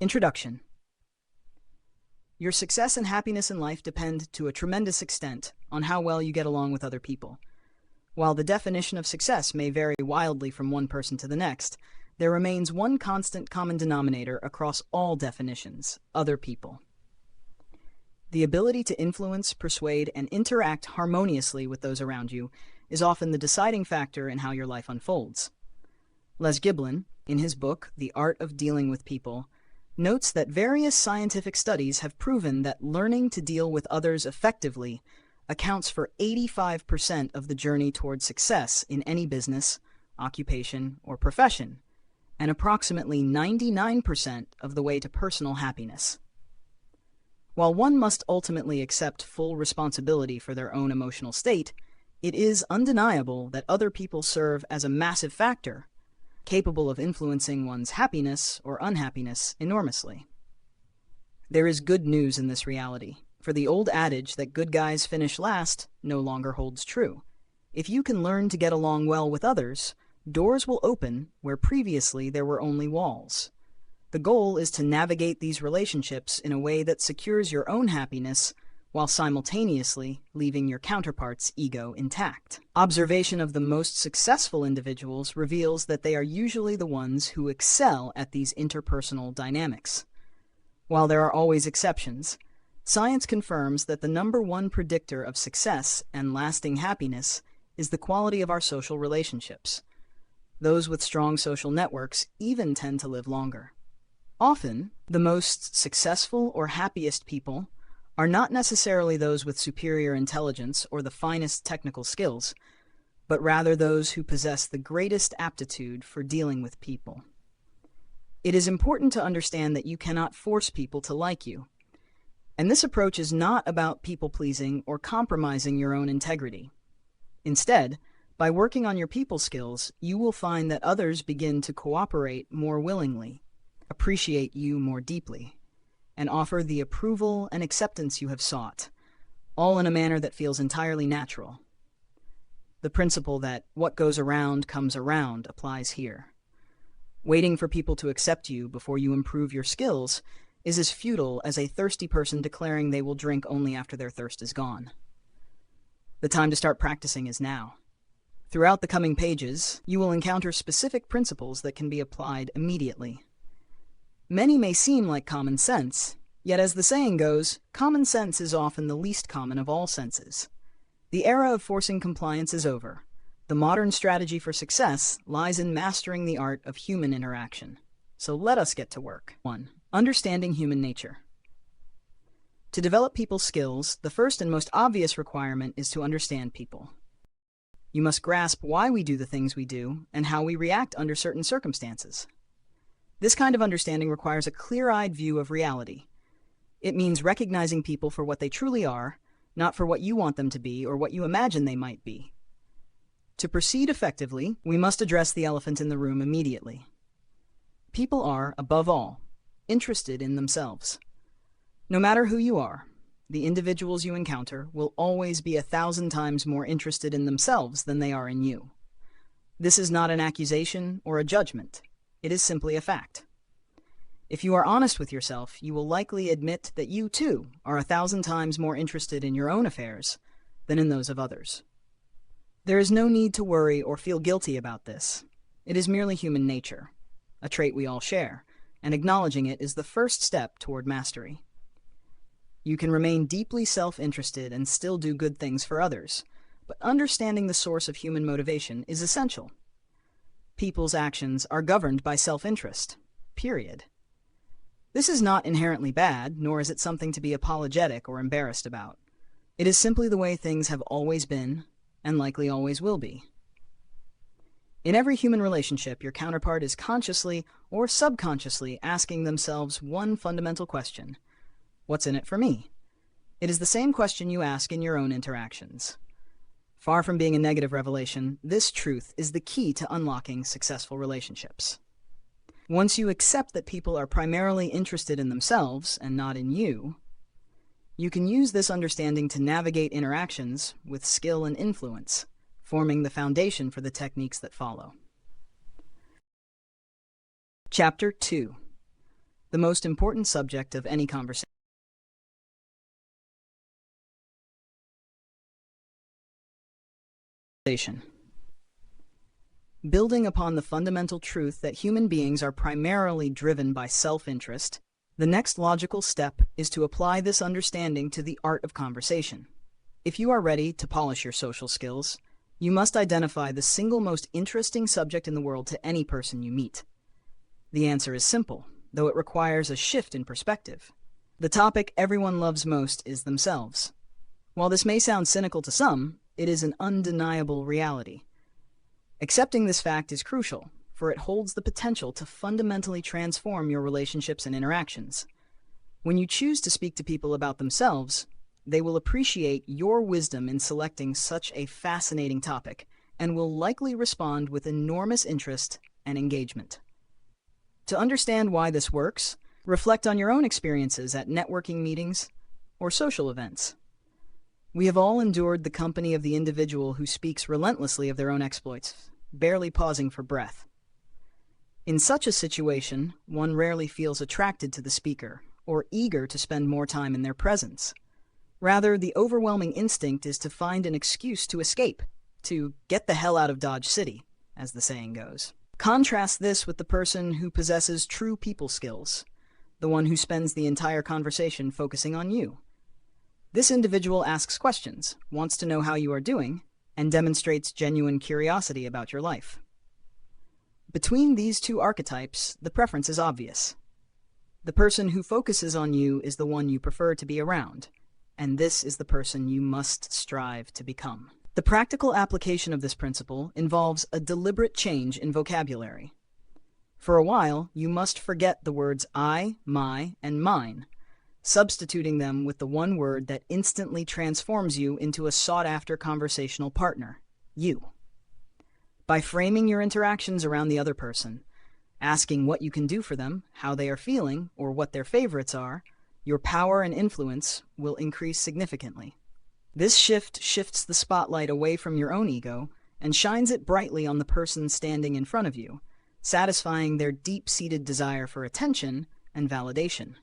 Introduction. Your success and happiness in life depend to a tremendous extent on how well you get along with other people. While the definition of success may vary wildly from one person to the next, there remains one constant common denominator across all definitions: other people. The ability to influence, persuade, and interact harmoniously with those around you is often the deciding factor in how your life unfolds. Les Giblin, in his book, The Art of Dealing with People, notes that various scientific studies have proven that learning to deal with others effectively accounts for 85% of the journey toward success in any business, occupation, or profession, and approximately 99% of the way to personal happiness. While one must ultimately accept full responsibility for their own emotional state, it is undeniable that other people serve as a massive factor, capable of influencing one's happiness or unhappiness enormously. There is good news in this reality, for the old adage that good guys finish last no longer holds true. If you can learn to get along well with others, doors will open where previously there were only walls. The goal is to navigate these relationships in a way that secures your own happiness while simultaneously leaving your counterpart's ego intact. Observation of the most successful individuals reveals that they are usually the ones who excel at these interpersonal dynamics. While there are always exceptions, science confirms that the number one predictor of success and lasting happiness is the quality of our social relationships. Those with strong social networks even tend to live longer. Often, the most successful or happiest people are not necessarily those with superior intelligence or the finest technical skills, but rather those who possess the greatest aptitude for dealing with people. It is important to understand that you cannot force people to like you, and this approach is not about people-pleasing or compromising your own integrity. Instead, by working on your people skills, you will find that others begin to cooperate more willingly, appreciate you more deeply, and offer the approval and acceptance you have sought, all in a manner that feels entirely natural. The principle that what goes around comes around applies here. Waiting for people to accept you before you improve your skills is as futile as a thirsty person declaring they will drink only after their thirst is gone. The time to start practicing is now. Throughout the coming pages, you will encounter specific principles that can be applied immediately. Many may seem like common sense, yet as the saying goes, common sense is often the least common of all senses. The era of forcing compliance is over. The modern strategy for success lies in mastering the art of human interaction. So let us get to work. 1. Understanding human nature. To develop people skills, the first and most obvious requirement is to understand people. You must grasp why we do the things we do and how we react under certain circumstances. This kind of understanding requires a clear-eyed view of reality. It means recognizing people for what they truly are, not for what you want them to be or what you imagine they might be. To proceed effectively, we must address the elephant in the room immediately. People are, above all, interested in themselves. No matter who you are, the individuals you encounter will always be 1,000 times more interested in themselves than they are in you. This is not an accusation or a judgment. It is simply a fact. If you are honest with yourself, you will likely admit that you, too, are 1,000 times more interested in your own affairs than in those of others. There is no need to worry or feel guilty about this. It is merely human nature, a trait we all share, and acknowledging it is the first step toward mastery. You can remain deeply self-interested and still do good things for others, but understanding the source of human motivation is essential. People's actions are governed by self-interest, period. This is not inherently bad, nor is it something to be apologetic or embarrassed about. It is simply the way things have always been, and likely always will be. In every human relationship, your counterpart is consciously or subconsciously asking themselves one fundamental question: what's in it for me? It is the same question you ask in your own interactions. Far from being a negative revelation, this truth is the key to unlocking successful relationships. Once you accept that people are primarily interested in themselves and not in you, you can use this understanding to navigate interactions with skill and influence, forming the foundation for the techniques that follow. Chapter 2. the most important subject of any conversation. Building upon the fundamental truth that human beings are primarily driven by self-interest, the next logical step is to apply this understanding to the art of conversation. If you are ready to polish your social skills, you must identify the single most interesting subject in the world to any person you meet. The answer is simple, though it requires a shift in perspective. The topic everyone loves most is themselves. While this may sound cynical to some, it is an undeniable reality. Accepting this fact is crucial, for it holds the potential to fundamentally transform your relationships and interactions. When you choose to speak to people about themselves, they will appreciate your wisdom in selecting such a fascinating topic and will likely respond with enormous interest and engagement. To understand why this works, reflect on your own experiences at networking meetings or social events. We have all endured the company of the individual who speaks relentlessly of their own exploits, barely pausing for breath. In such a situation, one rarely feels attracted to the speaker or eager to spend more time in their presence. Rather, the overwhelming instinct is to find an excuse to escape, to get the hell out of Dodge City, as the saying goes. Contrast this with the person who possesses true people skills, the one who spends the entire conversation focusing on you. This individual asks questions, wants to know how you are doing, and demonstrates genuine curiosity about your life. Between these two archetypes, the preference is obvious. The person who focuses on you is the one you prefer to be around, and this is the person you must strive to become. The practical application of this principle involves a deliberate change in vocabulary. For a while, you must forget the words I, my, and mine, substituting them with the one word that instantly transforms you into a sought-after conversational partner, you. By framing your interactions around the other person, asking what you can do for them, how they are feeling, or what their favorites are, your power and influence will increase significantly. This shift shifts the spotlight away from your own ego and shines it brightly on the person standing in front of you, satisfying their deep-seated desire for attention and validation.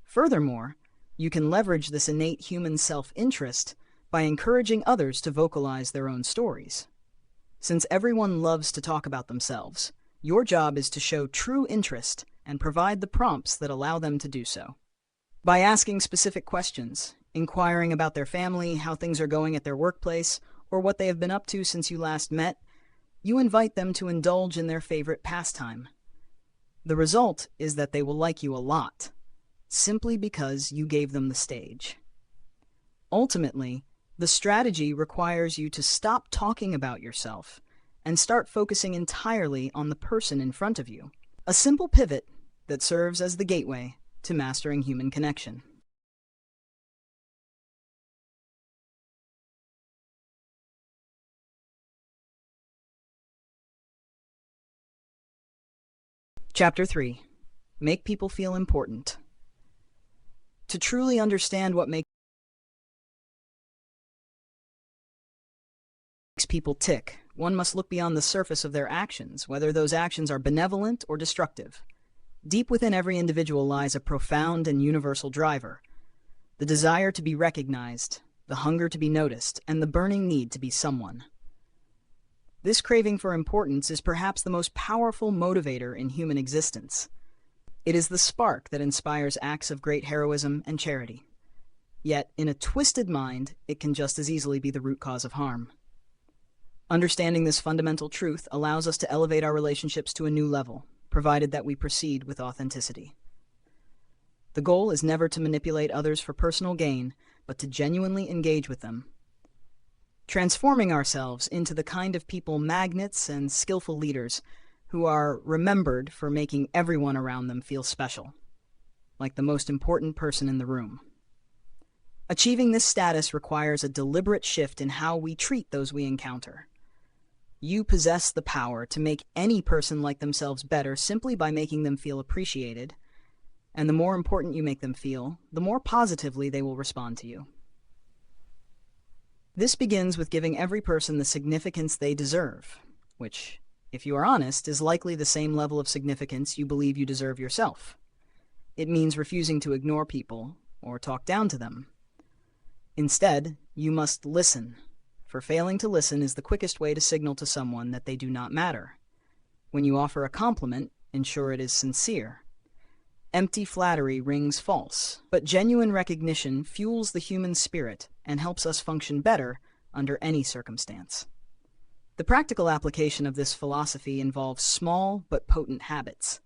Furthermore, you can leverage this innate human self-interest by encouraging others to vocalize their own stories. Since everyone loves to talk about themselves, your job is to show true interest and provide the prompts that allow them to do so. By asking specific questions, inquiring about their family, how things are going at their workplace, or what they have been up to since you last met, you invite them to indulge in their favorite pastime. The result is that they will like you a lot, simply because you gave them the stage. Ultimately, the strategy requires you to stop talking about yourself and start focusing entirely on the person in front of you, a simple pivot that serves as the gateway to mastering human connection. Chapter 3. Make people feel important. To truly understand what makes people tick, one must look beyond the surface of their actions, whether those actions are benevolent or destructive. Deep within every individual lies a profound and universal driver: the desire to be recognized, the hunger to be noticed, and the burning need to be someone. This craving for importance is perhaps the most powerful motivator in human existence. It is the spark that inspires acts of great heroism and charity. Yet, in a twisted mind, it can just as easily be the root cause of harm. Understanding this fundamental truth allows us to elevate our relationships to a new level, provided that we proceed with authenticity. The goal is never to manipulate others for personal gain, but to genuinely engage with them, transforming ourselves into the kind of people, magnets and skillful leaders who are remembered for making everyone around them feel special, like the most important person in the room. Achieving this status requires a deliberate shift in how we treat those we encounter. You possess the power to make any person like themselves better simply by making them feel appreciated, and the more important you make them feel, the more positively they will respond to you. This begins with giving every person the significance they deserve, which, if you are honest, is likely the same level of significance you believe you deserve yourself. It means refusing to ignore people or talk down to them. Instead, you must listen, for failing to listen is the quickest way to signal to someone that they do not matter. When you offer a compliment, ensure it is sincere. Empty flattery rings false, but genuine recognition fuels the human spirit and helps us function better under any circumstance. The practical application of this philosophy involves small but potent habits.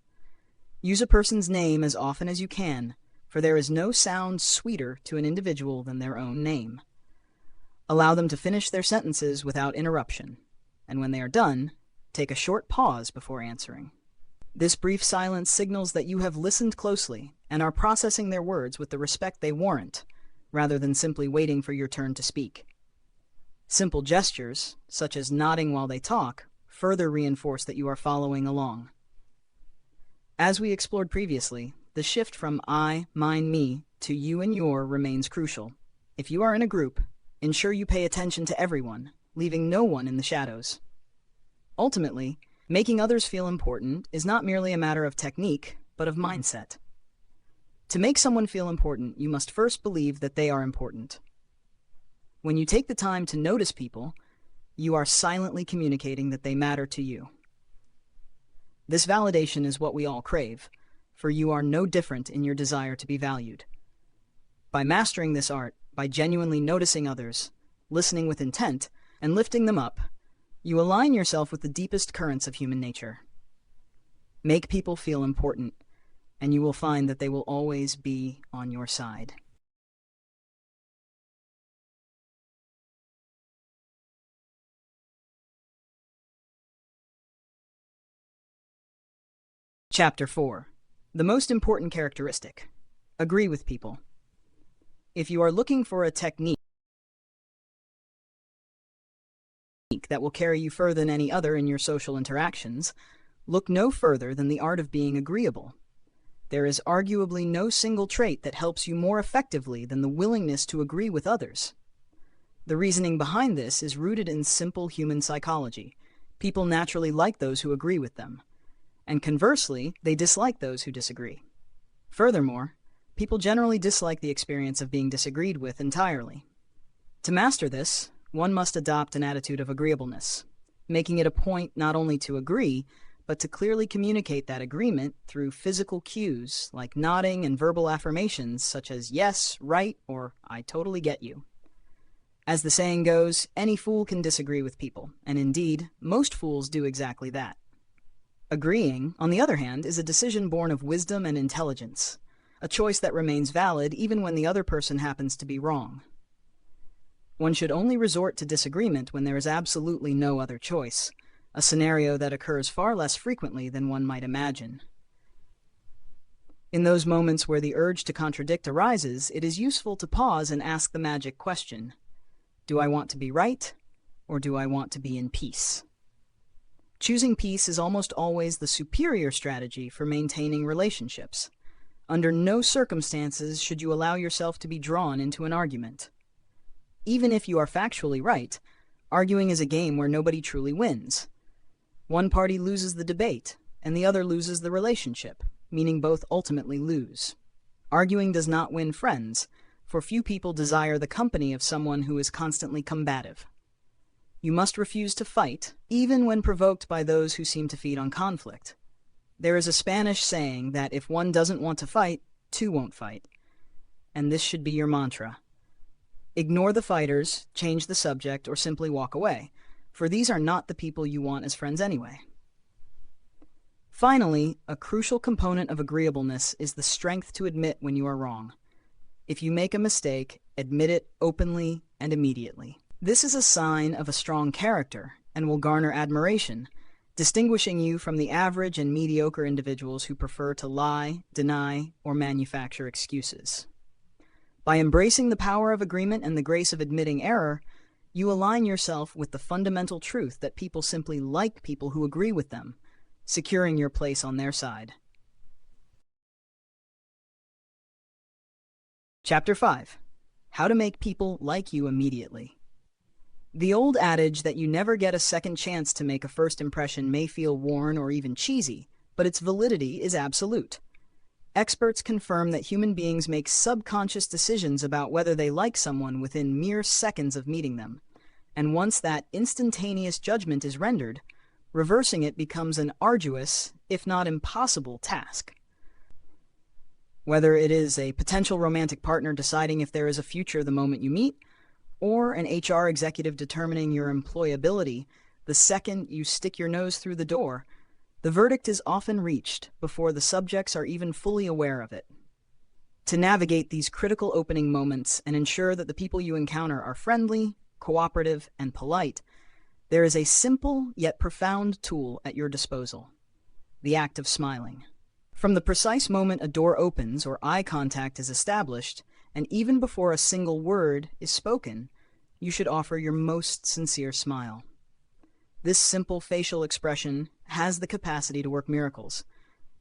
Use a person's name as often as you can, for there is no sound sweeter to an individual than their own name. Allow them to finish their sentences without interruption, and when they are done, take a short pause before answering. This brief silence signals that you have listened closely and are processing their words with the respect they warrant, rather than simply waiting for your turn to speak. Simple gestures, such as nodding while they talk, further reinforce that you are following along. As we explored previously, the shift from I, mine, me to you and your remains crucial. If you are in a group, ensure you pay attention to everyone, leaving no one in the shadows. Ultimately, making others feel important is not merely a matter of technique, but of mindset. To make someone feel important, you must first believe that they are important. When you take the time to notice people, you are silently communicating that they matter to you. This validation is what we all crave, for you are no different in your desire to be valued. By mastering this art, by genuinely noticing others, listening with intent, and lifting them up, you align yourself with the deepest currents of human nature. Make people feel important, and you will find that they will always be on your side. Chapter 4. The most important characteristic. Agree with people. If you are looking for a technique that will carry you further than any other in your social interactions, look no further than the art of being agreeable. There is arguably no single trait that helps you more effectively than the willingness to agree with others. The reasoning behind this is rooted in simple human psychology. People naturally like those who agree with them, and conversely, they dislike those who disagree. Furthermore, people generally dislike the experience of being disagreed with entirely. To master this, one must adopt an attitude of agreeableness, making it a point not only to agree, but to clearly communicate that agreement through physical cues like nodding and verbal affirmations such as yes, right, or I totally get you. As the saying goes, any fool can disagree with people, and indeed, most fools do exactly that. Agreeing, on the other hand, is a decision born of wisdom and intelligence, a choice that remains valid even when the other person happens to be wrong. One should only resort to disagreement when there is absolutely no other choice, a scenario that occurs far less frequently than one might imagine. In those moments where the urge to contradict arises, it is useful to pause and ask the magic question: do I want to be right, or do I want to be in peace? Choosing peace is almost always the superior strategy for maintaining relationships. Under no circumstances should you allow yourself to be drawn into an argument. Even if you are factually right, arguing is a game where nobody truly wins. One party loses the debate, and the other loses the relationship, meaning both ultimately lose. Arguing does not win friends, for few people desire the company of someone who is constantly combative. You must refuse to fight, even when provoked by those who seem to feed on conflict. There is a Spanish saying that if one doesn't want to fight, two won't fight. And this should be your mantra. Ignore the fighters, change the subject, or simply walk away, for these are not the people you want as friends anyway. Finally, a crucial component of agreeableness is the strength to admit when you are wrong. If you make a mistake, admit it openly and immediately. This is a sign of a strong character and will garner admiration, distinguishing you from the average and mediocre individuals who prefer to lie, deny, or manufacture excuses. By embracing the power of agreement and the grace of admitting error, you align yourself with the fundamental truth that people simply like people who agree with them, securing your place on their side. Chapter 5. How to make people like you immediately. The old adage that you never get a second chance to make a first impression may feel worn or even cheesy, but its validity is absolute. Experts confirm that human beings make subconscious decisions about whether they like someone within mere seconds of meeting them, and once that instantaneous judgment is rendered, reversing it becomes an arduous, if not impossible, task. Whether it is a potential romantic partner deciding if there is a future the moment you meet, or an HR executive determining your employability the second you stick your nose through the door, the verdict is often reached before the subjects are even fully aware of it. To navigate these critical opening moments and ensure that the people you encounter are friendly, cooperative, and polite, there is a simple yet profound tool at your disposal: the act of smiling. From the precise moment a door opens or eye contact is established, and even before a single word is spoken, you should offer your most sincere smile. This simple facial expression has the capacity to work miracles,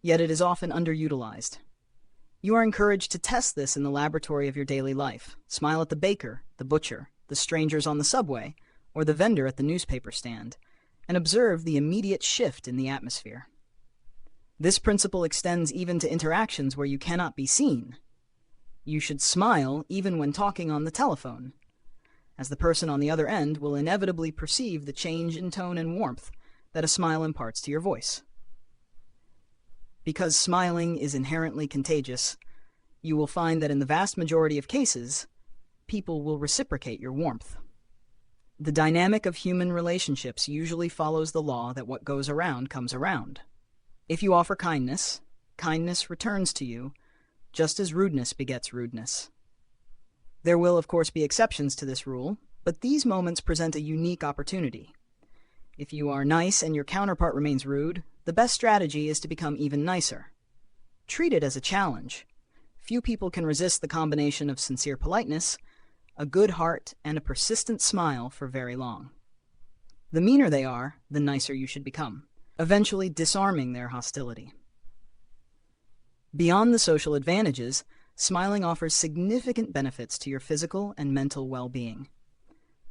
yet it is often underutilized. You are encouraged to test this in the laboratory of your daily life. Smile at the baker, the butcher, the strangers on the subway, or the vendor at the newspaper stand, and observe the immediate shift in the atmosphere. This principle extends even to interactions where you cannot be seen. You should smile even when talking on the telephone, as the person on the other end will inevitably perceive the change in tone and warmth that a smile imparts to your voice. Because smiling is inherently contagious, you will find that in the vast majority of cases, people will reciprocate your warmth. The dynamic of human relationships usually follows the law that what goes around comes around. If you offer kindness, kindness returns to you, just as rudeness begets rudeness. There will, of course, be exceptions to this rule, but these moments present a unique opportunity. If you are nice and your counterpart remains rude, the best strategy is to become even nicer. Treat it as a challenge. Few people can resist the combination of sincere politeness, a good heart, and a persistent smile for very long. The meaner they are, the nicer you should become, eventually disarming their hostility. Beyond the social advantages, smiling offers significant benefits to your physical and mental well-being.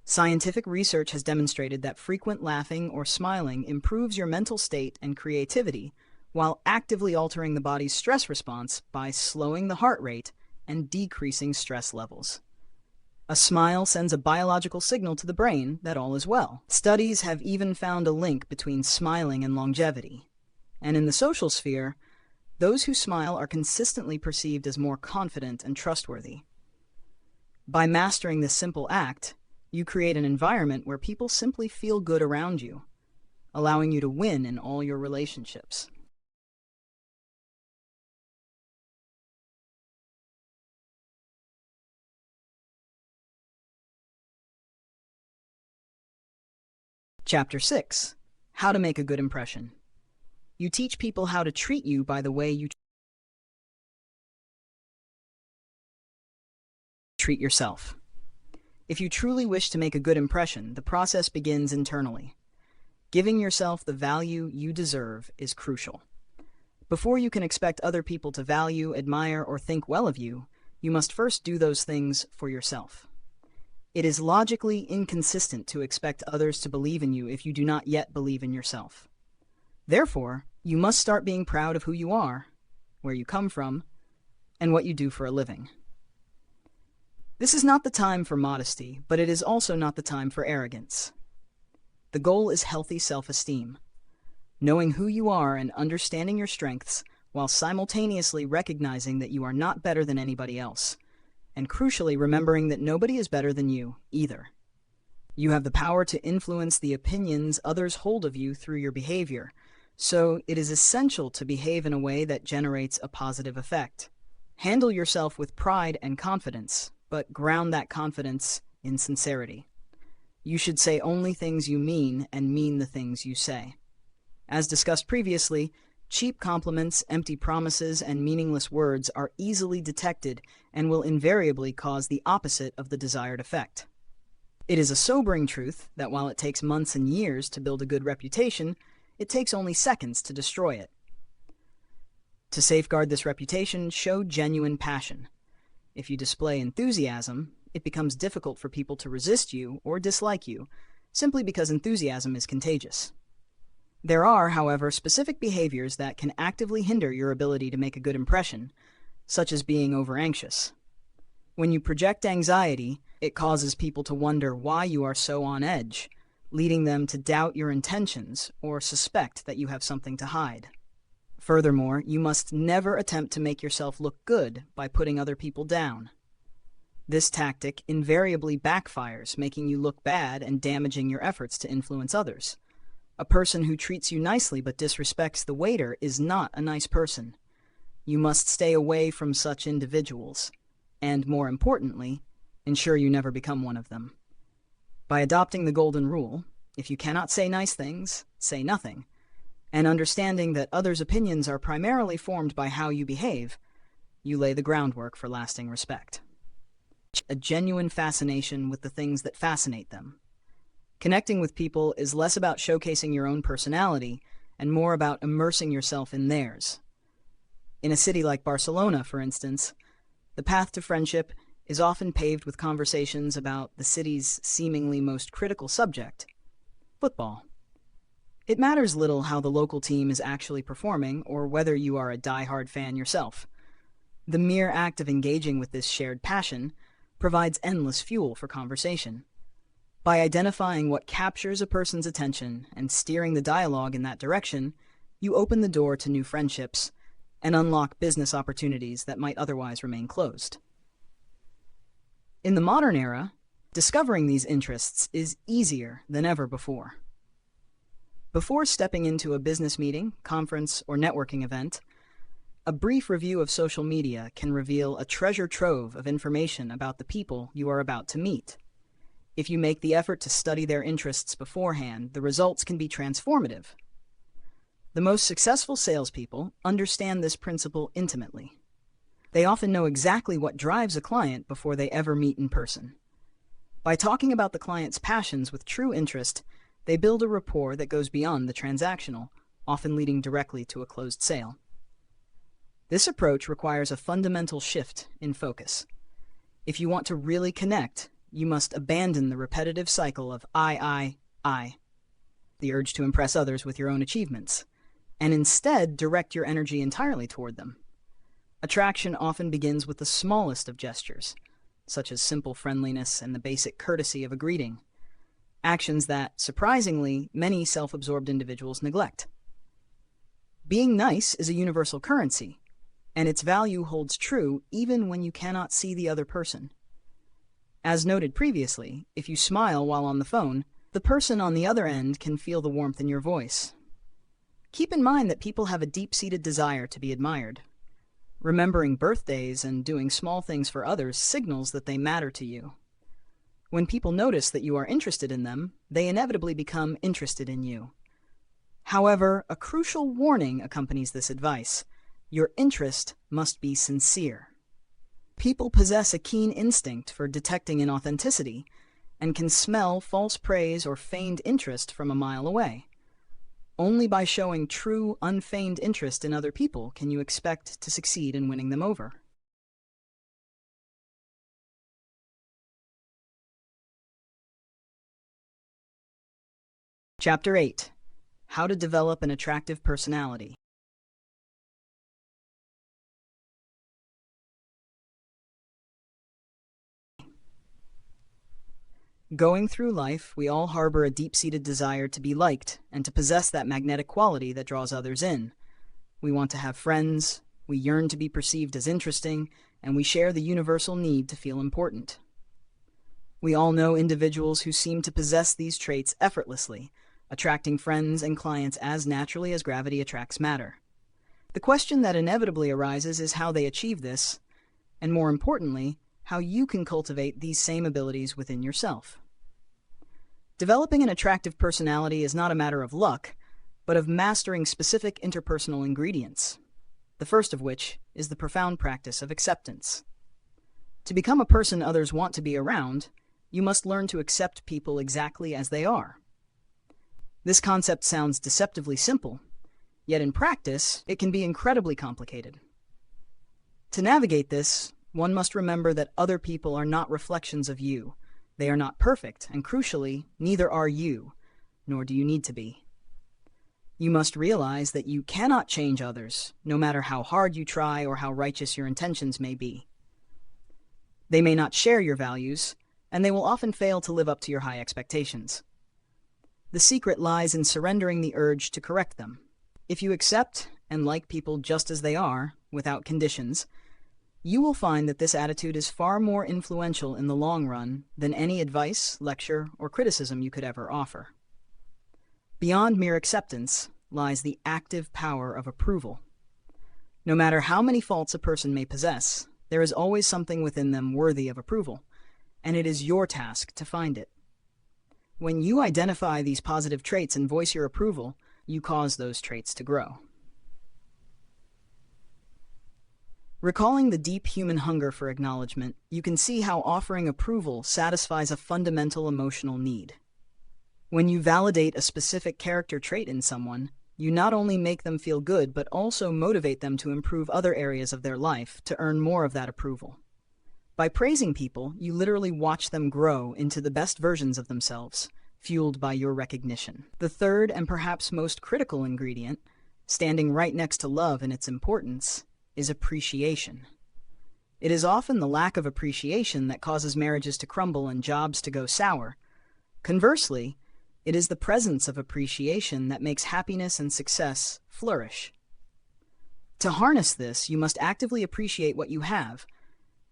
Scientific research has demonstrated that frequent laughing or smiling improves your mental state and creativity while actively altering the body's stress response by slowing the heart rate and decreasing stress levels. A smile sends a biological signal to the brain that all is well. Studies have even found a link between smiling and longevity. And in the social sphere, those who smile are consistently perceived as more confident and trustworthy. By mastering this simple act, you create an environment where people simply feel good around you, allowing you to win in all your relationships. Chapter 6. How to make a good impression. You teach people how to treat you by the way you treat yourself. If you truly wish to make a good impression, the process begins internally. Giving yourself the value you deserve is crucial. Before you can expect other people to value, admire, or think well of you, you must first do those things for yourself. It is logically inconsistent to expect others to believe in you if you do not yet believe in yourself. Therefore, you must start being proud of who you are, where you come from, and what you do for a living. This is not the time for modesty, but it is also not the time for arrogance. The goal is healthy self-esteem, knowing who you are and understanding your strengths while simultaneously recognizing that you are not better than anybody else, and crucially remembering that nobody is better than you either. You have the power to influence the opinions others hold of you through your behavior, so it is essential to behave in a way that generates a positive effect. Handle yourself with pride and confidence, but ground that confidence in sincerity. You should say only things you mean and mean the things you say. As discussed previously, cheap compliments, empty promises, and meaningless words are easily detected and will invariably cause the opposite of the desired effect. It is a sobering truth that while it takes months and years to build a good reputation, it takes only seconds to destroy it. To safeguard this reputation, show genuine passion. If you display enthusiasm, it becomes difficult for people to resist you or dislike you, simply because enthusiasm is contagious. There are, however, specific behaviors that can actively hinder your ability to make a good impression, such as being over-anxious. When you project anxiety, it causes people to wonder why you are so on edge, leading them to doubt your intentions or suspect that you have something to hide. Furthermore, you must never attempt to make yourself look good by putting other people down. This tactic invariably backfires, making you look bad and damaging your efforts to influence others. A person who treats you nicely but disrespects the waiter is not a nice person. You must stay away from such individuals, and more importantly, ensure you never become one of them. By adopting the golden rule, if you cannot say nice things, say nothing, and understanding that others' opinions are primarily formed by how you behave, you lay the groundwork for lasting respect. A genuine fascination with the things that fascinate them. Connecting with people is less about showcasing your own personality and more about immersing yourself in theirs. In a city like Barcelona, for instance, the path to friendship is often paved with conversations about the city's seemingly most critical subject, football. It matters little how the local team is actually performing or whether you are a die-hard fan yourself. The mere act of engaging with this shared passion provides endless fuel for conversation. By identifying what captures a person's attention and steering the dialogue in that direction, you open the door to new friendships and unlock business opportunities that might otherwise remain closed. In the modern era, discovering these interests is easier than ever before. Before stepping into a business meeting, conference, or networking event, a brief review of social media can reveal a treasure trove of information about the people you are about to meet. If you make the effort to study their interests beforehand, the results can be transformative. The most successful salespeople understand this principle intimately. They often know exactly what drives a client before they ever meet in person. By talking about the client's passions with true interest, they build a rapport that goes beyond the transactional, often leading directly to a closed sale. This approach requires a fundamental shift in focus. If you want to really connect, you must abandon the repetitive cycle of I, the urge to impress others with your own achievements, and instead direct your energy entirely toward them. Attraction often begins with the smallest of gestures, such as simple friendliness and the basic courtesy of a greeting, actions that, surprisingly, many self-absorbed individuals neglect. Being nice is a universal currency, and its value holds true even when you cannot see the other person. As noted previously, if you smile while on the phone, the person on the other end can feel the warmth in your voice. Keep in mind that people have a deep-seated desire to be admired. Remembering birthdays and doing small things for others signals that they matter to you. When people notice that you are interested in them, they inevitably become interested in you. However, a crucial warning accompanies this advice. Your interest must be sincere. People possess a keen instinct for detecting inauthenticity and can smell false praise or feigned interest from a mile away. Only by showing true, unfeigned interest in other people can you expect to succeed in winning them over. Chapter 8. How to develop an attractive personality. Going through life, we all harbor a deep-seated desire to be liked and to possess that magnetic quality that draws others in. We want to have friends, we yearn to be perceived as interesting, and we share the universal need to feel important. We all know individuals who seem to possess these traits effortlessly, attracting friends and clients as naturally as gravity attracts matter. The question that inevitably arises is how they achieve this, and more importantly, how you can cultivate these same abilities within yourself. Developing an attractive personality is not a matter of luck, but of mastering specific interpersonal ingredients, the first of which is the profound practice of acceptance. To become a person others want to be around, you must learn to accept people exactly as they are. This concept sounds deceptively simple, yet in practice, it can be incredibly complicated. To navigate this, one must remember that other people are not reflections of you. They are not perfect, and crucially, neither are you, nor do you need to be. You must realize that you cannot change others, no matter how hard you try or how righteous your intentions may be. They may not share your values, and they will often fail to live up to your high expectations. The secret lies in surrendering the urge to correct them. If you accept and like people just as they are, without conditions, you will find that this attitude is far more influential in the long run than any advice, lecture, or criticism you could ever offer. Beyond mere acceptance lies the active power of approval. No matter how many faults a person may possess, there is always something within them worthy of approval, and it is your task to find it. When you identify these positive traits and voice your approval, you cause those traits to grow. Recalling the deep human hunger for acknowledgement, you can see how offering approval satisfies a fundamental emotional need. When you validate a specific character trait in someone, you not only make them feel good, but also motivate them to improve other areas of their life to earn more of that approval. By praising people, you literally watch them grow into the best versions of themselves, fueled by your recognition. The third and perhaps most critical ingredient, standing right next to love in its importance, is appreciation. It is often the lack of appreciation that causes marriages to crumble and jobs to go sour. Conversely, it is the presence of appreciation that makes happiness and success flourish. To harness this, you must actively appreciate what you have,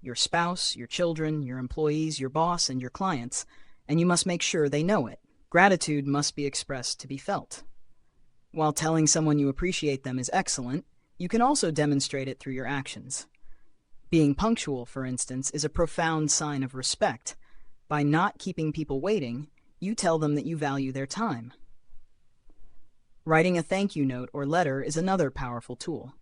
your spouse, your children, your employees, your boss, and your clients, and you must make sure they know it. Gratitude must be expressed to be felt. While telling someone you appreciate them is excellent, you can also demonstrate it through your actions. Being punctual, for instance, is a profound sign of respect. By not keeping people waiting, you tell them that you value their time. Writing a thank you note or letter is another powerful tool.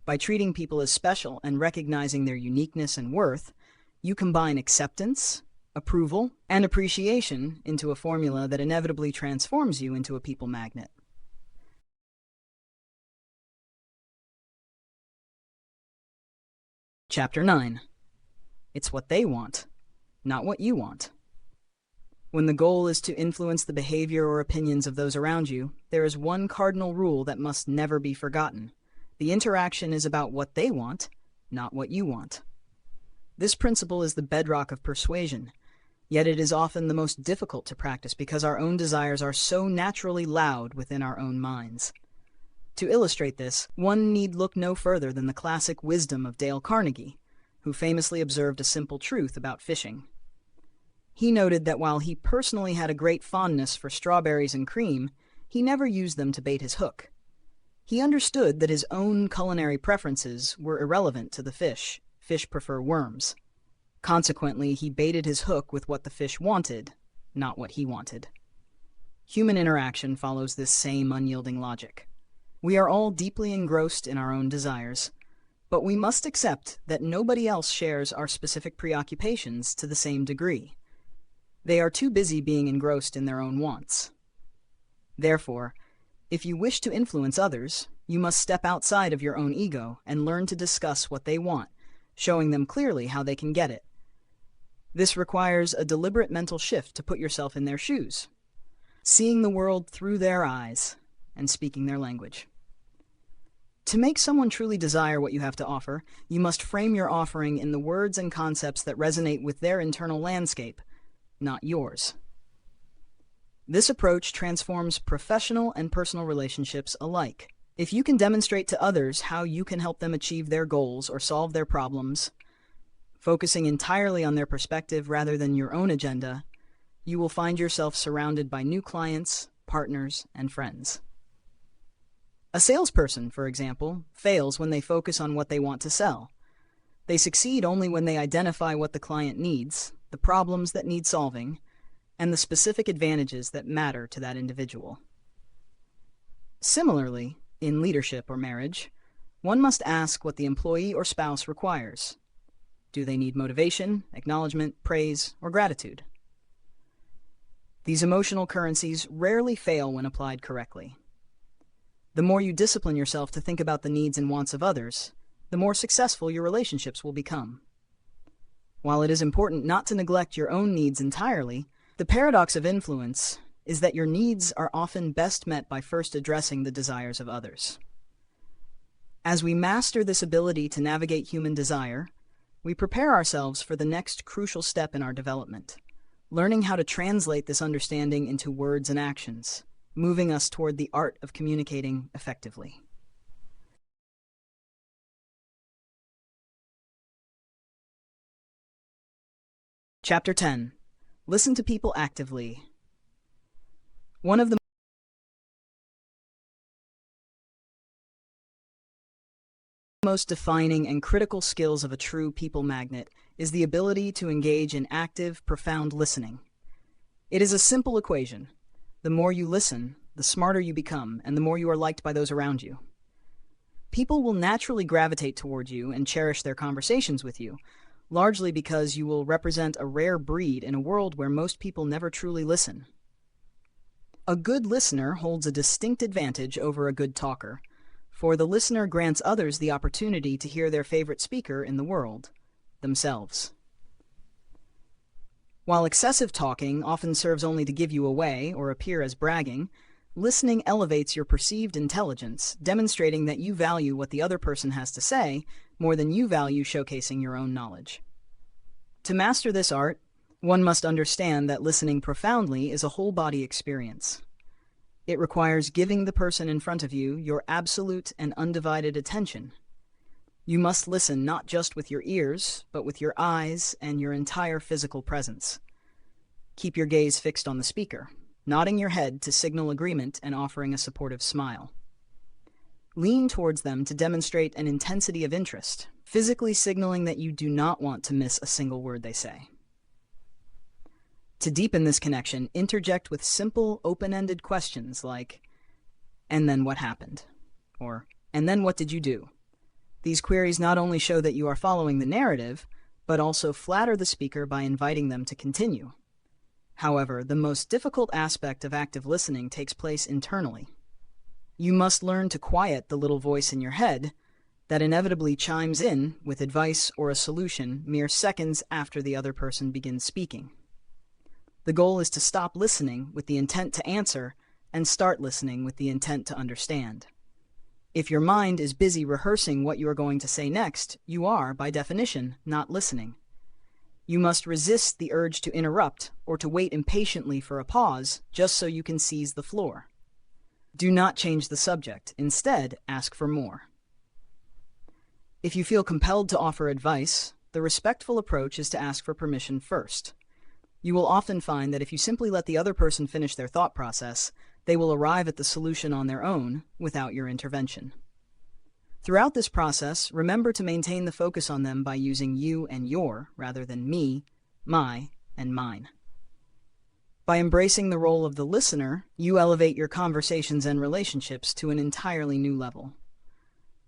By treating people as special and recognizing their uniqueness and worth, you combine acceptance, approval, and appreciation into a formula that inevitably transforms you into a people magnet. Chapter 9. It's what they want, not what you want. When the goal is to influence the behavior or opinions of those around you, there is one cardinal rule that must never be forgotten. The interaction is about what they want, not what you want. This principle is the bedrock of persuasion, yet it is often the most difficult to practice because our own desires are so naturally loud within our own minds. To illustrate this, one need look no further than the classic wisdom of Dale Carnegie, who famously observed a simple truth about fishing. He noted that while he personally had a great fondness for strawberries and cream, he never used them to bait his hook. He understood that his own culinary preferences were irrelevant to the fish. Fish prefer worms. Consequently, he baited his hook with what the fish wanted, not what he wanted. Human interaction follows this same unyielding logic. We are all deeply engrossed in our own desires, but we must accept that nobody else shares our specific preoccupations to the same degree. They are too busy being engrossed in their own wants. Therefore, if you wish to influence others, you must step outside of your own ego and learn to discuss what they want, showing them clearly how they can get it. This requires a deliberate mental shift to put yourself in their shoes, seeing the world through their eyes and speaking their language. To make someone truly desire what you have to offer, you must frame your offering in the words and concepts that resonate with their internal landscape, not yours. This approach transforms professional and personal relationships alike. If you can demonstrate to others how you can help them achieve their goals or solve their problems, focusing entirely on their perspective rather than your own agenda, you will find yourself surrounded by new clients, partners, and friends. A salesperson, for example, fails when they focus on what they want to sell. They succeed only when they identify what the client needs, the problems that need solving, and the specific advantages that matter to that individual. Similarly, in leadership or marriage, one must ask what the employee or spouse requires. Do they need motivation, acknowledgement, praise, or gratitude? These emotional currencies rarely fail when applied correctly. The more you discipline yourself to think about the needs and wants of others, the more successful your relationships will become. While it is important not to neglect your own needs entirely, the paradox of influence is that your needs are often best met by first addressing the desires of others. As we master this ability to navigate human desire, we prepare ourselves for the next crucial step in our development, learning how to translate this understanding into words and actions, moving us toward the art of communicating effectively. Chapter 10. Listen to people actively. One of the most defining and critical skills of a true people magnet is the ability to engage in active, profound listening. It is a simple equation. The more you listen, the smarter you become, and the more you are liked by those around you. People will naturally gravitate toward you and cherish their conversations with you, largely because you will represent a rare breed in a world where most people never truly listen. A good listener holds a distinct advantage over a good talker, for the listener grants others the opportunity to hear their favorite speaker in the world, themselves. While excessive talking often serves only to give you away or appear as bragging, listening elevates your perceived intelligence, demonstrating that you value what the other person has to say more than you value showcasing your own knowledge. To master this art, one must understand that listening profoundly is a whole-body experience. It requires giving the person in front of you your absolute and undivided attention. You must listen not just with your ears, but with your eyes and your entire physical presence. Keep your gaze fixed on the speaker, nodding your head to signal agreement and offering a supportive smile. Lean towards them to demonstrate an intensity of interest, physically signaling that you do not want to miss a single word they say. To deepen this connection, interject with simple, open-ended questions like, "And then what happened?" Or, "And then what did you do?" These queries not only show that you are following the narrative, but also flatter the speaker by inviting them to continue. However, the most difficult aspect of active listening takes place internally. You must learn to quiet the little voice in your head that inevitably chimes in with advice or a solution mere seconds after the other person begins speaking. The goal is to stop listening with the intent to answer and start listening with the intent to understand. If your mind is busy rehearsing what you are going to say next, you are, by definition, not listening. You must resist the urge to interrupt or to wait impatiently for a pause just so you can seize the floor. Do not change the subject. Instead, ask for more. If you feel compelled to offer advice, the respectful approach is to ask for permission first. You will often find that if you simply let the other person finish their thought process, they will arrive at the solution on their own without your intervention. Throughout this process, remember to maintain the focus on them by using you and your rather than me, my, and mine. By embracing the role of the listener, you elevate your conversations and relationships to an entirely new level.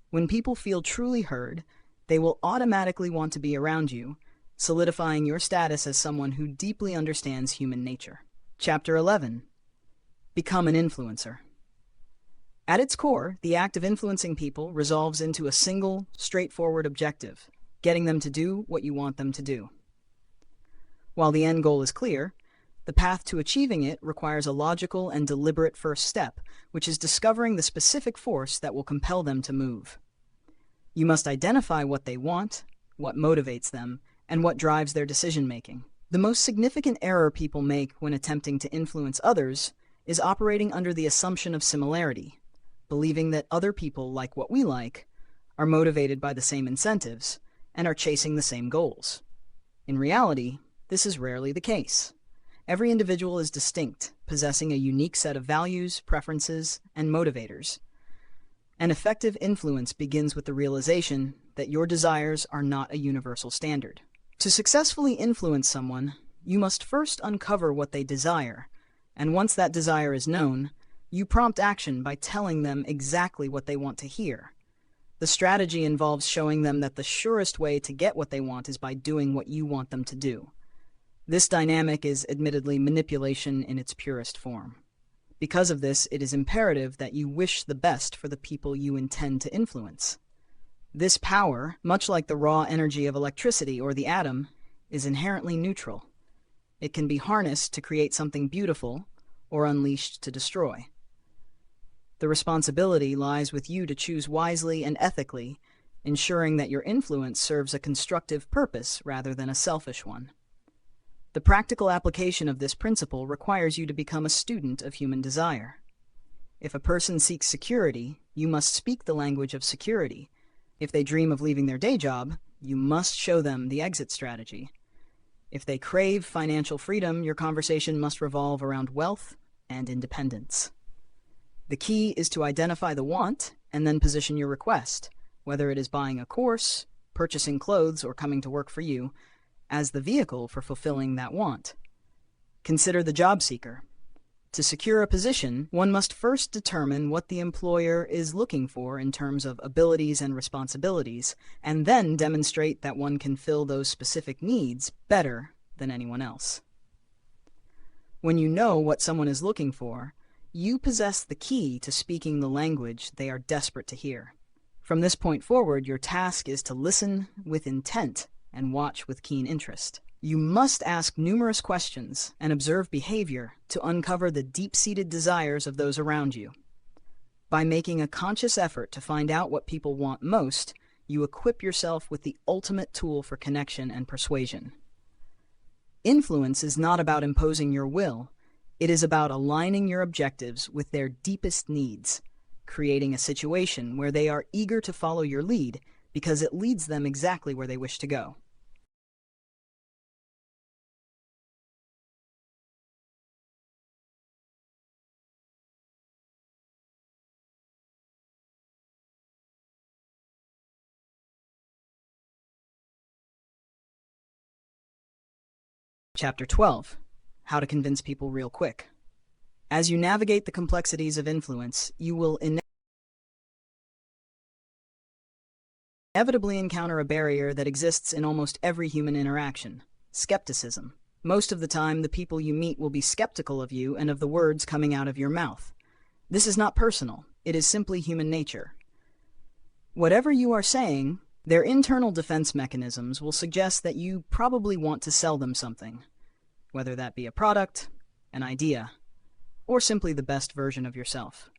When people feel truly heard, they will automatically want to be around you, solidifying your status as someone who deeply understands human nature. Chapter 11. Become an influencer. At its core, the act of influencing people resolves into a single, straightforward objective, getting them to do what you want them to do. While the end goal is clear, the path to achieving it requires a logical and deliberate first step, which is discovering the specific force that will compel them to move. You must identify what they want, what motivates them, and what drives their decision-making. The most significant error people make when attempting to influence others is operating under the assumption of similarity, believing that other people like what we like, are motivated by the same incentives, and are chasing the same goals. In reality, this is rarely the case. Every individual is distinct, possessing a unique set of values, preferences, and motivators. An effective influence begins with the realization that your desires are not a universal standard. To successfully influence someone, you must first uncover what they desire, and once that desire is known, you prompt action by telling them exactly what they want to hear. The strategy involves showing them that the surest way to get what they want is by doing what you want them to do. This dynamic is admittedly manipulation in its purest form. Because of this, it is imperative that you wish the best for the people you intend to influence. This power, much like the raw energy of electricity or the atom, is inherently neutral. It can be harnessed to create something beautiful, or unleashed to destroy. The responsibility lies with you to choose wisely and ethically, ensuring that your influence serves a constructive purpose rather than a selfish one. The practical application of this principle requires you to become a student of human desire. If a person seeks security, you must speak the language of security. If they dream of leaving their day job, you must show them the exit strategy. If they crave financial freedom, your conversation must revolve around wealth and independence. The key is to identify the want and then position your request, whether it is buying a course, purchasing clothes, or coming to work for you, as the vehicle for fulfilling that want. Consider the job seeker. To secure a position, one must first determine what the employer is looking for in terms of abilities and responsibilities, and then demonstrate that one can fill those specific needs better than anyone else. When you know what someone is looking for, you possess the key to speaking the language they are desperate to hear. From this point forward, your task is to listen with intent and watch with keen interest. You must ask numerous questions and observe behavior to uncover the deep-seated desires of those around you. By making a conscious effort to find out what people want most, you equip yourself with the ultimate tool for connection and persuasion. Influence is not about imposing your will. It is about aligning your objectives with their deepest needs, creating a situation where they are eager to follow your lead because it leads them exactly where they wish to go. Chapter 12. How to convince people real quick. As you navigate the complexities of influence, you will inevitably encounter a barrier that exists in almost every human interaction: skepticism. Most of the time, the people you meet will be skeptical of you and of the words coming out of your mouth. This is not personal. It is simply human nature. Whatever you are saying, their internal defense mechanisms will suggest that you probably want to sell them something, whether that be a product, an idea, or simply the best version of yourself.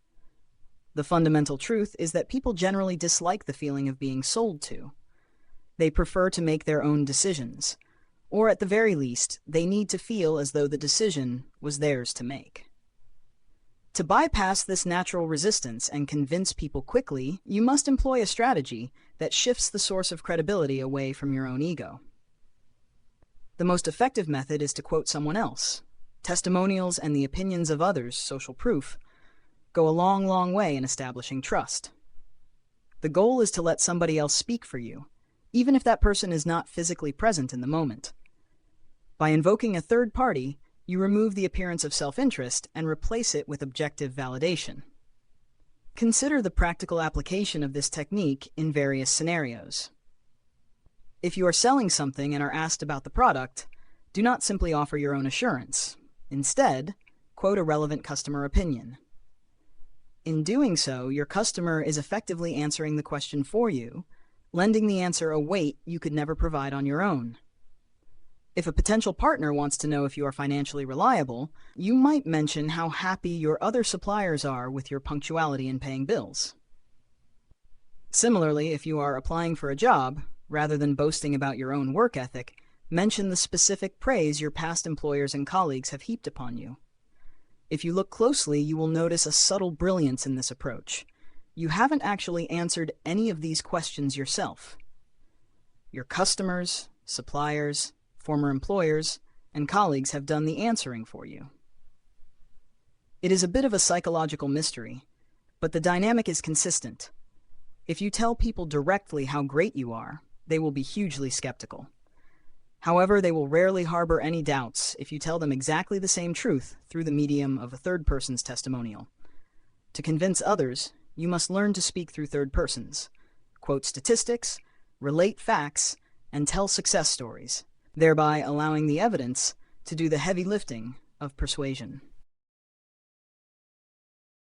The fundamental truth is that people generally dislike the feeling of being sold to. They prefer to make their own decisions, or at the very least, they need to feel as though the decision was theirs to make. To bypass this natural resistance and convince people quickly, you must employ a strategy that shifts the source of credibility away from your own ego. The most effective method is to quote someone else. Testimonials and the opinions of others, social proof, go a long, long way in establishing trust. The goal is to let somebody else speak for you, even if that person is not physically present in the moment. By invoking a third party, you remove the appearance of self-interest and replace it with objective validation. Consider the practical application of this technique in various scenarios. If you are selling something and are asked about the product, do not simply offer your own assurance. Instead, quote a relevant customer opinion. In doing so, your customer is effectively answering the question for you, lending the answer a weight you could never provide on your own. If a potential partner wants to know if you are financially reliable, you might mention how happy your other suppliers are with your punctuality in paying bills. Similarly, if you are applying for a job, rather than boasting about your own work ethic, mention the specific praise your past employers and colleagues have heaped upon you. If you look closely, you will notice a subtle brilliance in this approach. You haven't actually answered any of these questions yourself. Your customers, suppliers, former employers, and colleagues have done the answering for you. It is a bit of a psychological mystery, but the dynamic is consistent. If you tell people directly how great you are, they will be hugely skeptical. However, they will rarely harbor any doubts if you tell them exactly the same truth through the medium of a third person's testimonial. To convince others, you must learn to speak through third persons, quote statistics, relate facts, and tell success stories, thereby allowing the evidence to do the heavy lifting of persuasion.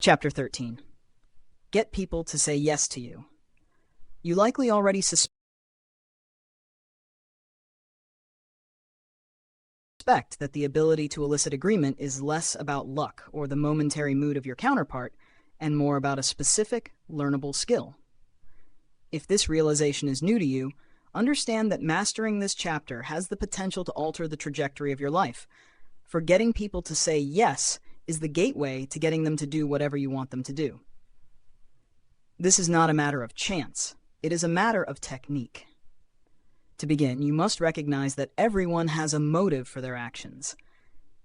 Chapter 13. Get people to say yes to you. You likely already suspect suspect that the ability to elicit agreement is less about luck or the momentary mood of your counterpart and more about a specific, learnable skill. If this realization is new to you, understand that mastering this chapter has the potential to alter the trajectory of your life. For getting people to say yes is the gateway to getting them to do whatever you want them to do. This is not a matter of chance. It is a matter of technique. To begin, you must recognize that everyone has a motive for their actions.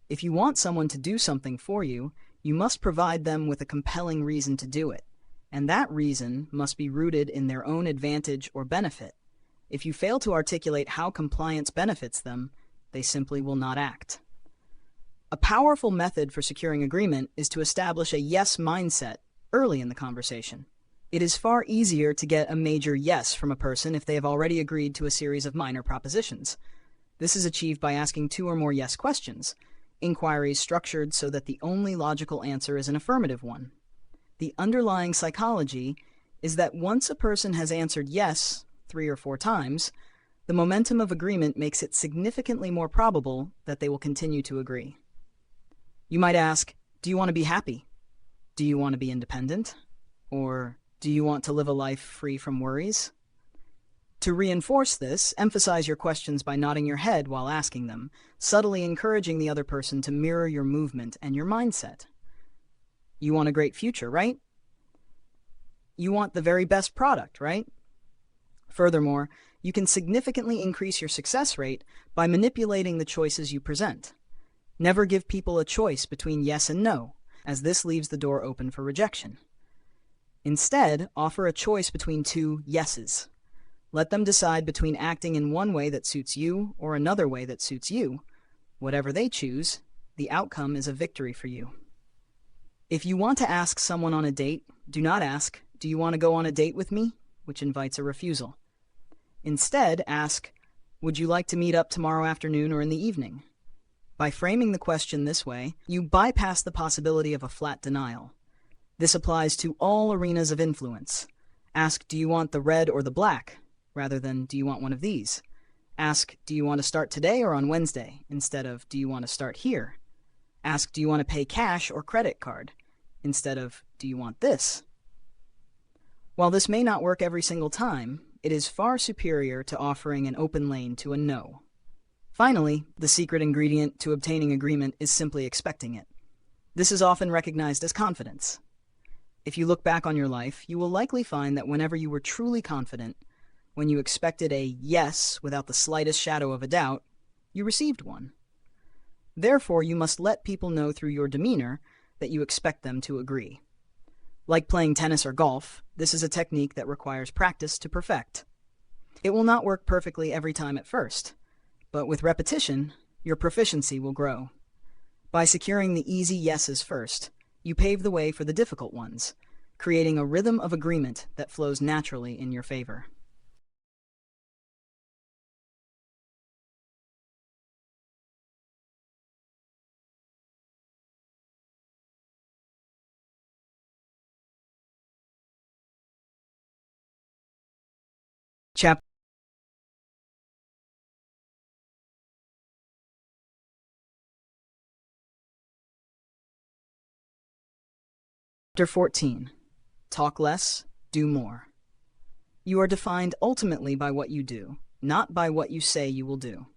If you want someone to do something for you, you must provide them with a compelling reason to do it, and that reason must be rooted in their own advantage or benefit. If you fail to articulate how compliance benefits them, they simply will not act. A powerful method for securing agreement is to establish a yes mindset early in the conversation. It is far easier to get a major yes from a person if they have already agreed to a series of minor propositions. This is achieved by asking 2 or more yes questions, inquiries structured so that the only logical answer is an affirmative one. The underlying psychology is that once a person has answered yes 3 or 4 times, the momentum of agreement makes it significantly more probable that they will continue to agree. You might ask, do you want to be happy? Do you want to be independent? Or do you want to live a life free from worries? To reinforce this, emphasize your questions by nodding your head while asking them, subtly encouraging the other person to mirror your movement and your mindset. You want a great future, right? You want the very best product, right? Furthermore, you can significantly increase your success rate by manipulating the choices you present. Never give people a choice between yes and no, as this leaves the door open for rejection. Instead, offer a choice between 2 yeses. Let them decide between acting in one way that suits you or another way that suits you. Whatever they choose, the outcome is a victory for you. If you want to ask someone on a date, do not ask, do you want to go on a date with me? Which invites a refusal. Instead, ask, would you like to meet up tomorrow afternoon or in the evening? By framing the question this way, you bypass the possibility of a flat denial. This applies to all arenas of influence. Ask, do you want the red or the black, rather than do you want one of these? Ask, do you want to start today or on Wednesday, instead of do you want to start here? Ask, do you want to pay cash or credit card, instead of do you want this? While this may not work every single time, it is far superior to offering an open lane to a no. Finally, the secret ingredient to obtaining agreement is simply expecting it. This is often recognized as confidence. If you look back on your life, you will likely find that whenever you were truly confident, when you expected a yes without the slightest shadow of a doubt, you received one. Therefore, you must let people know through your demeanor that you expect them to agree. Like playing tennis or golf, this is a technique that requires practice to perfect. It will not work perfectly every time at first, but with repetition, your proficiency will grow. By securing the easy yeses first, you pave the way for the difficult ones, creating a rhythm of agreement that flows naturally in your favor. Chapter 14. Talk less, do more. You are defined ultimately by what you do, not by what you say you will do.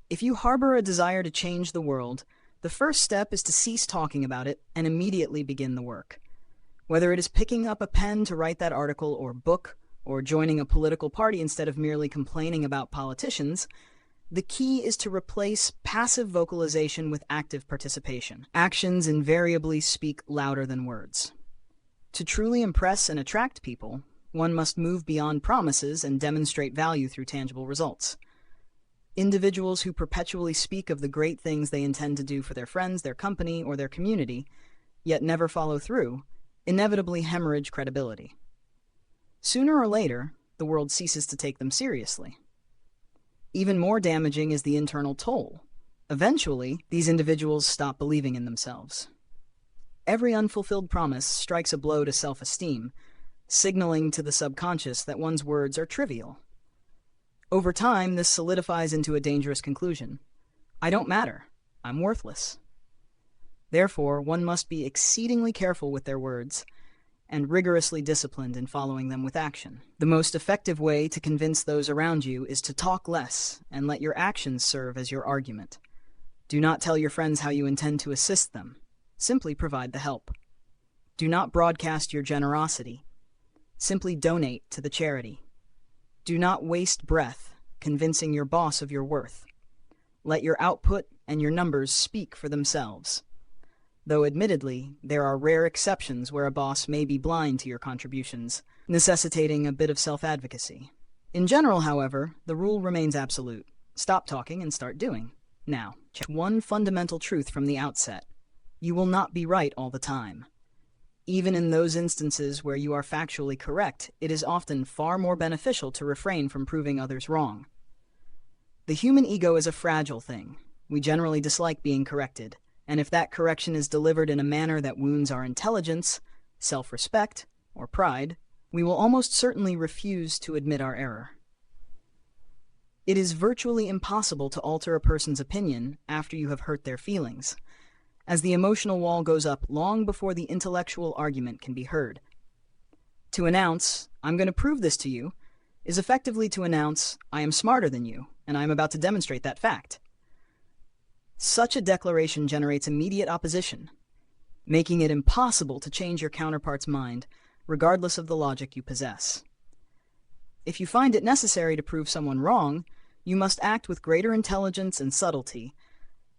If you harbor a desire to change the world, the first step is to cease talking about it and immediately begin the work. Whether it is picking up a pen to write that article or book, or joining a political party instead of merely complaining about politicians, the key is to replace passive vocalization with active participation. Actions invariably speak louder than words. To truly impress and attract people, one must move beyond promises and demonstrate value through tangible results. Individuals who perpetually speak of the great things they intend to do for their friends, their company, or their community, yet never follow through, inevitably hemorrhage credibility. Sooner or later, the world ceases to take them seriously. Even more damaging is the internal toll. Eventually, these individuals stop believing in themselves. Every unfulfilled promise strikes a blow to self-esteem, signaling to the subconscious that one's words are trivial. Over time, this solidifies into a dangerous conclusion. I don't matter. I'm worthless. Therefore, one must be exceedingly careful with their words and rigorously disciplined in following them with action. The most effective way to convince those around you is to talk less and let your actions serve as your argument. Do not tell your friends how you intend to assist them. Simply provide the help. Do not broadcast your generosity. Simply donate to the charity. Do not waste breath convincing your boss of your worth. Let your output and your numbers speak for themselves. Though admittedly, there are rare exceptions where a boss may be blind to your contributions, necessitating a bit of self-advocacy. In general, however, the rule remains absolute. Stop talking and start doing. Now, check one fundamental truth from the outset. You will not be right all the time. Even in those instances where you are factually correct, it is often far more beneficial to refrain from proving others wrong. The human ego is a fragile thing. We generally dislike being corrected, and if that correction is delivered in a manner that wounds our intelligence, self-respect, or pride, we will almost certainly refuse to admit our error. It is virtually impossible to alter a person's opinion after you have hurt their feelings, as the emotional wall goes up long before the intellectual argument can be heard. To announce, "I'm going to prove this to you," is effectively to announce, "I am smarter than you, and I am about to demonstrate that fact." Such a declaration generates immediate opposition, making it impossible to change your counterpart's mind, regardless of the logic you possess. If you find it necessary to prove someone wrong, you must act with greater intelligence and subtlety,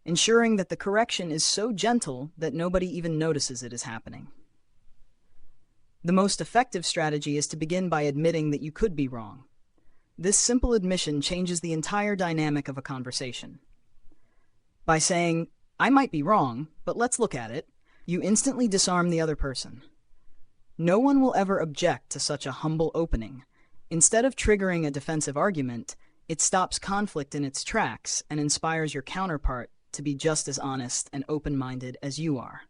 ensuring that the correction is so gentle that nobody even notices it is happening. The most effective strategy is to begin by admitting that you could be wrong. This simple admission changes the entire dynamic of a conversation. By saying, "I might be wrong, but let's look at it," you instantly disarm the other person. No one will ever object to such a humble opening. Instead of triggering a defensive argument, it stops conflict in its tracks and inspires your counterpart to be just as honest and open-minded as you are.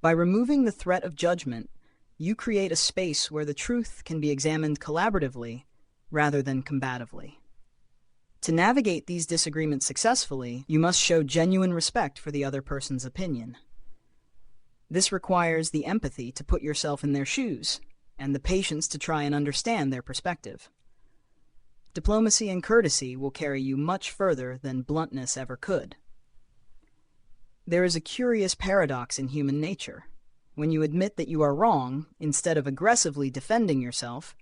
By removing the threat of judgment, you create a space where the truth can be examined collaboratively rather than combatively. To navigate these disagreements successfully, you must show genuine respect for the other person's opinion. This requires the empathy to put yourself in their shoes, and the patience to try and understand their perspective. Diplomacy and courtesy will carry you much further than bluntness ever could. There is a curious paradox in human nature. When you admit that you are wrong, instead of aggressively defending yourself,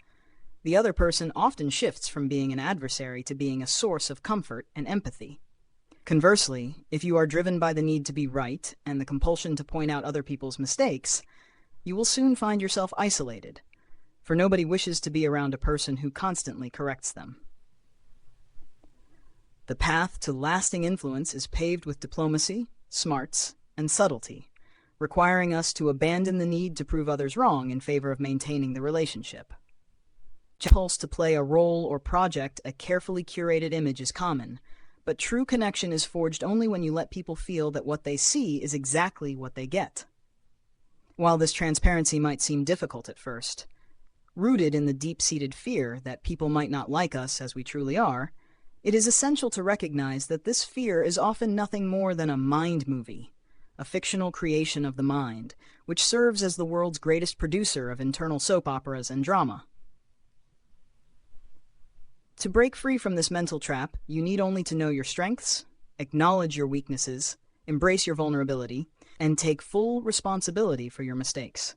the other person often shifts from being an adversary to being a source of comfort and empathy. Conversely, if you are driven by the need to be right and the compulsion to point out other people's mistakes, you will soon find yourself isolated, for nobody wishes to be around a person who constantly corrects them. The path to lasting influence is paved with diplomacy, smarts, and subtlety, requiring us to abandon the need to prove others wrong in favor of maintaining the relationship. Impulse to play a role or project a carefully curated image is common, but true connection is forged only when you let people feel that what they see is exactly what they get. While this transparency might seem difficult at first, rooted in the deep-seated fear that people might not like us as we truly are, it is essential to recognize that this fear is often nothing more than a mind movie, a fictional creation of the mind, which serves as the world's greatest producer of internal soap operas and drama. To break free from this mental trap, you need only to know your strengths, acknowledge your weaknesses, embrace your vulnerability, and take full responsibility for your mistakes.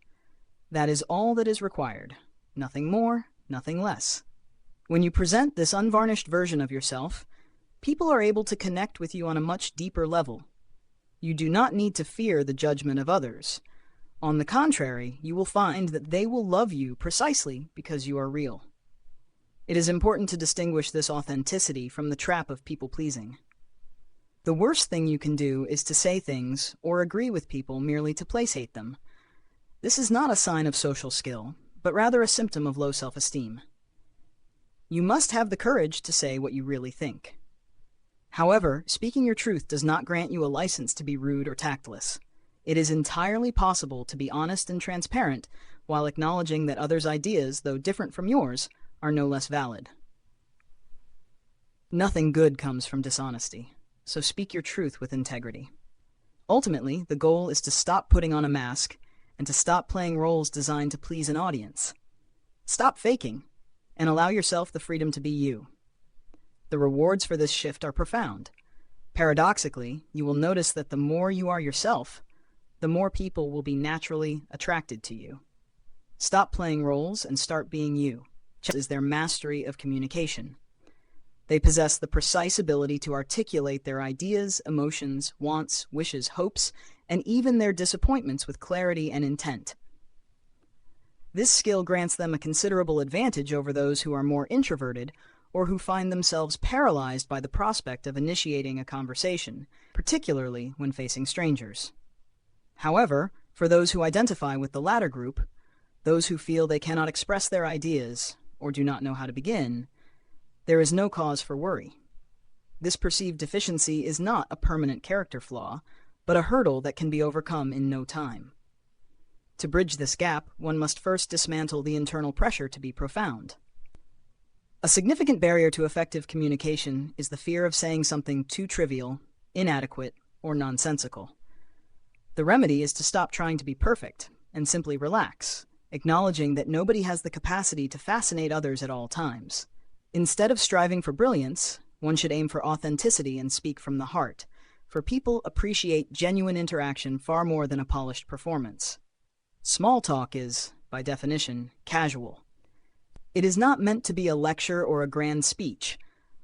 That is all that is required. Nothing more, nothing less. When you present this unvarnished version of yourself, people are able to connect with you on a much deeper level. You do not need to fear the judgment of others. On the contrary, you will find that they will love you precisely because you are real. It is important to distinguish this authenticity from the trap of people-pleasing. The worst thing you can do is to say things or agree with people merely to placate them. This is not a sign of social skill, but rather a symptom of low self-esteem. You must have the courage to say what you really think. However, speaking your truth does not grant you a license to be rude or tactless. It is entirely possible to be honest and transparent while acknowledging that others' ideas, though different from yours, are no less valid. Nothing good comes from dishonesty, so speak your truth with integrity. Ultimately, the goal is to stop putting on a mask and to stop playing roles designed to please an audience. Stop faking and allow yourself the freedom to be you. The rewards for this shift are profound. Paradoxically, you will notice that the more you are yourself, the more people will be naturally attracted to you. Stop playing roles and start being you. Is their mastery of communication. They possess the precise ability to articulate their ideas, emotions, wants, wishes, hopes, and even their disappointments with clarity and intent. This skill grants them a considerable advantage over those who are more introverted or who find themselves paralyzed by the prospect of initiating a conversation, particularly when facing strangers. However, for those who identify with the latter group, those who feel they cannot express their ideas or do not know how to begin, there is no cause for worry. This perceived deficiency is not a permanent character flaw, but a hurdle that can be overcome in no time. To bridge this gap, one must first dismantle the internal pressure to be profound. A significant barrier to effective communication is the fear of saying something too trivial, inadequate, or nonsensical. The remedy is to stop trying to be perfect and simply relax, acknowledging that nobody has the capacity to fascinate others at all times. Instead of striving for brilliance, one should aim for authenticity and speak from the heart, for people appreciate genuine interaction far more than a polished performance. Small talk is, by definition, casual. It is not meant to be a lecture or a grand speech,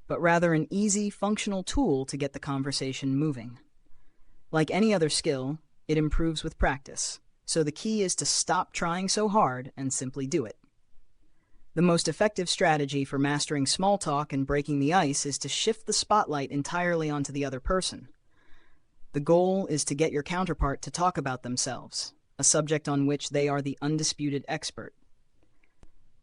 but rather an easy, functional tool to get the conversation moving. Like any other skill, it improves with practice, so the key is to stop trying so hard and simply do it. The most effective strategy for mastering small talk and breaking the ice is to shift the spotlight entirely onto the other person. The goal is to get your counterpart to talk about themselves, a subject on which they are the undisputed expert.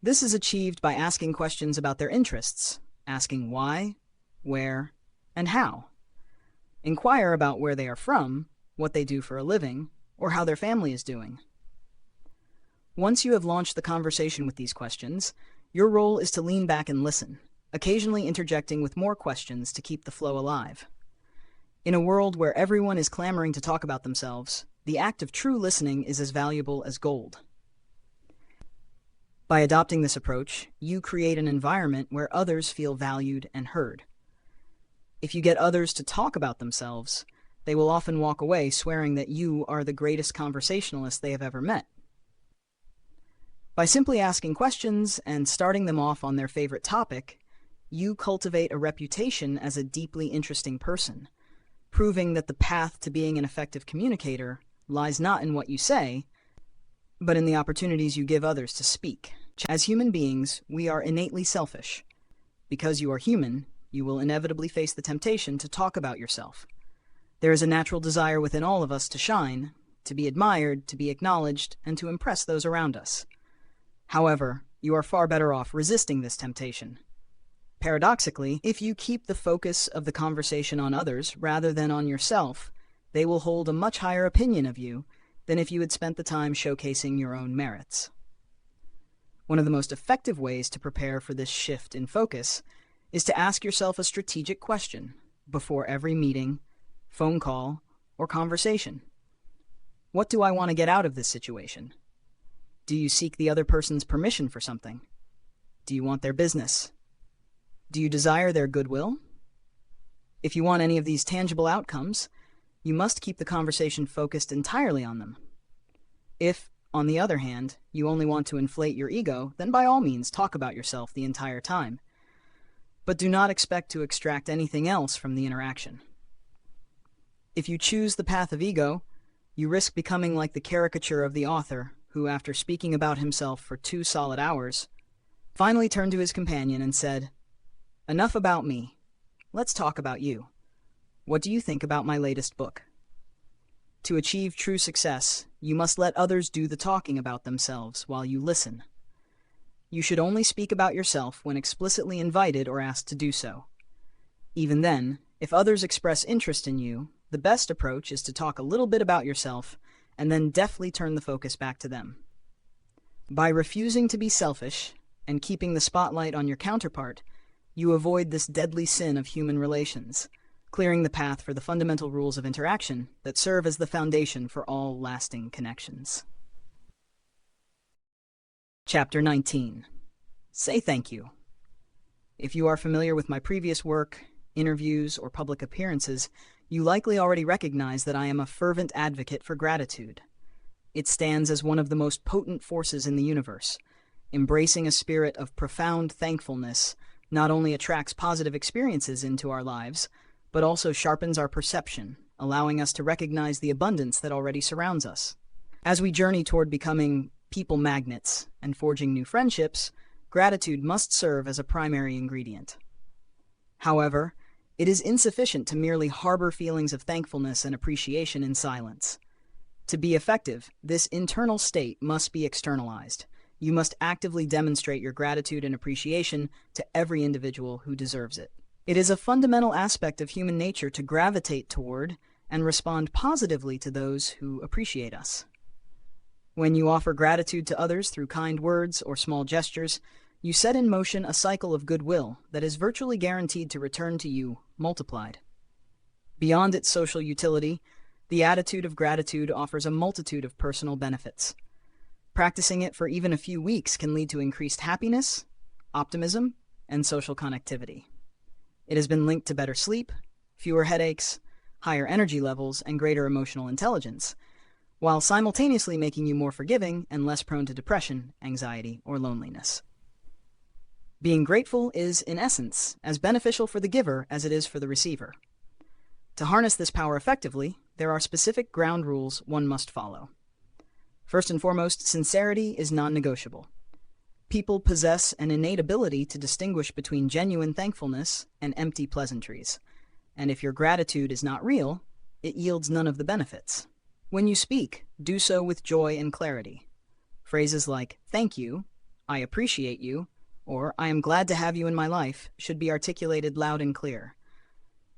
This is achieved by asking questions about their interests, asking why, where, and how. Inquire about where they are from, what they do for a living, or how their family is doing. Once you have launched the conversation with these questions, your role is to lean back and listen, occasionally interjecting with more questions to keep the flow alive. In a world where everyone is clamoring to talk about themselves, the act of true listening is as valuable as gold. By adopting this approach, you create an environment where others feel valued and heard. If you get others to talk about themselves, they will often walk away swearing that you are the greatest conversationalist they have ever met. By simply asking questions and starting them off on their favorite topic, you cultivate a reputation as a deeply interesting person, proving that the path to being an effective communicator lies not in what you say, but in the opportunities you give others to speak. As human beings, we are innately selfish. Because you are human, you will inevitably face the temptation to talk about yourself. There is a natural desire within all of us to shine, to be admired, to be acknowledged, and to impress those around us. However, you are far better off resisting this temptation. Paradoxically, if you keep the focus of the conversation on others rather than on yourself, they will hold a much higher opinion of you than if you had spent the time showcasing your own merits. One of the most effective ways to prepare for this shift in focus is to ask yourself a strategic question before every meeting, phone call, or conversation. What do I want to get out of this situation? Do you seek the other person's permission for something? Do you want their business? Do you desire their goodwill? If you want any of these tangible outcomes, you must keep the conversation focused entirely on them. If, on the other hand, you only want to inflate your ego, then by all means talk about yourself the entire time. But do not expect to extract anything else from the interaction. If you choose the path of ego, you risk becoming like the caricature of the author who, after speaking about himself for 2 solid hours, finally turned to his companion and said, "Enough about me. Let's talk about you. What do you think about my latest book?" To achieve true success, you must let others do the talking about themselves while you listen. You should only speak about yourself when explicitly invited or asked to do so. Even then, if others express interest in you, the best approach is to talk a little bit about yourself and then deftly turn the focus back to them. By refusing to be selfish and keeping the spotlight on your counterpart, you avoid this deadly sin of human relations, clearing the path for the fundamental rules of interaction that serve as the foundation for all lasting connections. Chapter 19. Say thank you. If you are familiar with my previous work, interviews, or public appearances, you likely already recognize that I am a fervent advocate for gratitude. It stands as one of the most potent forces in the universe. Embracing a spirit of profound thankfulness not only attracts positive experiences into our lives, but also sharpens our perception, allowing us to recognize the abundance that already surrounds us. As we journey toward becoming people magnets and forging new friendships, gratitude must serve as a primary ingredient. However, it is insufficient to merely harbor feelings of thankfulness and appreciation in silence. To be effective, this internal state must be externalized. You must actively demonstrate your gratitude and appreciation to every individual who deserves it. It is a fundamental aspect of human nature to gravitate toward and respond positively to those who appreciate us. When you offer gratitude to others through kind words or small gestures, you set in motion a cycle of goodwill that is virtually guaranteed to return to you multiplied. Beyond its social utility, the attitude of gratitude offers a multitude of personal benefits. Practicing it for even a few weeks can lead to increased happiness, optimism, and social connectivity. It has been linked to better sleep, fewer headaches, higher energy levels, and greater emotional intelligence, while simultaneously making you more forgiving and less prone to depression, anxiety, or loneliness. Being grateful is, in essence, as beneficial for the giver as it is for the receiver. To harness this power effectively, there are specific ground rules one must follow. First and foremost, sincerity is non-negotiable. People possess an innate ability to distinguish between genuine thankfulness and empty pleasantries, and if your gratitude is not real, it yields none of the benefits. When you speak, do so with joy and clarity. Phrases like, "Thank you," "I appreciate you," or "I am glad to have you in my life" should be articulated loud and clear.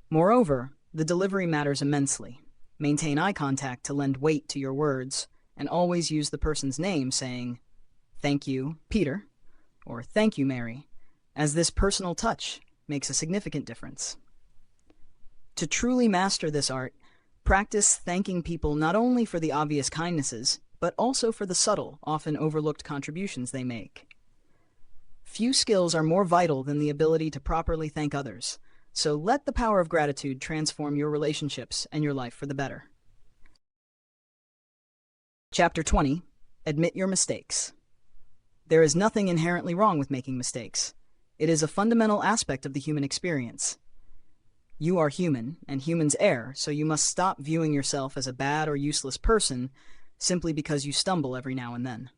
Moreover, the delivery matters immensely. Maintain eye contact to lend weight to your words, and always use the person's name, saying, "Thank you, Peter," or "Thank you, Mary," as this personal touch makes a significant difference. To truly master this art, practice thanking people not only for the obvious kindnesses, but also for the subtle, often overlooked contributions they make. Few skills are more vital than the ability to properly thank others, so let the power of gratitude transform your relationships and your life for the better. Chapter 20. Admit your mistakes. There is nothing inherently wrong with making mistakes. It is a fundamental aspect of the human experience. You are human, and humans err, so you must stop viewing yourself as a bad or useless person simply because you stumble every now and then.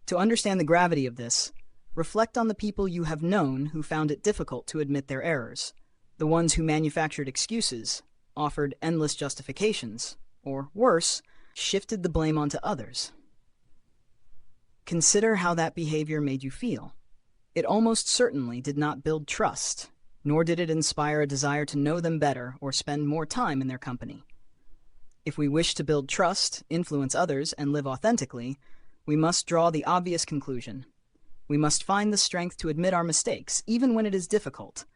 To understand the gravity of this, reflect on the people you have known who found it difficult to admit their errors, the ones who manufactured excuses, offered endless justifications, or worse, shifted the blame onto others. Consider how that behavior made you feel. It almost certainly did not build trust, nor did it inspire a desire to know them better or spend more time in their company. If we wish to build trust, influence others, and live authentically, we must draw the obvious conclusion. We must find the strength to admit our mistakes, even when it is difficult,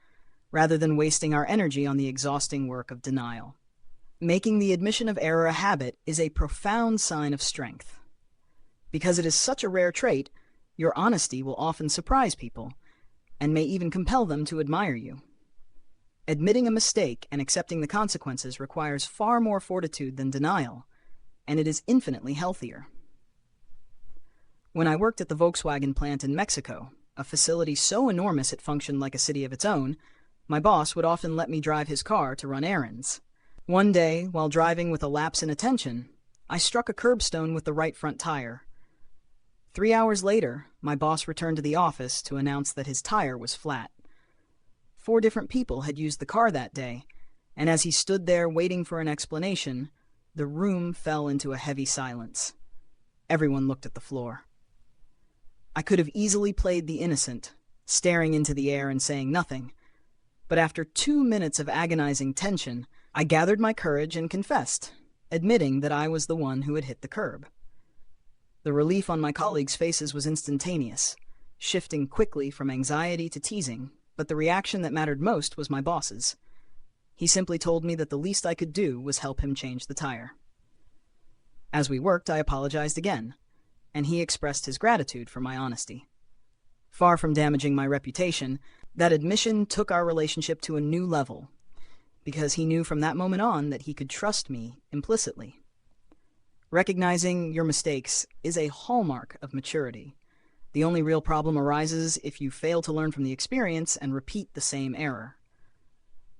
rather than wasting our energy on the exhausting work of denial. Making the admission of error a habit is a profound sign of strength. Because it is such a rare trait, your honesty will often surprise people, and may even compel them to admire you. Admitting a mistake and accepting the consequences requires far more fortitude than denial, and it is infinitely healthier. When I worked at the Volkswagen plant in Mexico, a facility so enormous it functioned like a city of its own, my boss would often let me drive his car to run errands. One day, while driving with a lapse in attention, I struck a curbstone with the right front tire. 3 hours later, my boss returned to the office to announce that his tire was flat. 4 different people had used the car that day, and as he stood there waiting for an explanation, the room fell into a heavy silence. Everyone looked at the floor. I could have easily played the innocent, staring into the air and saying nothing, but after 2 minutes of agonizing tension, I gathered my courage and confessed, admitting that I was the one who had hit the curb. The relief on my colleagues' faces was instantaneous, shifting quickly from anxiety to teasing, but the reaction that mattered most was my boss's. He simply told me that the least I could do was help him change the tire. As we worked, I apologized again, and he expressed his gratitude for my honesty. Far from damaging my reputation, that admission took our relationship to a new level, because he knew from that moment on that he could trust me implicitly. Recognizing your mistakes is a hallmark of maturity. The only real problem arises if you fail to learn from the experience and repeat the same error.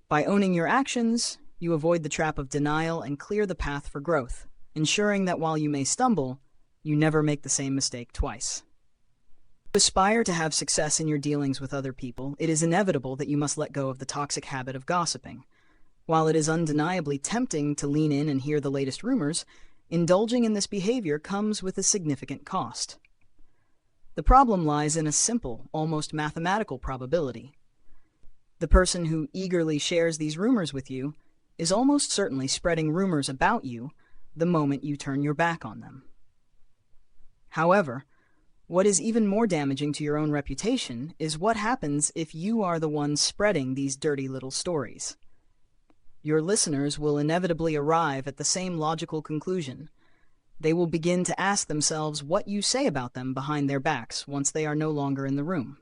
By owning your actions, you avoid the trap of denial and clear the path for growth, ensuring that while you may stumble, you never make the same mistake twice. To aspire to have success in your dealings with other people, it is inevitable that you must let go of the toxic habit of gossiping. While it is undeniably tempting to lean in and hear the latest rumors, indulging in this behavior comes with a significant cost. The problem lies in a simple, almost mathematical probability. The person who eagerly shares these rumors with you is almost certainly spreading rumors about you the moment you turn your back on them. However, what is even more damaging to your own reputation is what happens if you are the one spreading these dirty little stories. Your listeners will inevitably arrive at the same logical conclusion. They will begin to ask themselves what you say about them behind their backs once they are no longer in the room.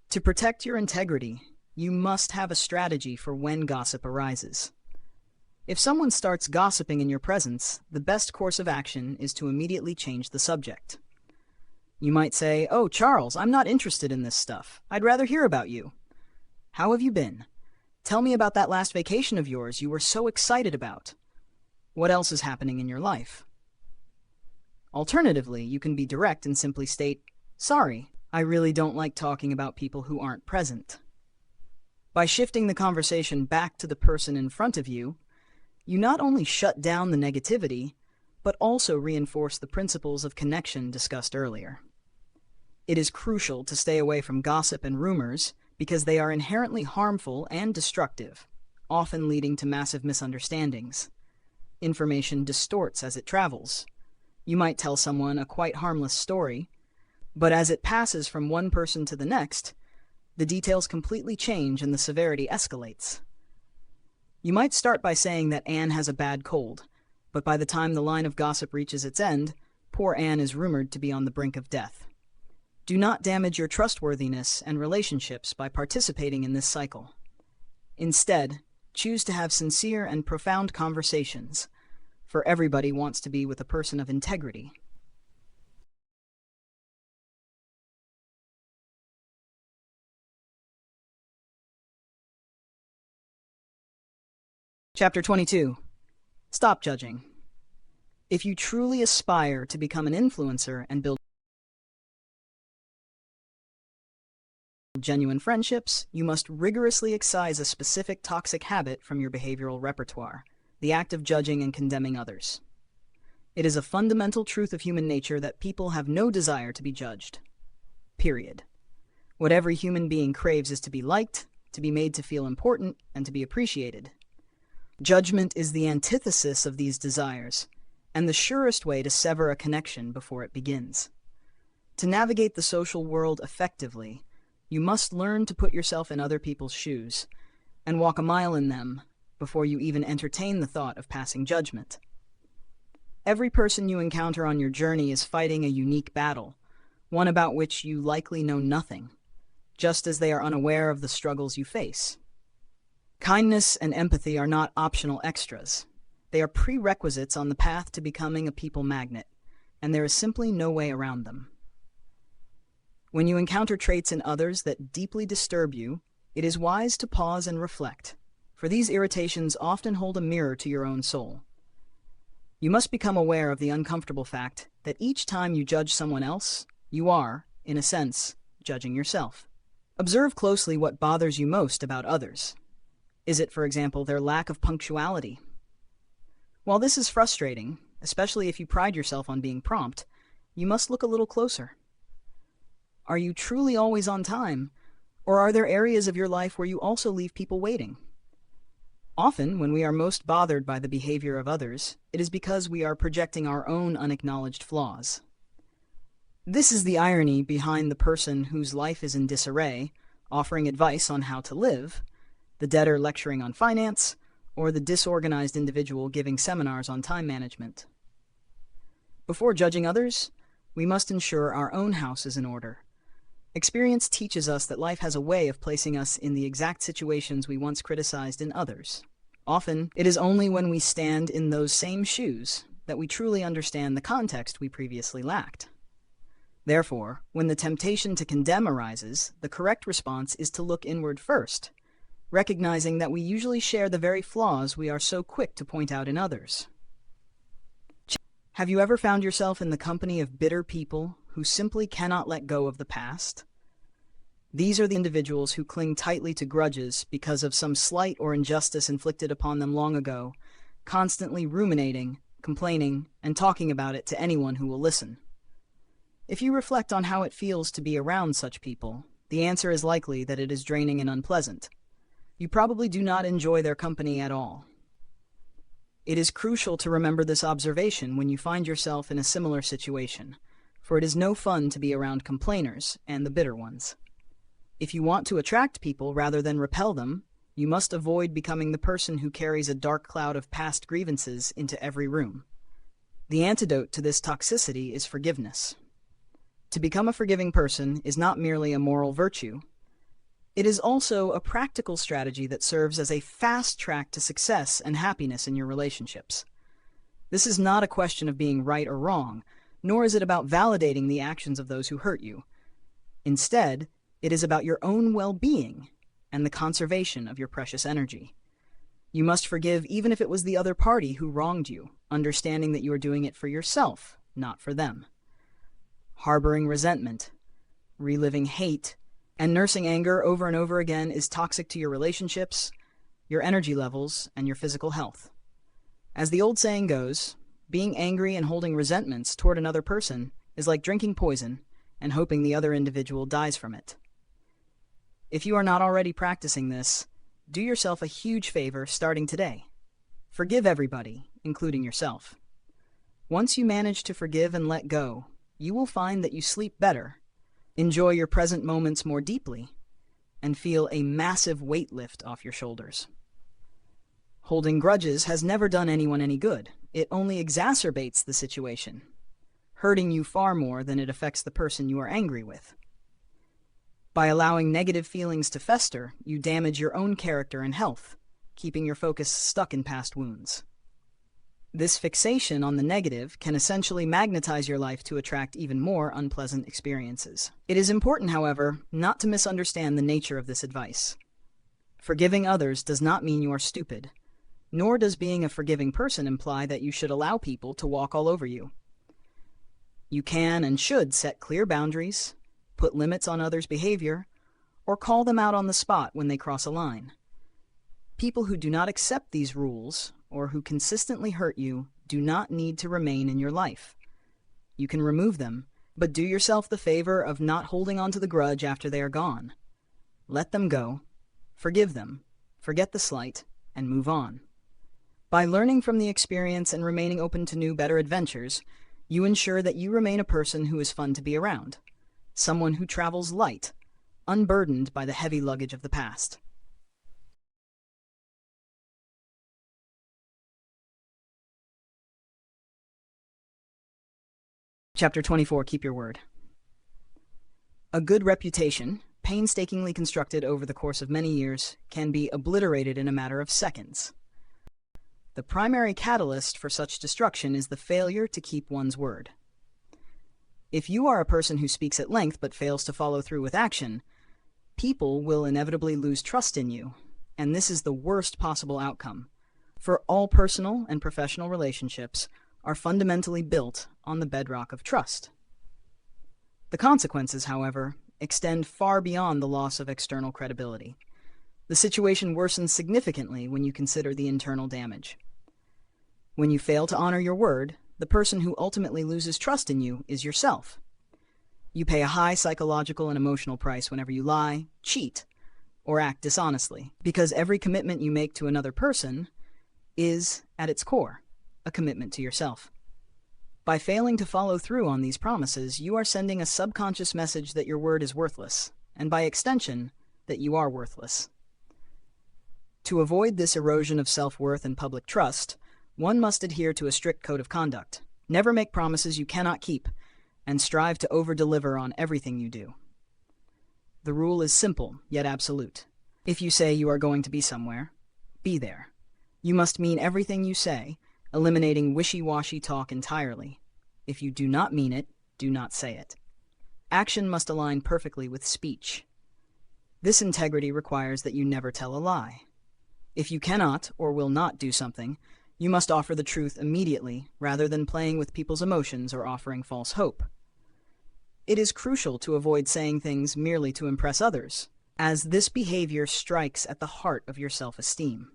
To protect your integrity, you must have a strategy for when gossip arises. If someone starts gossiping in your presence, the best course of action is to immediately change the subject. You might say, "Oh, Charles, I'm not interested in this stuff. I'd rather hear about you. How have you been? Tell me about that last vacation of yours you were so excited about. What else is happening in your life?" Alternatively, you can be direct and simply state, "Sorry, I really don't like talking about people who aren't present." By shifting the conversation back to the person in front of you, you not only shut down the negativity, but also reinforce the principles of connection discussed earlier. It is crucial to stay away from gossip and rumors because they are inherently harmful and destructive, often leading to massive misunderstandings. Information distorts as it travels. You might tell someone a quite harmless story, but as it passes from one person to the next, the details completely change and the severity escalates. You might start by saying that Anne has a bad cold, but by the time the line of gossip reaches its end, poor Anne is rumored to be on the brink of death. Do not damage your trustworthiness and relationships by participating in this cycle. Instead, choose to have sincere and profound conversations, for everybody wants to be with a person of integrity. Chapter 22. Stop judging. If you truly aspire to become an influencer and build genuine friendships, you must rigorously excise a specific toxic habit from your behavioral repertoire, the act of judging and condemning others. It is a fundamental truth of human nature that people have no desire to be judged. Period. What every human being craves is to be liked, to be made to feel important, and to be appreciated. Judgment is the antithesis of these desires, and the surest way to sever a connection before it begins. To navigate the social world effectively, you must learn to put yourself in other people's shoes, and walk a mile in them before you even entertain the thought of passing judgment. Every person you encounter on your journey is fighting a unique battle, one about which you likely know nothing, just as they are unaware of the struggles you face. Kindness and empathy are not optional extras. They are prerequisites on the path to becoming a people magnet, and there is simply no way around them. When you encounter traits in others that deeply disturb you, it is wise to pause and reflect, for these irritations often hold a mirror to your own soul. You must become aware of the uncomfortable fact that each time you judge someone else, you are, in a sense, judging yourself. Observe closely what bothers you most about others. Is it, for example, their lack of punctuality? While this is frustrating, especially if you pride yourself on being prompt, you must look a little closer. Are you truly always on time, or are there areas of your life where you also leave people waiting? Often, when we are most bothered by the behavior of others, it is because we are projecting our own unacknowledged flaws. This is the irony behind the person whose life is in disarray, offering advice on how to live, the debtor lecturing on finance, or the disorganized individual giving seminars on time management. Before judging others, we must ensure our own house is in order. Experience teaches us that life has a way of placing us in the exact situations we once criticized in others. Often, it is only when we stand in those same shoes that we truly understand the context we previously lacked. Therefore, when the temptation to condemn arises, the correct response is to look inward first, recognizing that we usually share the very flaws we are so quick to point out in others. Have you ever found yourself in the company of bitter people who simply cannot let go of the past? These are the individuals who cling tightly to grudges because of some slight or injustice inflicted upon them long ago, constantly ruminating, complaining, and talking about it to anyone who will listen. If you reflect on how it feels to be around such people, the answer is likely that it is draining and unpleasant. You probably do not enjoy their company at all. It is crucial to remember this observation when you find yourself in a similar situation, for it is no fun to be around complainers and the bitter ones. If you want to attract people rather than repel them, you must avoid becoming the person who carries a dark cloud of past grievances into every room. The antidote to this toxicity is forgiveness. To become a forgiving person is not merely a moral virtue. It is also a practical strategy that serves as a fast track to success and happiness in your relationships. This is not a question of being right or wrong, nor is it about validating the actions of those who hurt you. Instead, it is about your own well-being and the conservation of your precious energy. You must forgive even if it was the other party who wronged you, understanding that you are doing it for yourself, not for them. Harboring resentment, reliving hate, and nursing anger over and over again is toxic to your relationships, your energy levels, and your physical health. As the old saying goes, being angry and holding resentments toward another person is like drinking poison and hoping the other individual dies from it. If you are not already practicing this, do yourself a huge favor starting today. Forgive everybody, including yourself. Once you manage to forgive and let go, you will find that you sleep better, enjoy your present moments more deeply, and feel a massive weight lift off your shoulders. Holding grudges has never done anyone any good. It only exacerbates the situation, hurting you far more than it affects the person you are angry with. By allowing negative feelings to fester, you damage your own character and health, keeping your focus stuck in past wounds. This fixation on the negative can essentially magnetize your life to attract even more unpleasant experiences. It is important, however, not to misunderstand the nature of this advice. Forgiving others does not mean you are stupid, nor does being a forgiving person imply that you should allow people to walk all over you. You can and should set clear boundaries, put limits on others' behavior, or call them out on the spot when they cross a line. People who do not accept these rules, or who consistently hurt you, do not need to remain in your life. You can remove them, but do yourself the favor of not holding on to the grudge after they are gone. Let them go, forgive them, forget the slight, and move on. By learning from the experience and remaining open to new, better adventures, you ensure that you remain a person who is fun to be around, someone who travels light, unburdened by the heavy luggage of the past. Chapter 24, Keep Your Word. A good reputation, painstakingly constructed over the course of many years, can be obliterated in a matter of seconds. The primary catalyst for such destruction is the failure to keep one's word. If you are a person who speaks at length but fails to follow through with action, people will inevitably lose trust in you, and this is the worst possible outcome. For all personal and professional relationships are fundamentally built on the bedrock of trust. The consequences, however, extend far beyond the loss of external credibility. The situation worsens significantly when you consider the internal damage. When you fail to honor your word, the person who ultimately loses trust in you is yourself. You pay a high psychological and emotional price whenever you lie, cheat, or act dishonestly, because every commitment you make to another person is, at its core, a commitment to yourself. By failing to follow through on these promises, you are sending a subconscious message that your word is worthless, and by extension, that you are worthless. To avoid this erosion of self-worth and public trust, one must adhere to a strict code of conduct. Never make promises you cannot keep, and strive to over-deliver on everything you do. The rule is simple, yet absolute. If you say you are going to be somewhere, be there. You must mean everything you say, eliminating wishy-washy talk entirely. If you do not mean it, do not say it. Action must align perfectly with speech. This integrity requires that you never tell a lie. If you cannot or will not do something, you must offer the truth immediately rather than playing with people's emotions or offering false hope. It is crucial to avoid saying things merely to impress others, as this behavior strikes at the heart of your self-esteem.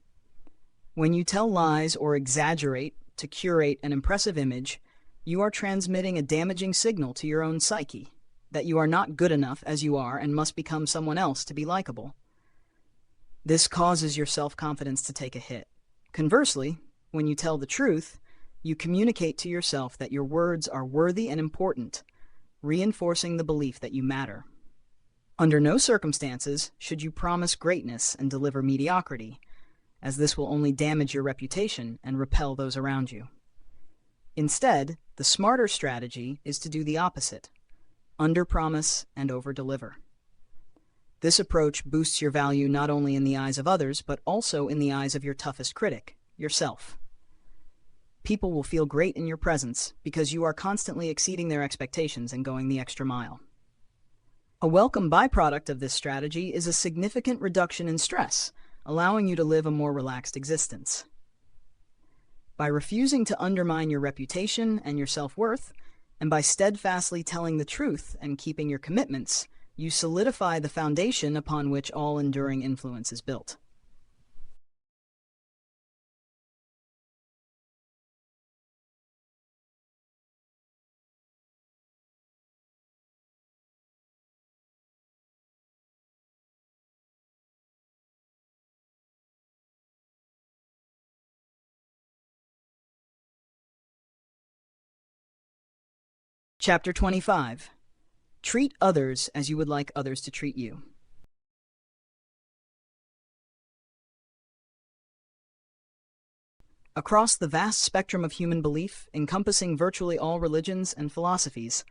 When you tell lies or exaggerate to curate an impressive image, you are transmitting a damaging signal to your own psyche that you are not good enough as you are and must become someone else to be likable. This causes your self-confidence to take a hit. Conversely, when you tell the truth, you communicate to yourself that your words are worthy and important, reinforcing the belief that you matter. Under no circumstances should you promise greatness and deliver mediocrity, as this will only damage your reputation and repel those around you. Instead, the smarter strategy is to do the opposite: under-promise and over-deliver. This approach boosts your value not only in the eyes of others, but also in the eyes of your toughest critic, yourself. People will feel great in your presence because you are constantly exceeding their expectations and going the extra mile. A welcome byproduct of this strategy is a significant reduction in stress, allowing you to live a more relaxed existence. By refusing to undermine your reputation and your self-worth, and by steadfastly telling the truth and keeping your commitments, you solidify the foundation upon which all enduring influence is built. Chapter 25. Treat others as you would like others to treat you. Across the vast spectrum of human belief, encompassing virtually all religions and philosophies,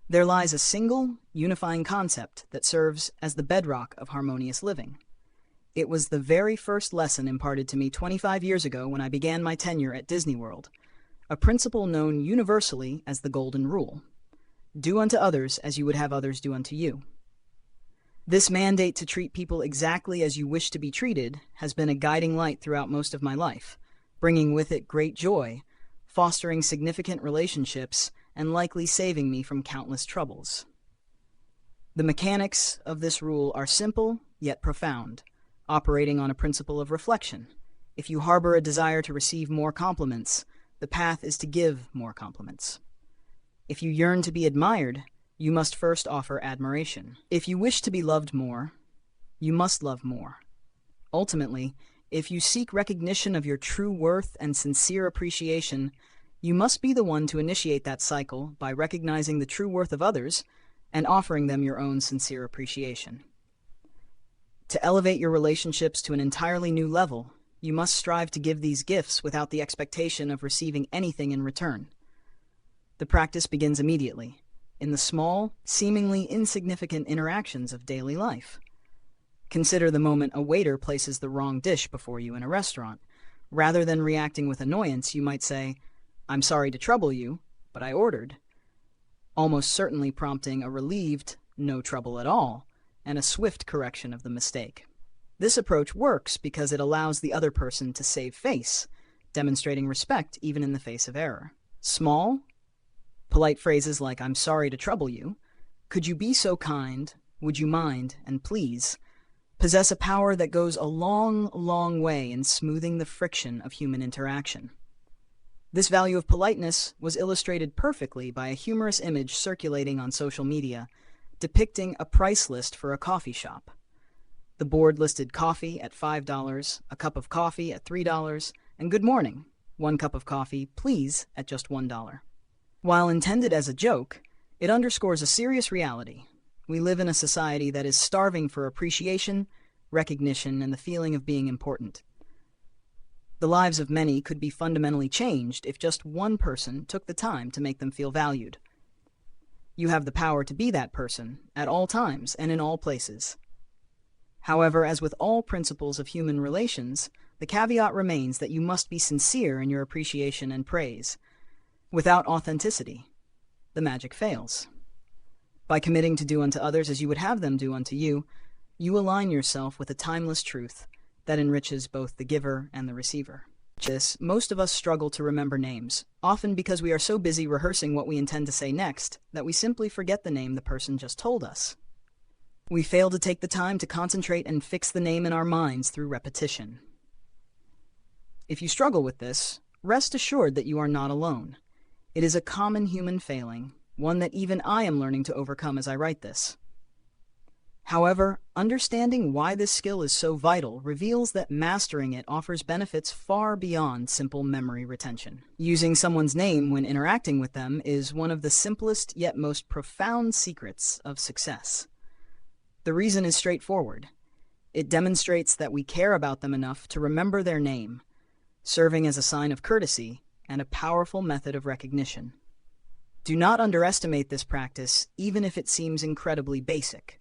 there lies a single, unifying concept that serves as the bedrock of harmonious living. It was the very first lesson imparted to me 25 years ago when I began my tenure at Disney World, a principle known universally as the Golden Rule. Do unto others as you would have others do unto you. This mandate to treat people exactly as you wish to be treated has been a guiding light throughout most of my life, bringing with it great joy, fostering significant relationships, and likely saving me from countless troubles. The mechanics of this rule are simple yet profound, operating on a principle of reflection. If you harbor a desire to receive more compliments, the path is to give more compliments. If you yearn to be admired, you must first offer admiration. If you wish to be loved more, you must love more. Ultimately, if you seek recognition of your true worth and sincere appreciation, you must be the one to initiate that cycle by recognizing the true worth of others and offering them your own sincere appreciation. To elevate your relationships to an entirely new level, you must strive to give these gifts without the expectation of receiving anything in return. The practice begins immediately, in the small, seemingly insignificant interactions of daily life. Consider the moment a waiter places the wrong dish before you in a restaurant. Rather than reacting with annoyance, you might say, "I'm sorry to trouble you, but I ordered," almost certainly prompting a relieved, "no trouble at all," and a swift correction of the mistake. This approach works because it allows the other person to save face, demonstrating respect even in the face of error. Small, polite phrases like "I'm sorry to trouble you," "Could you be so kind," "Would you mind," and "Please," possess a power that goes a long, long way in smoothing the friction of human interaction. This value of politeness was illustrated perfectly by a humorous image circulating on social media depicting a price list for a coffee shop. The board listed coffee at $5, a cup of coffee at $3, and good morning, 1 cup of coffee, please, at just $1. While intended as a joke, it underscores a serious reality. We live in a society that is starving for appreciation, recognition, and the feeling of being important. The lives of many could be fundamentally changed if just one person took the time to make them feel valued. You have the power to be that person at all times and in all places. However, as with all principles of human relations, the caveat remains that you must be sincere in your appreciation and praise. Without authenticity, the magic fails. By committing to do unto others as you would have them do unto you, you align yourself with a timeless truth that enriches both the giver and the receiver. Most of us struggle to remember names, often because we are so busy rehearsing what we intend to say next that we simply forget the name the person just told us. We fail to take the time to concentrate and fix the name in our minds through repetition. If you struggle with this, rest assured that you are not alone. It is a common human failing, one that even I am learning to overcome as I write this. However, understanding why this skill is so vital reveals that mastering it offers benefits far beyond simple memory retention. Using someone's name when interacting with them is one of the simplest yet most profound secrets of success. The reason is straightforward. It demonstrates that we care about them enough to remember their name, serving as a sign of courtesy and a powerful method of recognition. Do not underestimate this practice, even if it seems incredibly basic.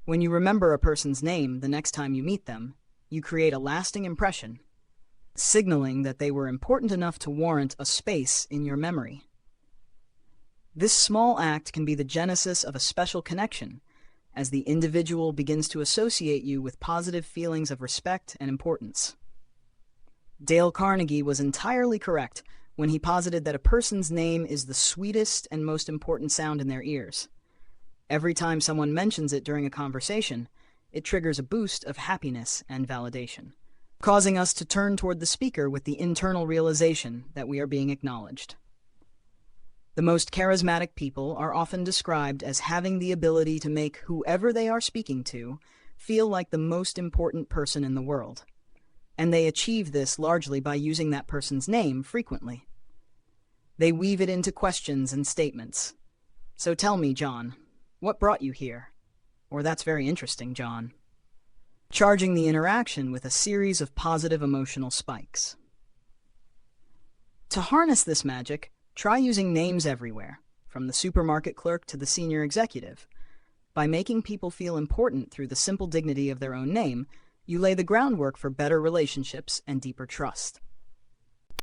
When you remember a person's name the next time you meet them, you create a lasting impression, signaling that they were important enough to warrant a space in your memory. This small act can be the genesis of a special connection, as the individual begins to associate you with positive feelings of respect and importance. Dale Carnegie was entirely correct when he posited that a person's name is the sweetest and most important sound in their ears. Every time someone mentions it during a conversation, it triggers a boost of happiness and validation, causing us to turn toward the speaker with the internal realization that we are being acknowledged. The most charismatic people are often described as having the ability to make whoever they are speaking to feel like the most important person in the world, and they achieve this largely by using that person's name frequently. They weave it into questions and statements. So tell me, John, what brought you here? Or that's very interesting, John. Charging the interaction with a series of positive emotional spikes. To harness this magic, try using names everywhere, from the supermarket clerk to the senior executive. By making people feel important through the simple dignity of their own name, you lay the groundwork for better relationships and deeper trust.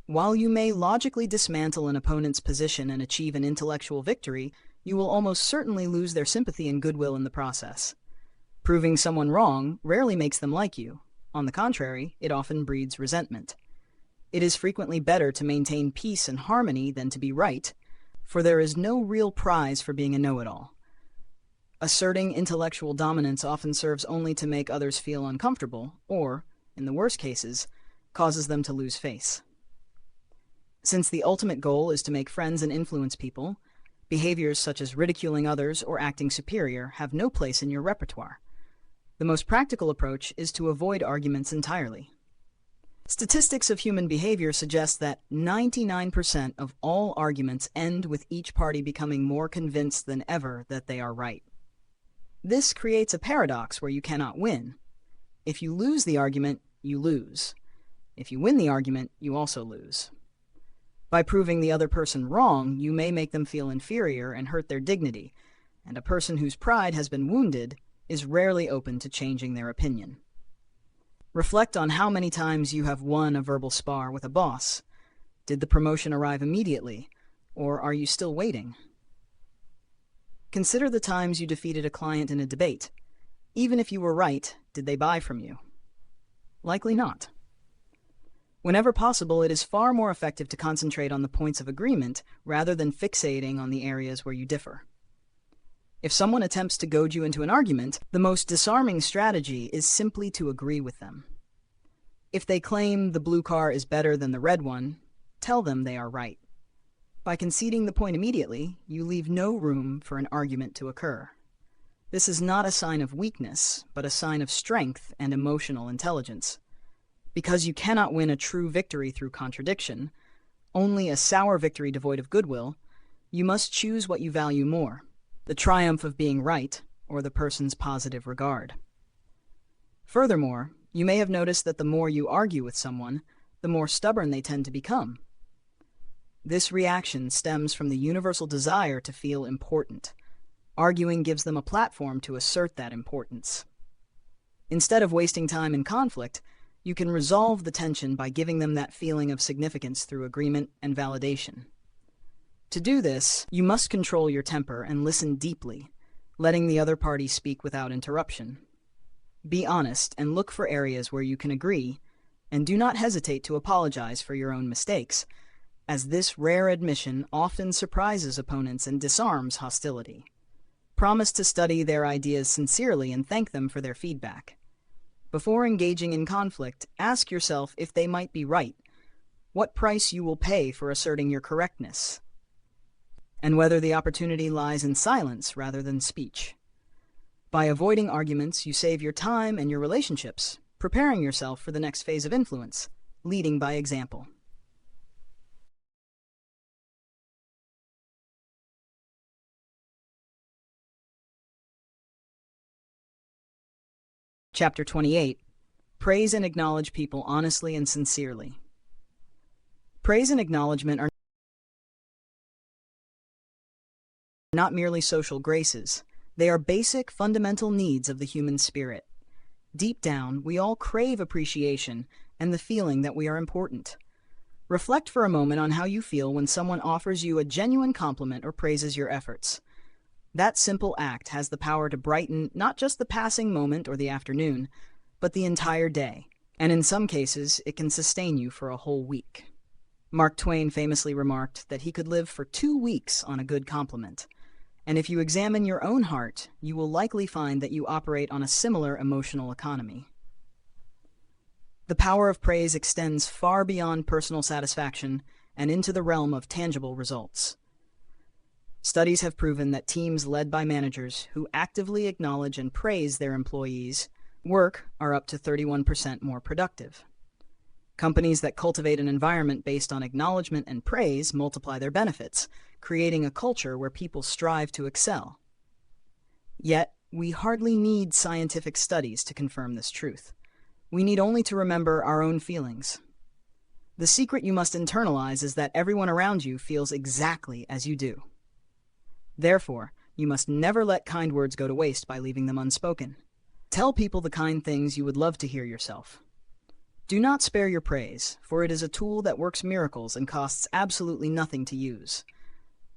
While you may logically dismantle an opponent's position and achieve an intellectual victory, you will almost certainly lose their sympathy and goodwill in the process. Proving someone wrong rarely makes them like you. On the contrary, it often breeds resentment. It is frequently better to maintain peace and harmony than to be right, for there is no real prize for being a know-it-all. Asserting intellectual dominance often serves only to make others feel uncomfortable, or, in the worst cases, causes them to lose face. Since the ultimate goal is to make friends and influence people, behaviors such as ridiculing others or acting superior have no place in your repertoire. The most practical approach is to avoid arguments entirely. Statistics of human behavior suggest that 99% of all arguments end with each party becoming more convinced than ever that they are right. This creates a paradox where you cannot win. If you lose the argument, you lose. If you win the argument, you also lose. By proving the other person wrong, you may make them feel inferior and hurt their dignity, and a person whose pride has been wounded is rarely open to changing their opinion. Reflect on how many times you have won a verbal spar with a boss. Did the promotion arrive immediately, or are you still waiting? Consider the times you defeated a client in a debate. Even if you were right, did they buy from you? Likely not. Whenever possible, it is far more effective to concentrate on the points of agreement rather than fixating on the areas where you differ. If someone attempts to goad you into an argument, the most disarming strategy is simply to agree with them. If they claim the blue car is better than the red one, tell them they are right. By conceding the point immediately, you leave no room for an argument to occur. This is not a sign of weakness, but a sign of strength and emotional intelligence. Because you cannot win a true victory through contradiction, only a sour victory devoid of goodwill, you must choose what you value more, the triumph of being right or the person's positive regard. Furthermore, you may have noticed that the more you argue with someone, the more stubborn they tend to become. This reaction stems from the universal desire to feel important. Arguing gives them a platform to assert that importance. Instead of wasting time in conflict, you can resolve the tension by giving them that feeling of significance through agreement and validation. To do this, you must control your temper and listen deeply, letting the other party speak without interruption. Be honest and look for areas where you can agree, and do not hesitate to apologize for your own mistakes, as this rare admission often surprises opponents and disarms hostility. Promise to study their ideas sincerely and thank them for their feedback. Before engaging in conflict, ask yourself if they might be right, what price you will pay for asserting your correctness, and whether the opportunity lies in silence rather than speech. By avoiding arguments, you save your time and your relationships, preparing yourself for the next phase of influence, leading by example. Chapter 28. Praise and acknowledge people honestly and sincerely. Praise and acknowledgement are not merely social graces. They are basic, fundamental needs of the human spirit. Deep down, we all crave appreciation and the feeling that we are important. Reflect for a moment on how you feel when someone offers you a genuine compliment or praises your efforts. That simple act has the power to brighten not just the passing moment or the afternoon, but the entire day, and in some cases, it can sustain you for a whole week. Mark Twain famously remarked that he could live for 2 weeks on a good compliment. And if you examine your own heart, you will likely find that you operate on a similar emotional economy. The power of praise extends far beyond personal satisfaction and into the realm of tangible results. Studies have proven that teams led by managers who actively acknowledge and praise their employees' work are up to 31% more productive. Companies that cultivate an environment based on acknowledgement and praise multiply their benefits, creating a culture where people strive to excel. Yet, we hardly need scientific studies to confirm this truth. We need only to remember our own feelings. The secret you must internalize is that everyone around you feels exactly as you do. Therefore, you must never let kind words go to waste by leaving them unspoken. Tell people the kind things you would love to hear yourself. Do not spare your praise, for it is a tool that works miracles and costs absolutely nothing to use.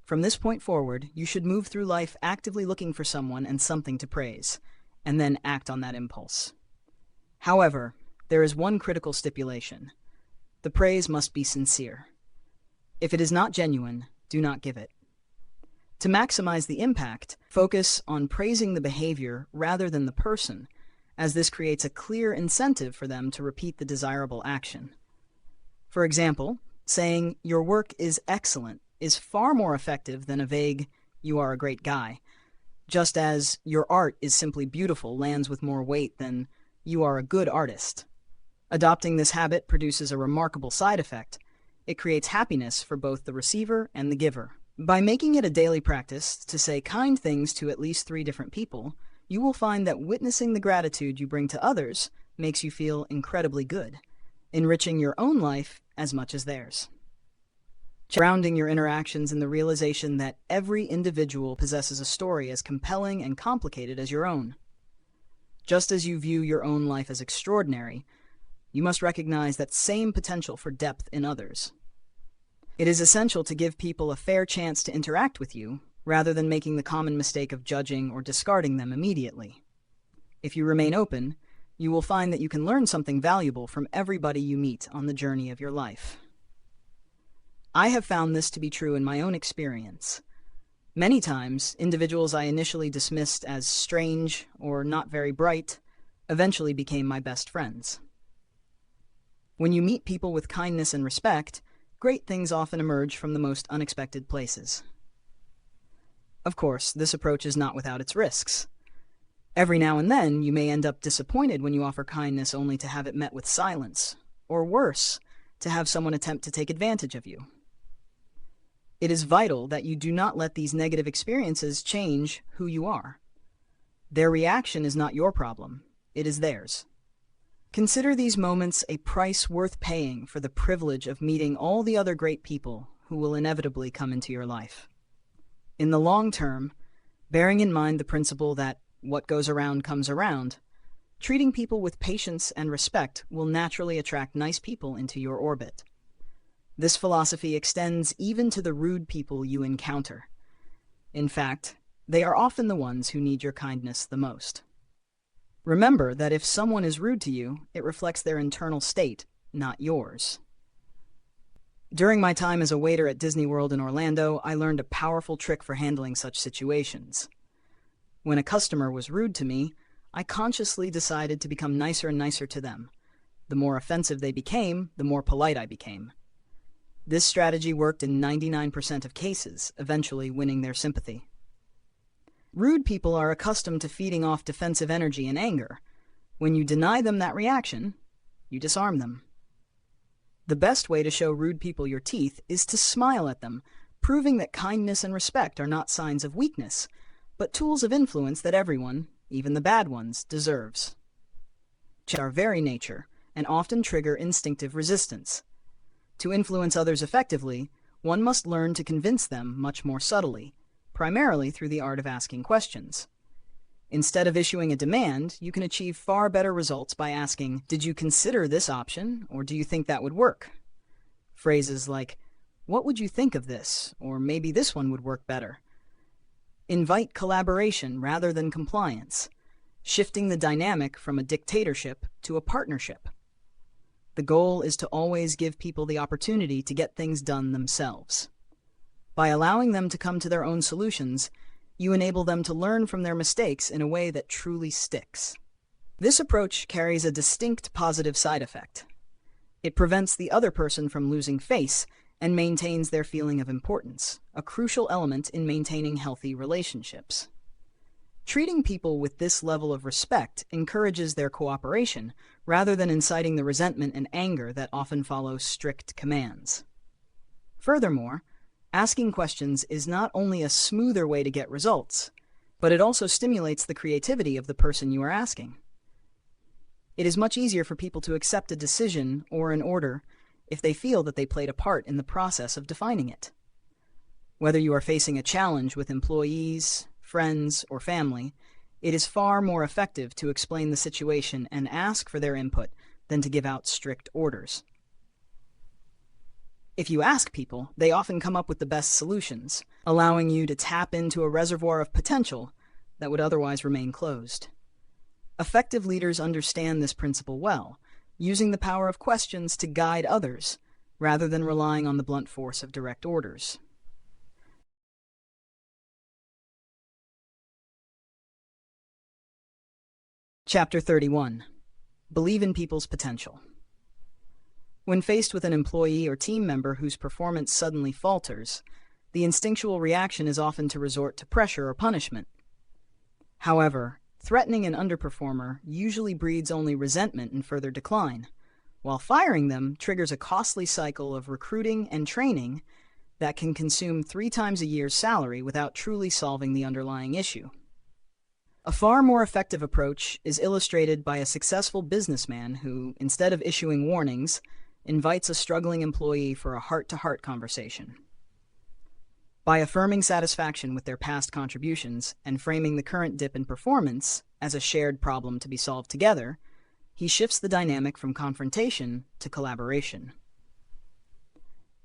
From this point forward, you should move through life actively looking for someone and something to praise, and then act on that impulse. However, there is one critical stipulation. The praise must be sincere. If it is not genuine, do not give it. To maximize the impact, focus on praising the behavior rather than the person, as this creates a clear incentive for them to repeat the desirable action. For example, saying, "Your work is excellent," is far more effective than a vague, "You are a great guy," just as "Your art is simply beautiful" lands with more weight than "You are a good artist." Adopting this habit produces a remarkable side effect. It creates happiness for both the receiver and the giver. By making it a daily practice to say kind things to at least 3 different people, you will find that witnessing the gratitude you bring to others makes you feel incredibly good, enriching your own life as much as theirs. Grounding your interactions in the realization that every individual possesses a story as compelling and complicated as your own. Just as you view your own life as extraordinary, you must recognize that same potential for depth in others. It is essential to give people a fair chance to interact with you, rather than making the common mistake of judging or discarding them immediately. If you remain open, you will find that you can learn something valuable from everybody you meet on the journey of your life. I have found this to be true in my own experience. Many times, individuals I initially dismissed as strange or not very bright eventually became my best friends. When you meet people with kindness and respect, great things often emerge from the most unexpected places. Of course, this approach is not without its risks. Every now and then, you may end up disappointed when you offer kindness only to have it met with silence, or worse, to have someone attempt to take advantage of you. It is vital that you do not let these negative experiences change who you are. Their reaction is not your problem, it is theirs. Consider these moments a price worth paying for the privilege of meeting all the other great people who will inevitably come into your life. In the long term, bearing in mind the principle that what goes around comes around, treating people with patience and respect will naturally attract nice people into your orbit. This philosophy extends even to the rude people you encounter. In fact, they are often the ones who need your kindness the most. Remember that if someone is rude to you, it reflects their internal state, not yours. During my time as a waiter at Disney World in Orlando, I learned a powerful trick for handling such situations. When a customer was rude to me, I consciously decided to become nicer and nicer to them. The more offensive they became, the more polite I became. This strategy worked in 99% of cases, eventually winning their sympathy. Rude people are accustomed to feeding off defensive energy and anger. When you deny them that reaction, you disarm them. The best way to show rude people your teeth is to smile at them, proving that kindness and respect are not signs of weakness, but tools of influence that everyone, even the bad ones, deserves. Our very nature, and often trigger instinctive resistance. To influence others effectively, one must learn to convince them much more subtly, primarily through the art of asking questions. Instead of issuing a demand, you can achieve far better results by asking, "Did you consider this option, or do you think that would work?" Phrases like, "What would you think of this?" or "Maybe this one would work better." Invite collaboration rather than compliance, shifting the dynamic from a dictatorship to a partnership. The goal is to always give people the opportunity to get things done themselves. By allowing them to come to their own solutions, you enable them to learn from their mistakes in a way that truly sticks. This approach carries a distinct positive side effect. It prevents the other person from losing face and maintains their feeling of importance, a crucial element in maintaining healthy relationships. Treating people with this level of respect encourages their cooperation rather than inciting the resentment and anger that often follow strict commands. Furthermore, asking questions is not only a smoother way to get results, but it also stimulates the creativity of the person you are asking. It is much easier for people to accept a decision or an order if they feel that they played a part in the process of defining it. Whether you are facing a challenge with employees, friends, or family, it is far more effective to explain the situation and ask for their input than to give out strict orders. If you ask people, they often come up with the best solutions, allowing you to tap into a reservoir of potential that would otherwise remain closed. Effective leaders understand this principle well, using the power of questions to guide others, rather than relying on the blunt force of direct orders. Chapter 31. Believe in people's potential. When faced with an employee or team member whose performance suddenly falters, the instinctual reaction is often to resort to pressure or punishment. However, threatening an underperformer usually breeds only resentment and further decline, while firing them triggers a costly cycle of recruiting and training that can consume 3 times a year's salary without truly solving the underlying issue. A far more effective approach is illustrated by a successful businessman who, instead of issuing warnings, invites a struggling employee for a heart-to-heart conversation. By affirming satisfaction with their past contributions and framing the current dip in performance as a shared problem to be solved together, he shifts the dynamic from confrontation to collaboration.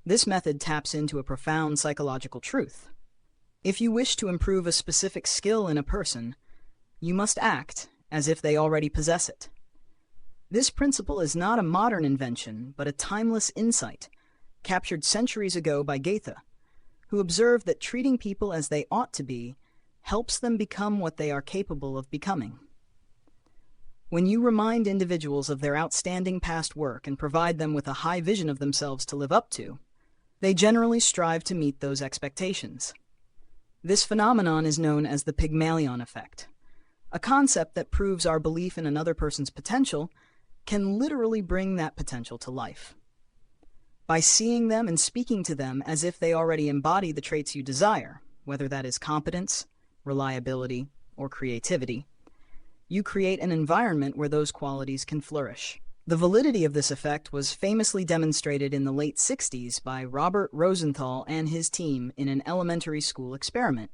This method taps into a profound psychological truth. If you wish to improve a specific skill in a person, you must act as if they already possess it. This principle is not a modern invention, but a timeless insight, captured centuries ago by Goethe, who observed that treating people as they ought to be helps them become what they are capable of becoming. When you remind individuals of their outstanding past work and provide them with a high vision of themselves to live up to, they generally strive to meet those expectations. This phenomenon is known as the Pygmalion effect, a concept that proves our belief in another person's potential can literally bring that potential to life. By seeing them and speaking to them as if they already embody the traits you desire, whether that is competence, reliability, or creativity, you create an environment where those qualities can flourish. The validity of this effect was famously demonstrated in the late 60s by Robert Rosenthal and his team in an elementary school experiment.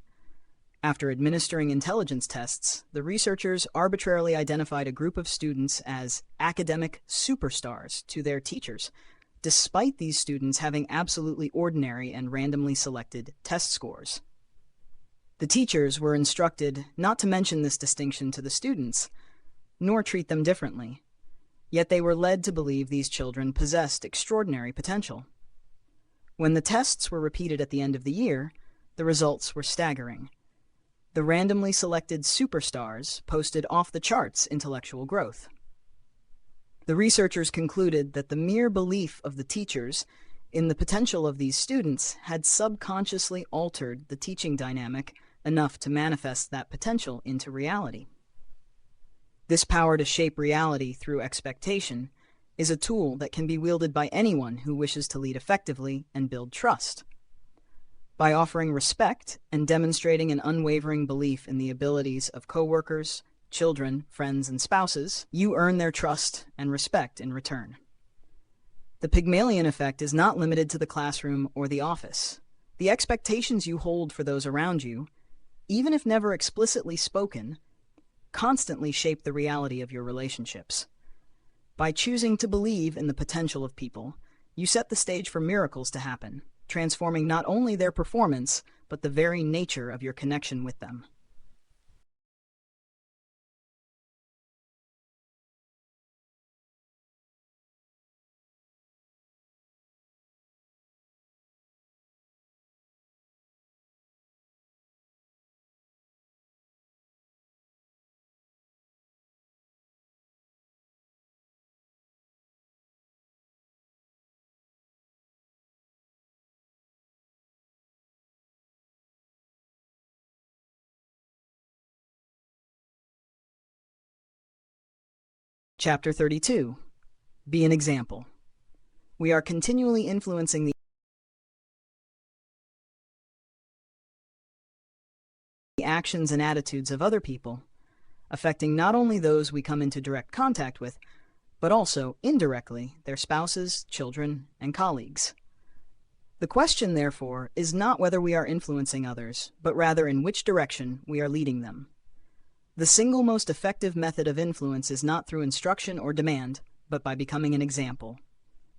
After administering intelligence tests, the researchers arbitrarily identified a group of students as academic superstars to their teachers, despite these students having absolutely ordinary and randomly selected test scores. The teachers were instructed not to mention this distinction to the students, nor treat them differently, yet they were led to believe these children possessed extraordinary potential. When the tests were repeated at the end of the year, the results were staggering. The randomly selected superstars posted off-the-charts intellectual growth. The researchers concluded that the mere belief of the teachers in the potential of these students had subconsciously altered the teaching dynamic enough to manifest that potential into reality. This power to shape reality through expectation is a tool that can be wielded by anyone who wishes to lead effectively and build trust. By offering respect and demonstrating an unwavering belief in the abilities of coworkers, children, friends, and spouses, you earn their trust and respect in return. The Pygmalion effect is not limited to the classroom or the office. The expectations you hold for those around you, even if never explicitly spoken, constantly shape the reality of your relationships. By choosing to believe in the potential of people, you set the stage for miracles to happen, transforming not only their performance, but the very nature of your connection with them. Chapter 32. Be an example. We are continually influencing the actions and attitudes of other people, affecting not only those we come into direct contact with, but also, indirectly, their spouses, children, and colleagues. The question, therefore, is not whether we are influencing others, but rather in which direction we are leading them. The single most effective method of influence is not through instruction or demand, but by becoming an example.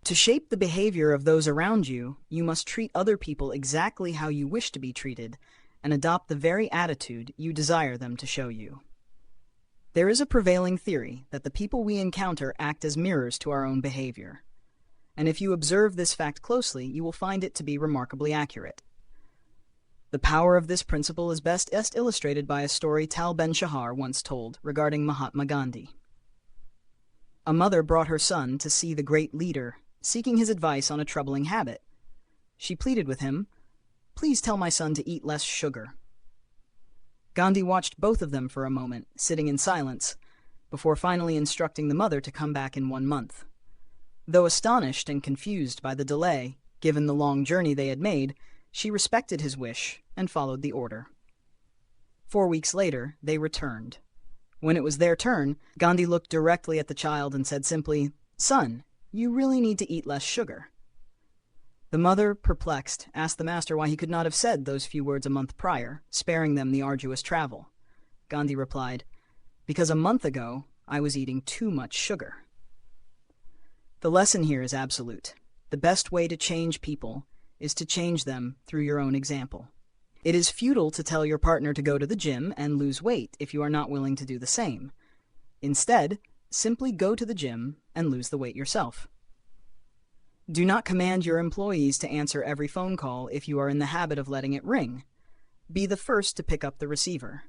To shape the behavior of those around you, you must treat other people exactly how you wish to be treated, and adopt the very attitude you desire them to show you. There is a prevailing theory that the people we encounter act as mirrors to our own behavior. And if you observe this fact closely, you will find it to be remarkably accurate. The power of this principle is best illustrated by a story Tal Ben-Shahar once told regarding Mahatma Gandhi. A mother brought her son to see the great leader, seeking his advice on a troubling habit. She pleaded with him, "Please tell my son to eat less sugar." Gandhi watched both of them for a moment, sitting in silence, before finally instructing the mother to come back in 1 month. Though astonished and confused by the delay, given the long journey they had made, she respected his wish and followed the order. 4 weeks later, they returned. When it was their turn, Gandhi looked directly at the child and said simply, "Son, you really need to eat less sugar." The mother, perplexed, asked the master why he could not have said those few words a month prior, sparing them the arduous travel. Gandhi replied, "Because a month ago, I was eating too much sugar." The lesson here is absolute. The best way to change people is to change them through your own example. It is futile to tell your partner to go to the gym and lose weight if you are not willing to do the same. Instead, simply go to the gym and lose the weight yourself. Do not command your employees to answer every phone call if you are in the habit of letting it ring. Be the first to pick up the receiver.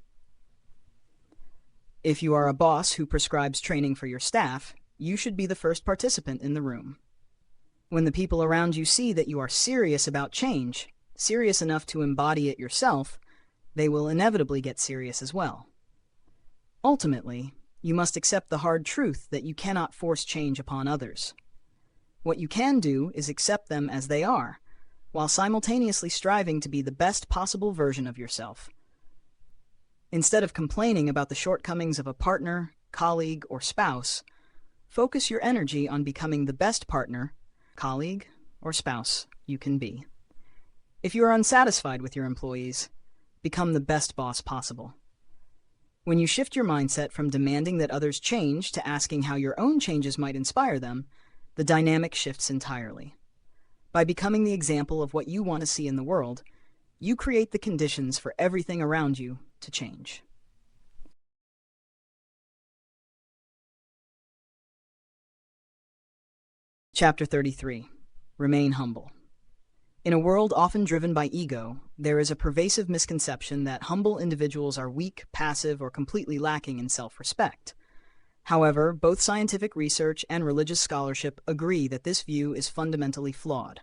If you are a boss who prescribes training for your staff, you should be the first participant in the room. When the people around you see that you are serious about change, serious enough to embody it yourself, they will inevitably get serious as well. Ultimately, you must accept the hard truth that you cannot force change upon others. What you can do is accept them as they are, while simultaneously striving to be the best possible version of yourself. Instead of complaining about the shortcomings of a partner, colleague, or spouse, focus your energy on becoming the best partner, colleague, or spouse you can be. If you are unsatisfied with your employees, become the best boss possible. When you shift your mindset from demanding that others change to asking how your own changes might inspire them, the dynamic shifts entirely. By becoming the example of what you want to see in the world, you create the conditions for everything around you to change. Chapter 33. Remain humble. In a world often driven by ego, there is a pervasive misconception that humble individuals are weak, passive, or completely lacking in self-respect. However, both scientific research and religious scholarship agree that this view is fundamentally flawed.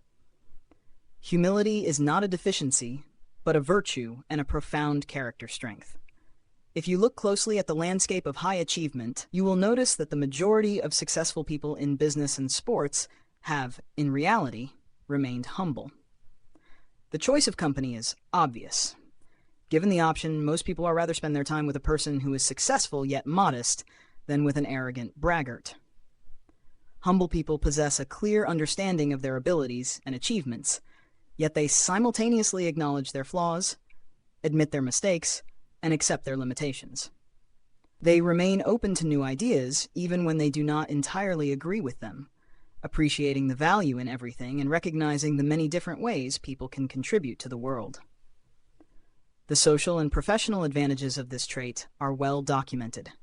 Humility is not a deficiency, but a virtue and a profound character strength. If you look closely at the landscape of high achievement, you will notice that the majority of successful people in business and sports have, in reality, remained humble. The choice of company is obvious. Given the option, most people are rather spend their time with a person who is successful yet modest than with an arrogant braggart. Humble people possess a clear understanding of their abilities and achievements, yet they simultaneously acknowledge their flaws, admit their mistakes, and accept their limitations. They remain open to new ideas even when they do not entirely agree with them, appreciating the value in everything and recognizing the many different ways people can contribute to the world. The social and professional advantages of this trait are well documented.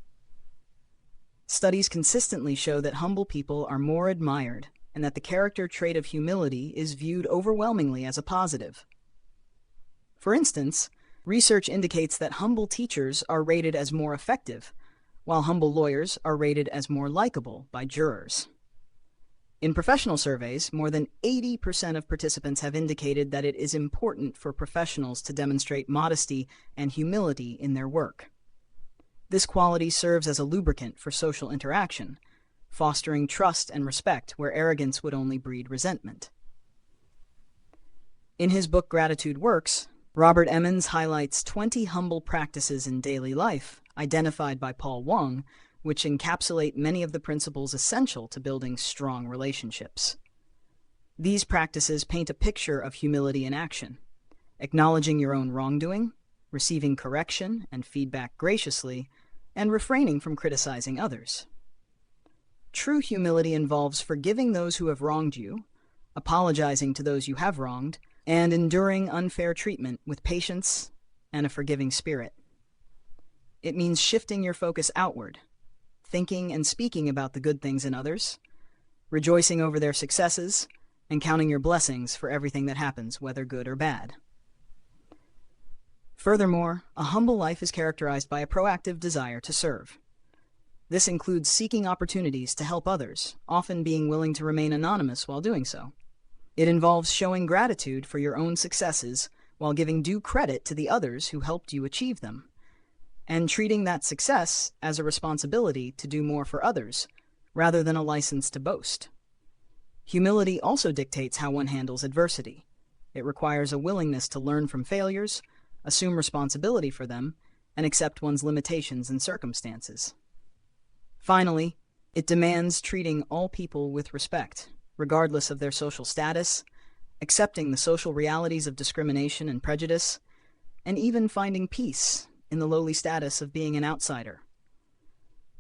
Studies consistently show that humble people are more admired and that the character trait of humility is viewed overwhelmingly as a positive. For instance, research indicates that humble teachers are rated as more effective, while humble lawyers are rated as more likable by jurors. In professional surveys, more than 80% of participants have indicated that it is important for professionals to demonstrate modesty and humility in their work. This quality serves as a lubricant for social interaction, fostering trust and respect where arrogance would only breed resentment. In his book Gratitude Works, Robert Emmons highlights 20 humble practices in daily life, identified by Paul Wong, which encapsulate many of the principles essential to building strong relationships. These practices paint a picture of humility in action, acknowledging your own wrongdoing, receiving correction and feedback graciously, and refraining from criticizing others. True humility involves forgiving those who have wronged you, apologizing to those you have wronged, and enduring unfair treatment with patience and a forgiving spirit. It means shifting your focus outward, thinking and speaking about the good things in others, rejoicing over their successes, and counting your blessings for everything that happens, whether good or bad. Furthermore, a humble life is characterized by a proactive desire to serve. This includes seeking opportunities to help others, often being willing to remain anonymous while doing so. It involves showing gratitude for your own successes while giving due credit to the others who helped you achieve them, and treating that success as a responsibility to do more for others, rather than a license to boast. Humility also dictates how one handles adversity. It requires a willingness to learn from failures, assume responsibility for them, and accept one's limitations and circumstances. Finally, it demands treating all people with respect, regardless of their social status, accepting the social realities of discrimination and prejudice, and even finding peace in the lowly status of being an outsider.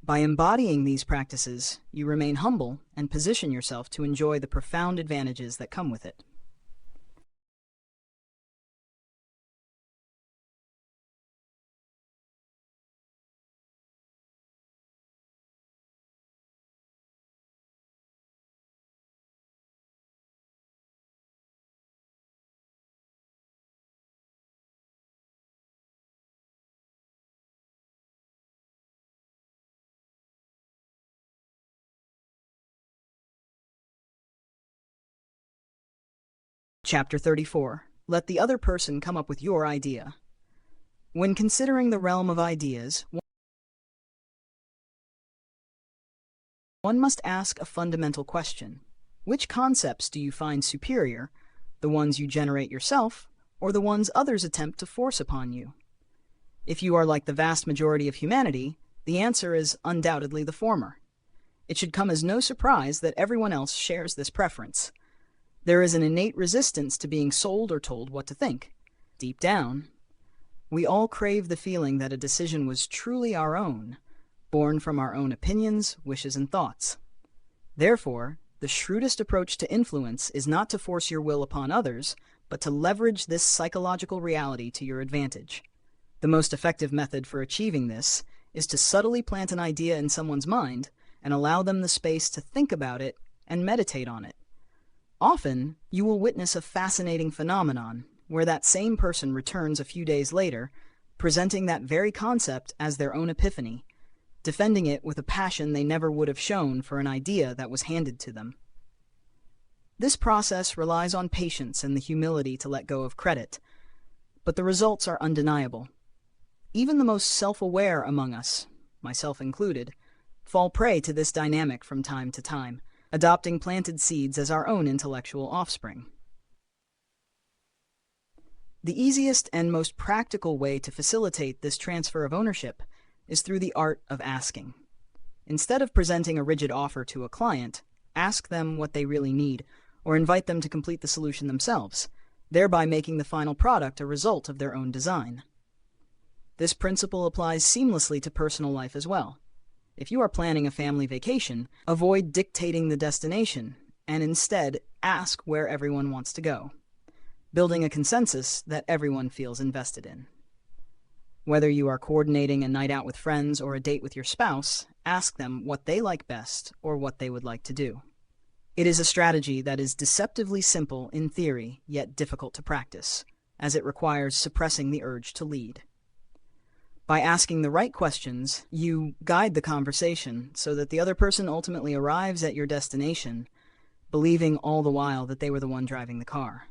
By embodying these practices, you remain humble and position yourself to enjoy the profound advantages that come with it. Chapter 34. Let the other person come up with your idea. When considering the realm of ideas, one must ask a fundamental question. Which concepts do you find superior, the ones you generate yourself, or the ones others attempt to force upon you? If you are like the vast majority of humanity, the answer is undoubtedly the former. It should come as no surprise that everyone else shares this preference. There is an innate resistance to being sold or told what to think. Deep down, we all crave the feeling that a decision was truly our own, born from our own opinions, wishes, and thoughts. Therefore, the shrewdest approach to influence is not to force your will upon others, but to leverage this psychological reality to your advantage. The most effective method for achieving this is to subtly plant an idea in someone's mind and allow them the space to think about it and meditate on it. Often, you will witness a fascinating phenomenon where that same person returns a few days later, presenting that very concept as their own epiphany, defending it with a passion they never would have shown for an idea that was handed to them. This process relies on patience and the humility to let go of credit, but the results are undeniable. Even the most self-aware among us, myself included, fall prey to this dynamic from time to time, adopting planted seeds as our own intellectual offspring. The easiest and most practical way to facilitate this transfer of ownership is through the art of asking. Instead of presenting a rigid offer to a client, ask them what they really need, or invite them to complete the solution themselves, thereby making the final product a result of their own design. This principle applies seamlessly to personal life as well. If you are planning a family vacation, avoid dictating the destination, and instead ask where everyone wants to go, building a consensus that everyone feels invested in. Whether you are coordinating a night out with friends or a date with your spouse, ask them what they like best or what they would like to do. It is a strategy that is deceptively simple in theory, yet difficult to practice, as it requires suppressing the urge to lead. By asking the right questions, you guide the conversation so that the other person ultimately arrives at your destination, believing all the while that they were the one driving the car.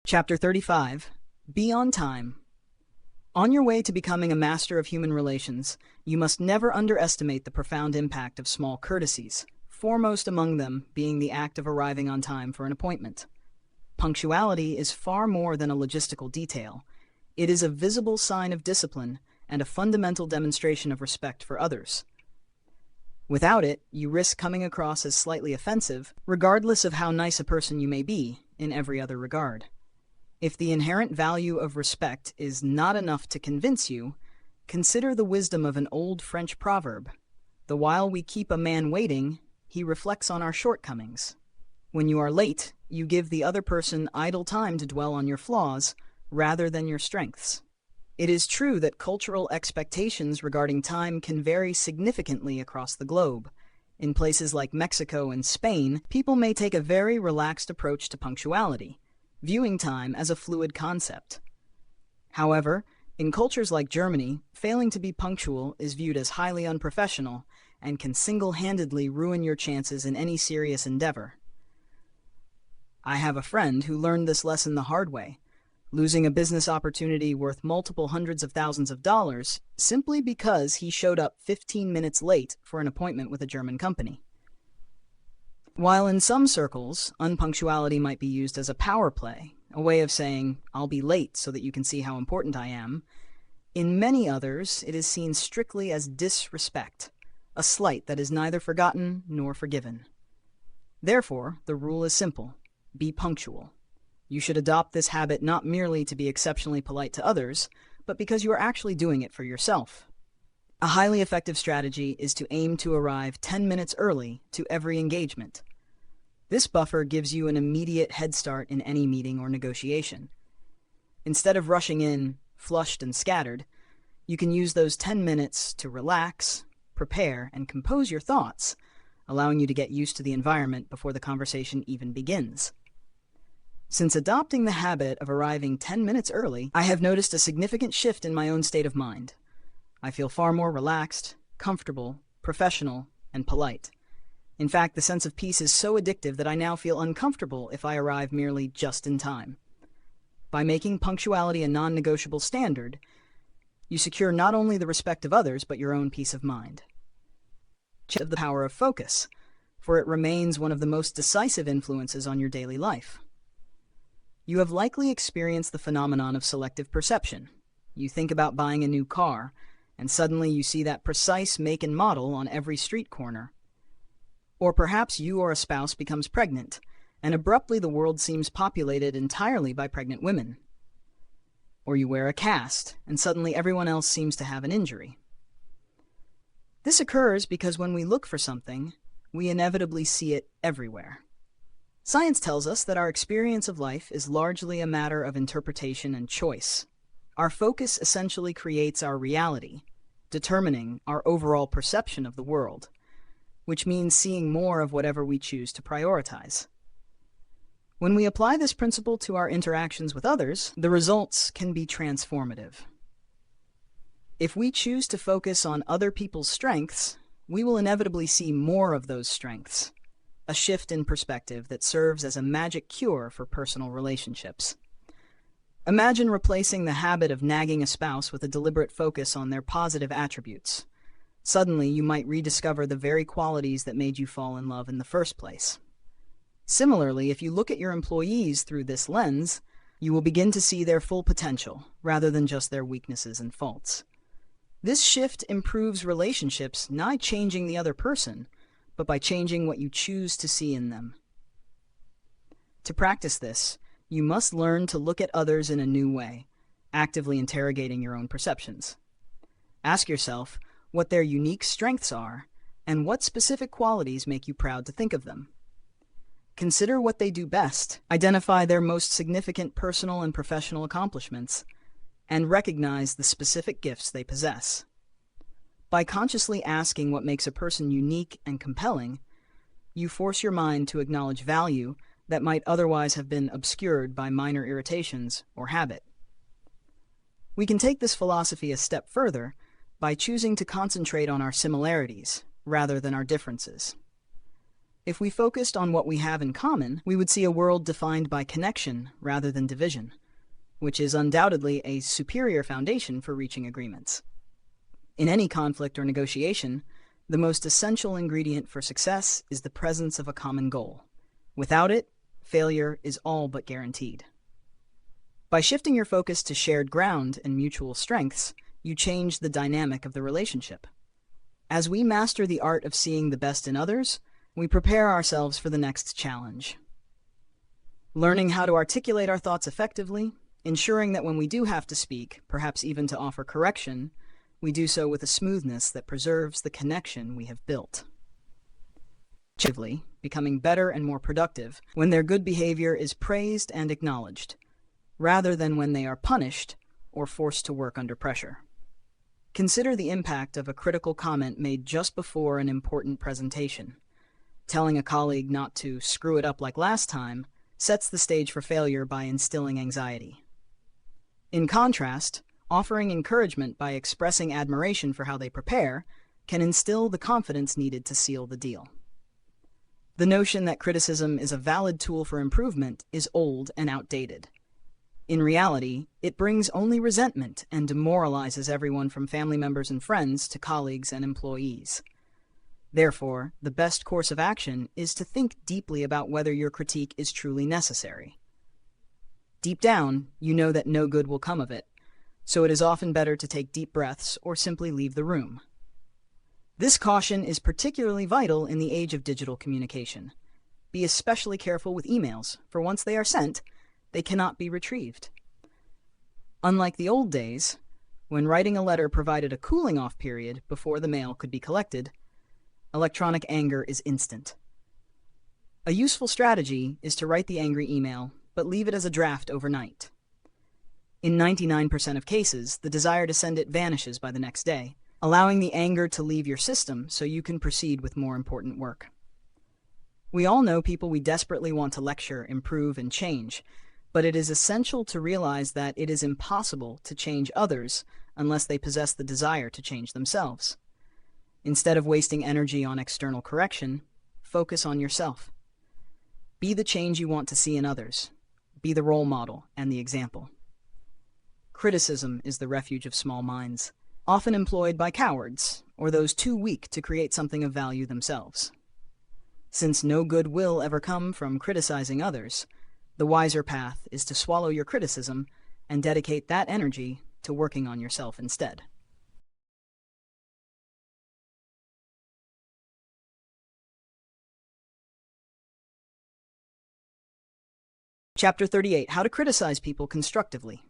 Chapter 35. Be on time. On your way to becoming a master of human relations, you must never underestimate the profound impact of small courtesies, foremost among them being the act of arriving on time for an appointment. Punctuality is far more than a logistical detail. It is a visible sign of discipline and a fundamental demonstration of respect for others. Without it, you risk coming across as slightly offensive, regardless of how nice a person you may be in every other regard. If the inherent value of respect is not enough to convince you, consider the wisdom of an old French proverb: "The while we keep a man waiting, he reflects on our shortcomings." When you are late, you give the other person idle time to dwell on your flaws rather than your strengths. It is true that cultural expectations regarding time can vary significantly across the globe. In places like Mexico and Spain, people may take a very relaxed approach to punctuality, viewing time as a fluid concept. However, in cultures like Germany, failing to be punctual is viewed as highly unprofessional and can single-handedly ruin your chances in any serious endeavor. I have a friend who learned this lesson the hard way, losing a business opportunity worth multiple hundreds of thousands of dollars simply because he showed up 15 minutes late for an appointment with a German company. While in some circles, unpunctuality might be used as a power play, a way of saying, "I'll be late so that you can see how important I am," in many others it is seen strictly as disrespect, a slight that is neither forgotten nor forgiven. Therefore, the rule is simple: be punctual. You should adopt this habit not merely to be exceptionally polite to others, but because you are actually doing it for yourself. A highly effective strategy is to aim to arrive 10 minutes early to every engagement. This buffer gives you an immediate head start in any meeting or negotiation. Instead of rushing in, flushed and scattered, you can use those 10 minutes to relax, prepare, and compose your thoughts, allowing you to get used to the environment before the conversation even begins. Since adopting the habit of arriving 10 minutes early, I have noticed a significant shift in my own state of mind. I feel far more relaxed, comfortable, professional, and polite. In fact, the sense of peace is so addictive that I now feel uncomfortable if I arrive merely just in time. By making punctuality a non-negotiable standard, you secure not only the respect of others, but your own peace of mind. Of the power of focus, for it remains one of the most decisive influences on your daily life. You have likely experienced the phenomenon of selective perception. You think about buying a new car, and suddenly you see that precise make and model on every street corner. Or perhaps you or a spouse becomes pregnant, and abruptly the world seems populated entirely by pregnant women. Or you wear a cast, and suddenly everyone else seems to have an injury. This occurs because when we look for something, we inevitably see it everywhere. Science tells us that our experience of life is largely a matter of interpretation and choice. Our focus essentially creates our reality, determining our overall perception of the world, which means seeing more of whatever we choose to prioritize. When we apply this principle to our interactions with others, the results can be transformative. If we choose to focus on other people's strengths, we will inevitably see more of those strengths, a shift in perspective that serves as a magic cure for personal relationships. Imagine replacing the habit of nagging a spouse with a deliberate focus on their positive attributes. Suddenly, you might rediscover the very qualities that made you fall in love in the first place. Similarly, if you look at your employees through this lens, you will begin to see their full potential, rather than just their weaknesses and faults. This shift improves relationships not changing the other person, but by changing what you choose to see in them. To practice this, you must learn to look at others in a new way, actively interrogating your own perceptions. Ask yourself what their unique strengths are and what specific qualities make you proud to think of them. Consider what they do best, identify their most significant personal and professional accomplishments, and recognize the specific gifts they possess. By consciously asking what makes a person unique and compelling, you force your mind to acknowledge value that might otherwise have been obscured by minor irritations or habit. We can take this philosophy a step further by choosing to concentrate on our similarities rather than our differences. If we focused on what we have in common, we would see a world defined by connection rather than division, which is undoubtedly a superior foundation for reaching agreements. In any conflict or negotiation, the most essential ingredient for success is the presence of a common goal. Without it, failure is all but guaranteed. By shifting your focus to shared ground and mutual strengths, you change the dynamic of the relationship. As we master the art of seeing the best in others, we prepare ourselves for the next challenge. Learning how to articulate our thoughts effectively, ensuring that when we do have to speak, perhaps even to offer correction, we do so with a smoothness that preserves the connection we have built. Becoming better and more productive when their good behavior is praised and acknowledged, rather than when they are punished or forced to work under pressure. Consider the impact of a critical comment made just before an important presentation. Telling a colleague not to screw it up like last time sets the stage for failure by instilling anxiety. In contrast, offering encouragement by expressing admiration for how they prepare can instill the confidence needed to seal the deal. The notion that criticism is a valid tool for improvement is old and outdated. In reality, it brings only resentment and demoralizes everyone from family members and friends to colleagues and employees. Therefore, the best course of action is to think deeply about whether your critique is truly necessary. Deep down, you know that no good will come of it, so it is often better to take deep breaths or simply leave the room. This caution is particularly vital in the age of digital communication. Be especially careful with emails, for once they are sent, they cannot be retrieved. Unlike the old days, when writing a letter provided a cooling-off period before the mail could be collected, electronic anger is instant. A useful strategy is to write the angry email, but leave it as a draft overnight. In 99% of cases, the desire to send it vanishes by the next day, allowing the anger to leave your system so you can proceed with more important work. We all know people we desperately want to lecture, improve, and change, but it is essential to realize that it is impossible to change others unless they possess the desire to change themselves. Instead of wasting energy on external correction, focus on yourself. Be the change you want to see in others. Be the role model and the example. Criticism is the refuge of small minds, often employed by cowards or those too weak to create something of value themselves. Since no good will ever come from criticizing others, the wiser path is to swallow your criticism and dedicate that energy to working on yourself instead. Chapter 38: How to Criticize People Constructively.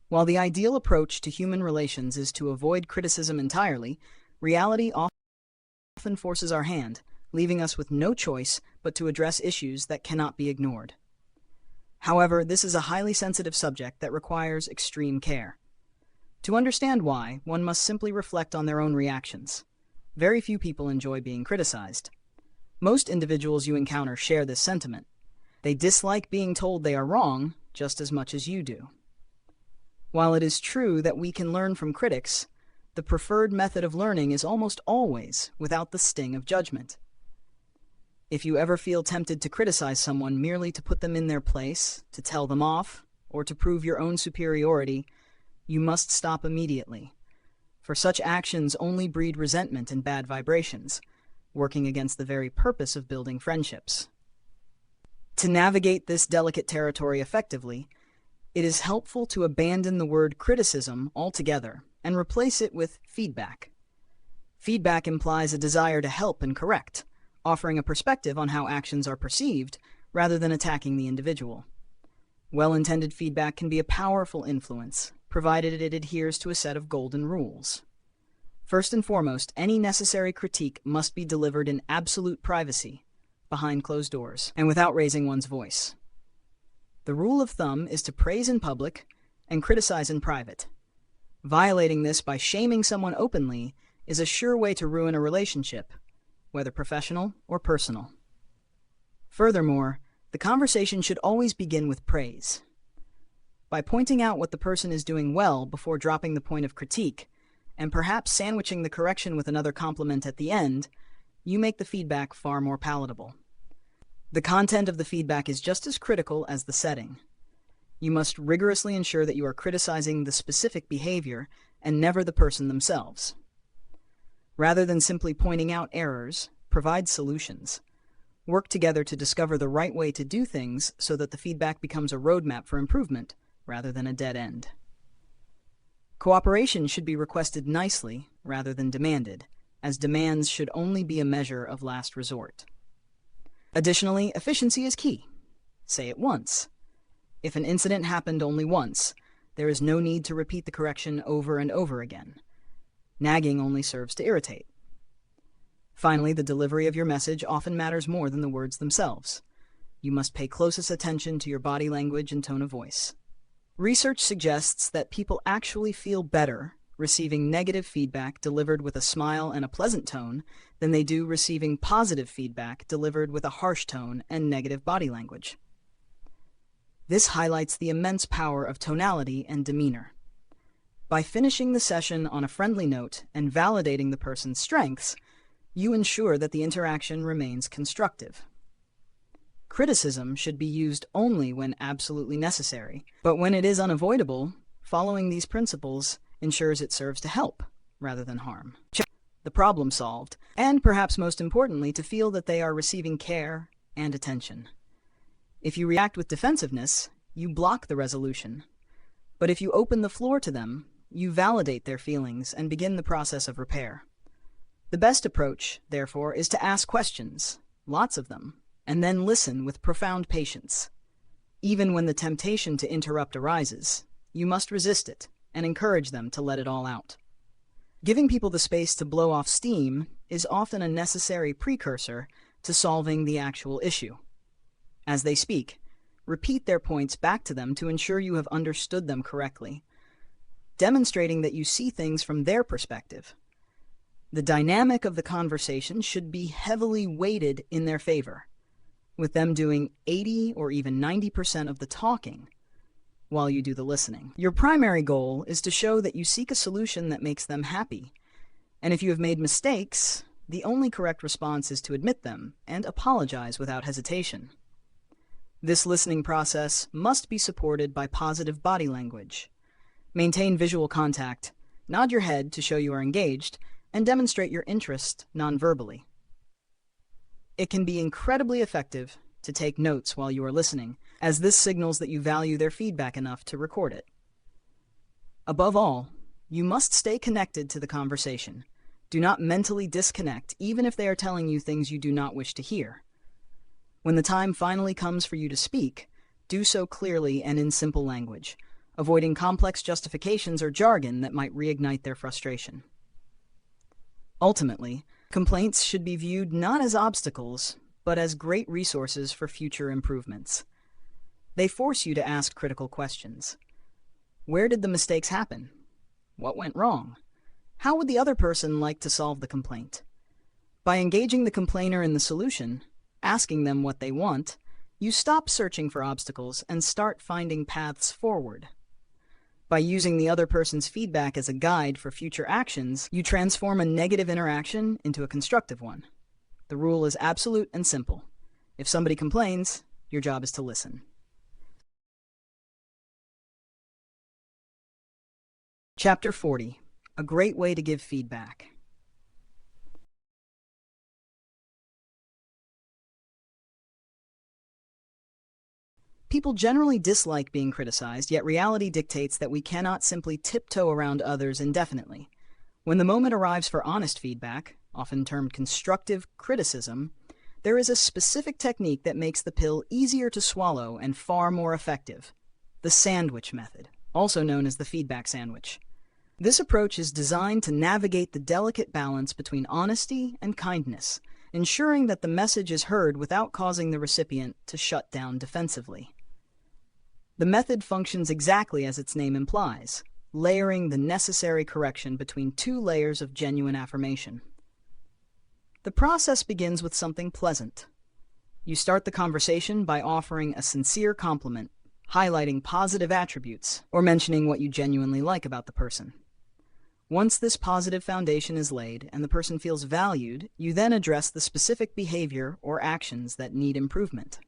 While the ideal approach to human relations is to avoid criticism entirely, reality often forces our hand, leaving us with no choice but to address issues that cannot be ignored. However, this is a highly sensitive subject that requires extreme care. To understand why, one must simply reflect on their own reactions. Very few people enjoy being criticized. Most individuals you encounter share this sentiment. They dislike being told they are wrong just as much as you do. While it is true that we can learn from critics, the preferred method of learning is almost always without the sting of judgment. If you ever feel tempted to criticize someone merely to put them in their place, to tell them off, or to prove your own superiority, you must stop immediately. For such actions only breed resentment and bad vibrations, working against the very purpose of building friendships. To navigate this delicate territory effectively, it is helpful to abandon the word criticism altogether and replace it with feedback. Feedback implies a desire to help and correct, offering a perspective on how actions are perceived rather than attacking the individual. Well-intended feedback can be a powerful influence, provided it adheres to a set of golden rules. First and foremost, any necessary critique must be delivered in absolute privacy, behind closed doors, and without raising one's voice. The rule of thumb is to praise in public and criticize in private. Violating this by shaming someone openly is a sure way to ruin a relationship, whether professional or personal. Furthermore, the conversation should always begin with praise. By pointing out what the person is doing well before dropping the point of critique, and perhaps sandwiching the correction with another compliment at the end, you make the feedback far more palatable. The content of the feedback is just as critical as the setting. You must rigorously ensure that you are criticizing the specific behavior and never the person themselves. Rather than simply pointing out errors, provide solutions. Work together to discover the right way to do things so that the feedback becomes a roadmap for improvement rather than a dead end. Cooperation should be requested nicely rather than demanded, as demands should only be a measure of last resort. Additionally, efficiency is key. Say it once. If an incident happened only once, there is no need to repeat the correction over and over again. Nagging only serves to irritate. Finally, the delivery of your message often matters more than the words themselves. You must pay closest attention to your body language and tone of voice. Research suggests that people actually feel better receiving negative feedback delivered with a smile and a pleasant tone than they do receiving positive feedback delivered with a harsh tone and negative body language. This highlights the immense power of tonality and demeanor. By finishing the session on a friendly note and validating the person's strengths, you ensure that the interaction remains constructive. Criticism should be used only when absolutely necessary, but when it is unavoidable, following these principles ensures it serves to help rather than harm. The problem solved, and perhaps most importantly, to feel that they are receiving care and attention. If you react with defensiveness, you block the resolution. But if you open the floor to them, you validate their feelings and begin the process of repair. The best approach, therefore, is to ask questions, lots of them, and then listen with profound patience. Even when the temptation to interrupt arises, you must resist it and encourage them to let it all out. Giving people the space to blow off steam is often a necessary precursor to solving the actual issue. As they speak, repeat their points back to them to ensure you have understood them correctly, demonstrating that you see things from their perspective. The dynamic of the conversation should be heavily weighted in their favor, with them doing 80 or even 90% of the talking while you do the listening. Your primary goal is to show that you seek a solution that makes them happy, and if you have made mistakes, the only correct response is to admit them and apologize without hesitation. This listening process must be supported by positive body language. Maintain visual contact, nod your head to show you are engaged, and demonstrate your interest non-verbally. It can be incredibly effective to take notes while you are listening, as this signals that you value their feedback enough to record it. Above all, you must stay connected to the conversation. Do not mentally disconnect, even if they are telling you things you do not wish to hear. When the time finally comes for you to speak, do so clearly and in simple language, avoiding complex justifications or jargon that might reignite their frustration. Ultimately, complaints should be viewed not as obstacles, but as great resources for future improvements. They force you to ask critical questions. Where did the mistakes happen? What went wrong? How would the other person like to solve the complaint? By engaging the complainer in the solution, asking them what they want, you stop searching for obstacles and start finding paths forward. By using the other person's feedback as a guide for future actions, you transform a negative interaction into a constructive one. The rule is absolute and simple. If somebody complains, your job is to listen. Chapter 40. A great way to give feedback. People generally dislike being criticized, yet reality dictates that we cannot simply tiptoe around others indefinitely. When the moment arrives for honest feedback, often termed constructive criticism, there is a specific technique that makes the pill easier to swallow and far more effective: the sandwich method, also known as the feedback sandwich. This approach is designed to navigate the delicate balance between honesty and kindness, ensuring that the message is heard without causing the recipient to shut down defensively. The method functions exactly as its name implies, layering the necessary correction between two layers of genuine affirmation. The process begins with something pleasant. You start the conversation by offering a sincere compliment, highlighting positive attributes, or mentioning what you genuinely like about the person. Once this positive foundation is laid and the person feels valued, you then address the specific behavior or actions that need improvement.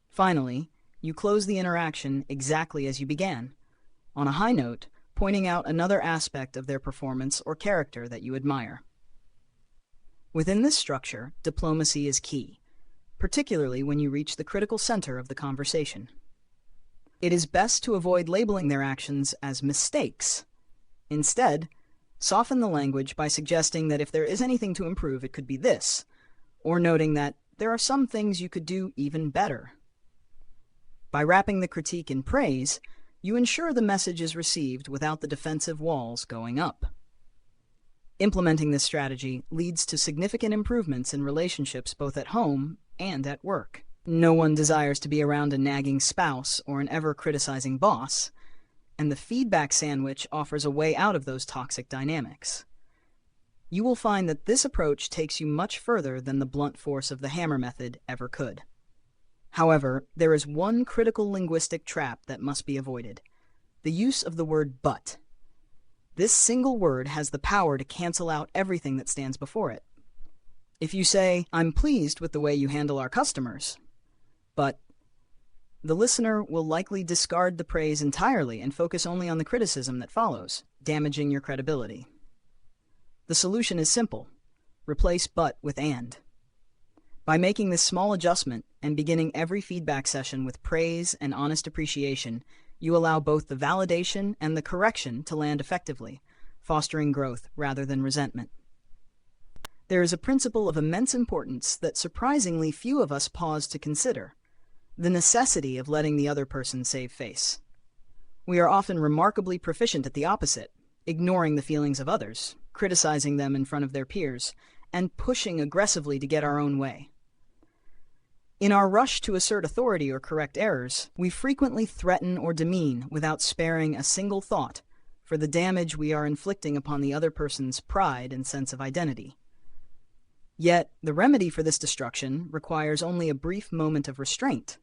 Finally, you close the interaction exactly as you began, on a high note, pointing out another aspect of their performance or character that you admire. Within this structure, diplomacy is key, particularly when you reach the critical center of the conversation. It is best to avoid labeling their actions as mistakes. Instead, soften the language by suggesting that if there is anything to improve, it could be this, or noting that there are some things you could do even better. By wrapping the critique in praise, you ensure the message is received without the defensive walls going up. Implementing this strategy leads to significant improvements in relationships both at home and at work. No one desires to be around a nagging spouse or an ever-criticizing boss, and the feedback sandwich offers a way out of those toxic dynamics. You will find that this approach takes you much further than the blunt force of the hammer method ever could. However, there is one critical linguistic trap that must be avoided: the use of the word but. This single word has the power to cancel out everything that stands before it. If you say, "I'm pleased with the way you handle our customers," but the listener will likely discard the praise entirely and focus only on the criticism that follows, damaging your credibility. The solution is simple: replace but with and. By making this small adjustment and beginning every feedback session with praise and honest appreciation, you allow both the validation and the correction to land effectively, fostering growth rather than resentment. There is a principle of immense importance that surprisingly few of us pause to consider: the necessity of letting the other person save face. We are often remarkably proficient at the opposite, ignoring the feelings of others, criticizing them in front of their peers, and pushing aggressively to get our own way. In our rush to assert authority or correct errors, we frequently threaten or demean without sparing a single thought for the damage we are inflicting upon the other person's pride and sense of identity. Yet, the remedy for this destruction requires only a brief moment of restraint.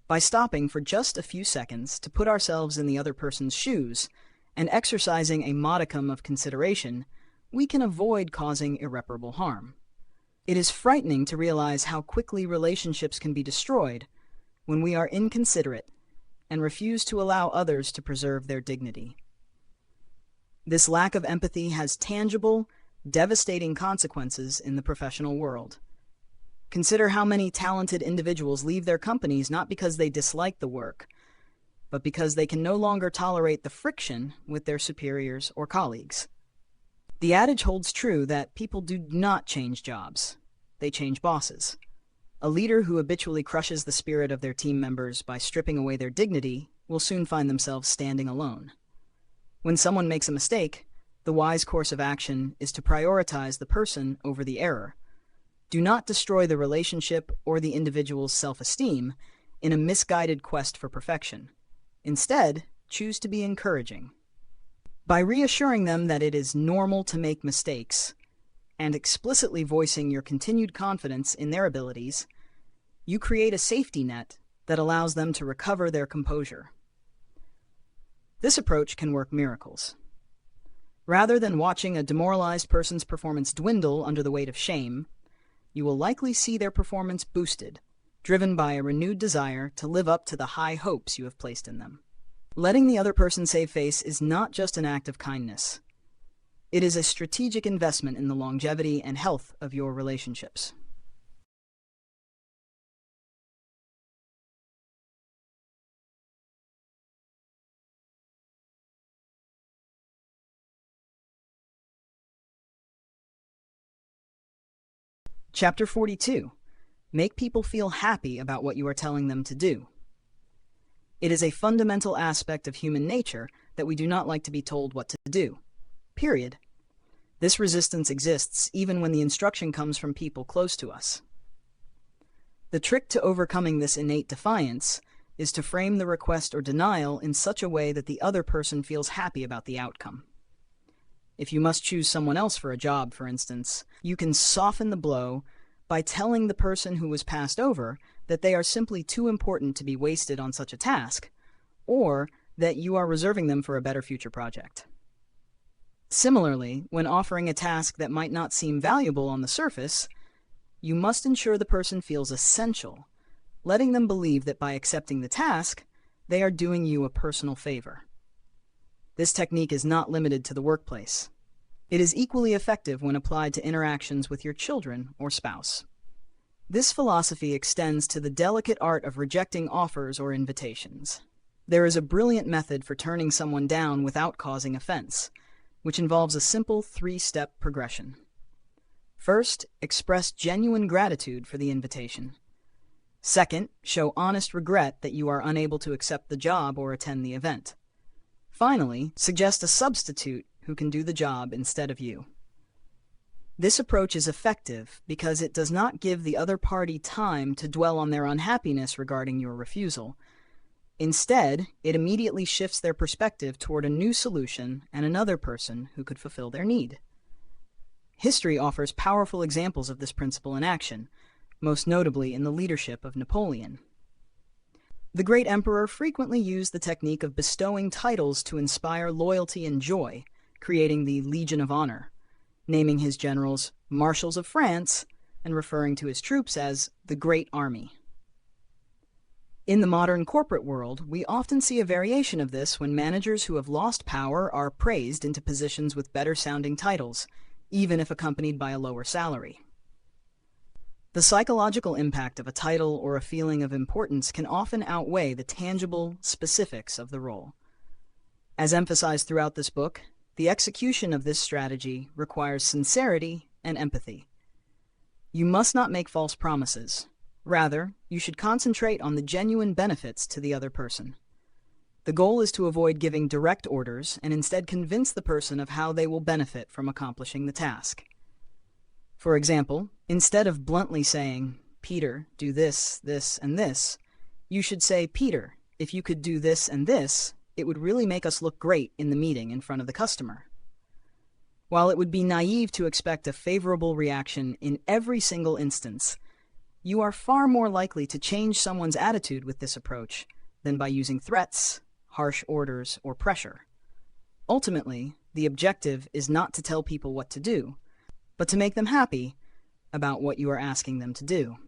By stopping for just a few seconds to put ourselves in the other person's shoes and exercising a modicum of consideration, we can avoid causing irreparable harm. It is frightening to realize how quickly relationships can be destroyed when we are inconsiderate and refuse to allow others to preserve their dignity. This lack of empathy has tangible, devastating consequences in the professional world. Consider how many talented individuals leave their companies not because they dislike the work, but because they can no longer tolerate the friction with their superiors or colleagues. The adage holds true that people do not change jobs, they change bosses. A leader who habitually crushes the spirit of their team members by stripping away their dignity will soon find themselves standing alone. When someone makes a mistake, the wise course of action is to prioritize the person over the error. Do not destroy the relationship or the individual's self-esteem in a misguided quest for perfection. Instead, choose to be encouraging. By reassuring them that it is normal to make mistakes, and explicitly voicing your continued confidence in their abilities, you create a safety net that allows them to recover their composure. This approach can work miracles. Rather than watching a demoralized person's performance dwindle under the weight of shame, you will likely see their performance boosted, driven by a renewed desire to live up to the high hopes you have placed in them. Letting the other person save face is not just an act of kindness. It is a strategic investment in the longevity and health of your relationships. Chapter 42. Make people feel happy about what you are telling them to do. It is a fundamental aspect of human nature that we do not like to be told what to do. Period. This resistance exists even when the instruction comes from people close to us. The trick to overcoming this innate defiance is to frame the request or denial in such a way that the other person feels happy about the outcome. If you must choose someone else for a job, for instance, you can soften the blow by telling the person who was passed over that they are simply too important to be wasted on such a task, or that you are reserving them for a better future project. Similarly, when offering a task that might not seem valuable on the surface, you must ensure the person feels essential, letting them believe that by accepting the task, they are doing you a personal favor. This technique is not limited to the workplace. It is equally effective when applied to interactions with your children or spouse. This philosophy extends to the delicate art of rejecting offers or invitations. There is a brilliant method for turning someone down without causing offense, which involves a simple 3-step progression. First, express genuine gratitude for the invitation. Second, show honest regret that you are unable to accept the job or attend the event. Finally, suggest a substitute who can do the job instead of you. This approach is effective because it does not give the other party time to dwell on their unhappiness regarding your refusal. Instead, it immediately shifts their perspective toward a new solution and another person who could fulfill their need. History offers powerful examples of this principle in action, most notably in the leadership of Napoleon. The great emperor frequently used the technique of bestowing titles to inspire loyalty and joy, creating the Legion of Honor, naming his generals Marshals of France and referring to his troops as the Great Army. In the modern corporate world, we often see a variation of this when managers who have lost power are praised into positions with better-sounding titles, even if accompanied by a lower salary. The psychological impact of a title or a feeling of importance can often outweigh the tangible specifics of the role. As emphasized throughout this book, the execution of this strategy requires sincerity and empathy. You must not make false promises. Rather, you should concentrate on the genuine benefits to the other person. The goal is to avoid giving direct orders and instead convince the person of how they will benefit from accomplishing the task. For example, instead of bluntly saying, "Peter, do this, this, and this," you should say, "Peter, if you could do this and this, it would really make us look great in the meeting in front of the customer." While it would be naive to expect a favorable reaction in every single instance, you are far more likely to change someone's attitude with this approach than by using threats, harsh orders, or pressure. Ultimately, the objective is not to tell people what to do, but to make them happy about what you are asking them to do.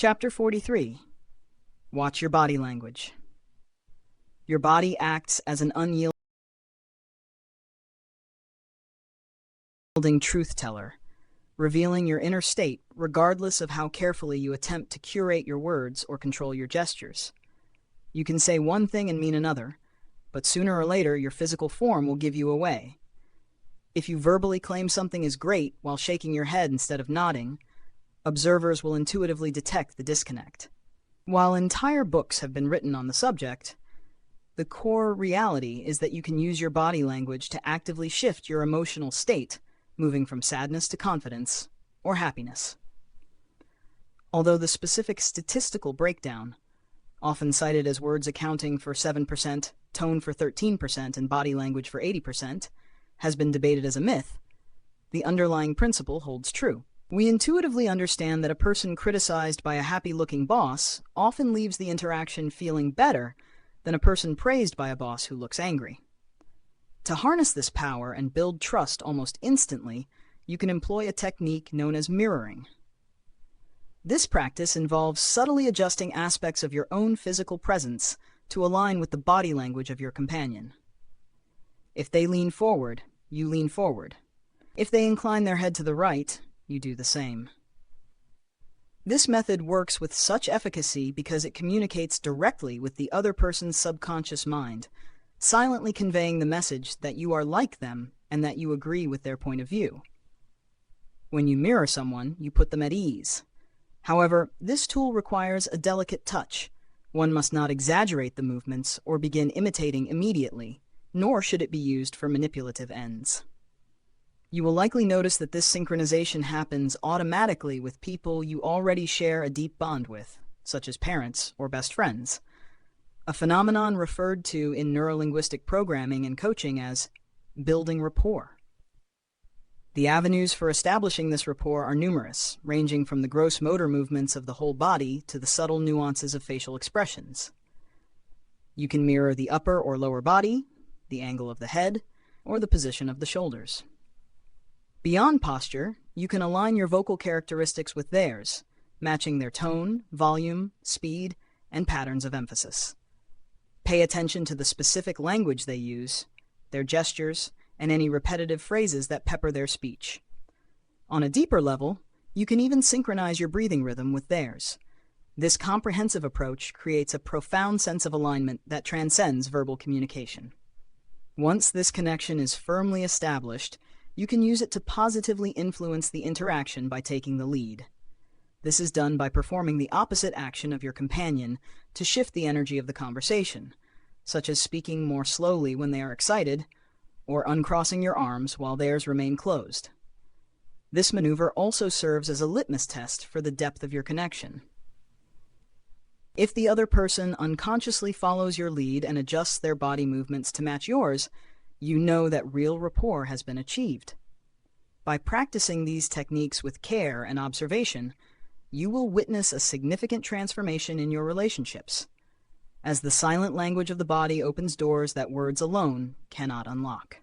Chapter 43. Watch your body language. Your body acts as an unyielding truth teller, revealing your inner state regardless of how carefully you attempt to curate your words or control your gestures. You can say one thing and mean another, but sooner or later your physical form will give you away. If you verbally claim something is great while shaking your head instead of nodding, observers will intuitively detect the disconnect. While entire books have been written on the subject, the core reality is that you can use your body language to actively shift your emotional state, moving from sadness to confidence or happiness. Although the specific statistical breakdown, often cited as words accounting for 7%, tone for 13%, and body language for 80%, has been debated as a myth, the underlying principle holds true. We intuitively understand that a person criticized by a happy-looking boss often leaves the interaction feeling better than a person praised by a boss who looks angry. To harness this power and build trust almost instantly, you can employ a technique known as mirroring. This practice involves subtly adjusting aspects of your own physical presence to align with the body language of your companion. If they lean forward, you lean forward. If they incline their head to the right, you do the same. This method works with such efficacy because it communicates directly with the other person's subconscious mind, silently conveying the message that you are like them and that you agree with their point of view. When you mirror someone, you put them at ease. However, this tool requires a delicate touch. One must not exaggerate the movements or begin imitating immediately, nor should it be used for manipulative ends. You will likely notice that this synchronization happens automatically with people you already share a deep bond with, such as parents or best friends, a phenomenon referred to in neurolinguistic programming and coaching as building rapport. The avenues for establishing this rapport are numerous, ranging from the gross motor movements of the whole body to the subtle nuances of facial expressions. You can mirror the upper or lower body, the angle of the head, or the position of the shoulders. Beyond posture, you can align your vocal characteristics with theirs, matching their tone, volume, speed, and patterns of emphasis. Pay attention to the specific language they use, their gestures, and any repetitive phrases that pepper their speech. On a deeper level, you can even synchronize your breathing rhythm with theirs. This comprehensive approach creates a profound sense of alignment that transcends verbal communication. Once this connection is firmly established, you can use it to positively influence the interaction by taking the lead. This is done by performing the opposite action of your companion to shift the energy of the conversation, such as speaking more slowly when they are excited, or uncrossing your arms while theirs remain closed. This maneuver also serves as a litmus test for the depth of your connection. If the other person unconsciously follows your lead and adjusts their body movements to match yours, you know that real rapport has been achieved. By practicing these techniques with care and observation, you will witness a significant transformation in your relationships, as the silent language of the body opens doors that words alone cannot unlock.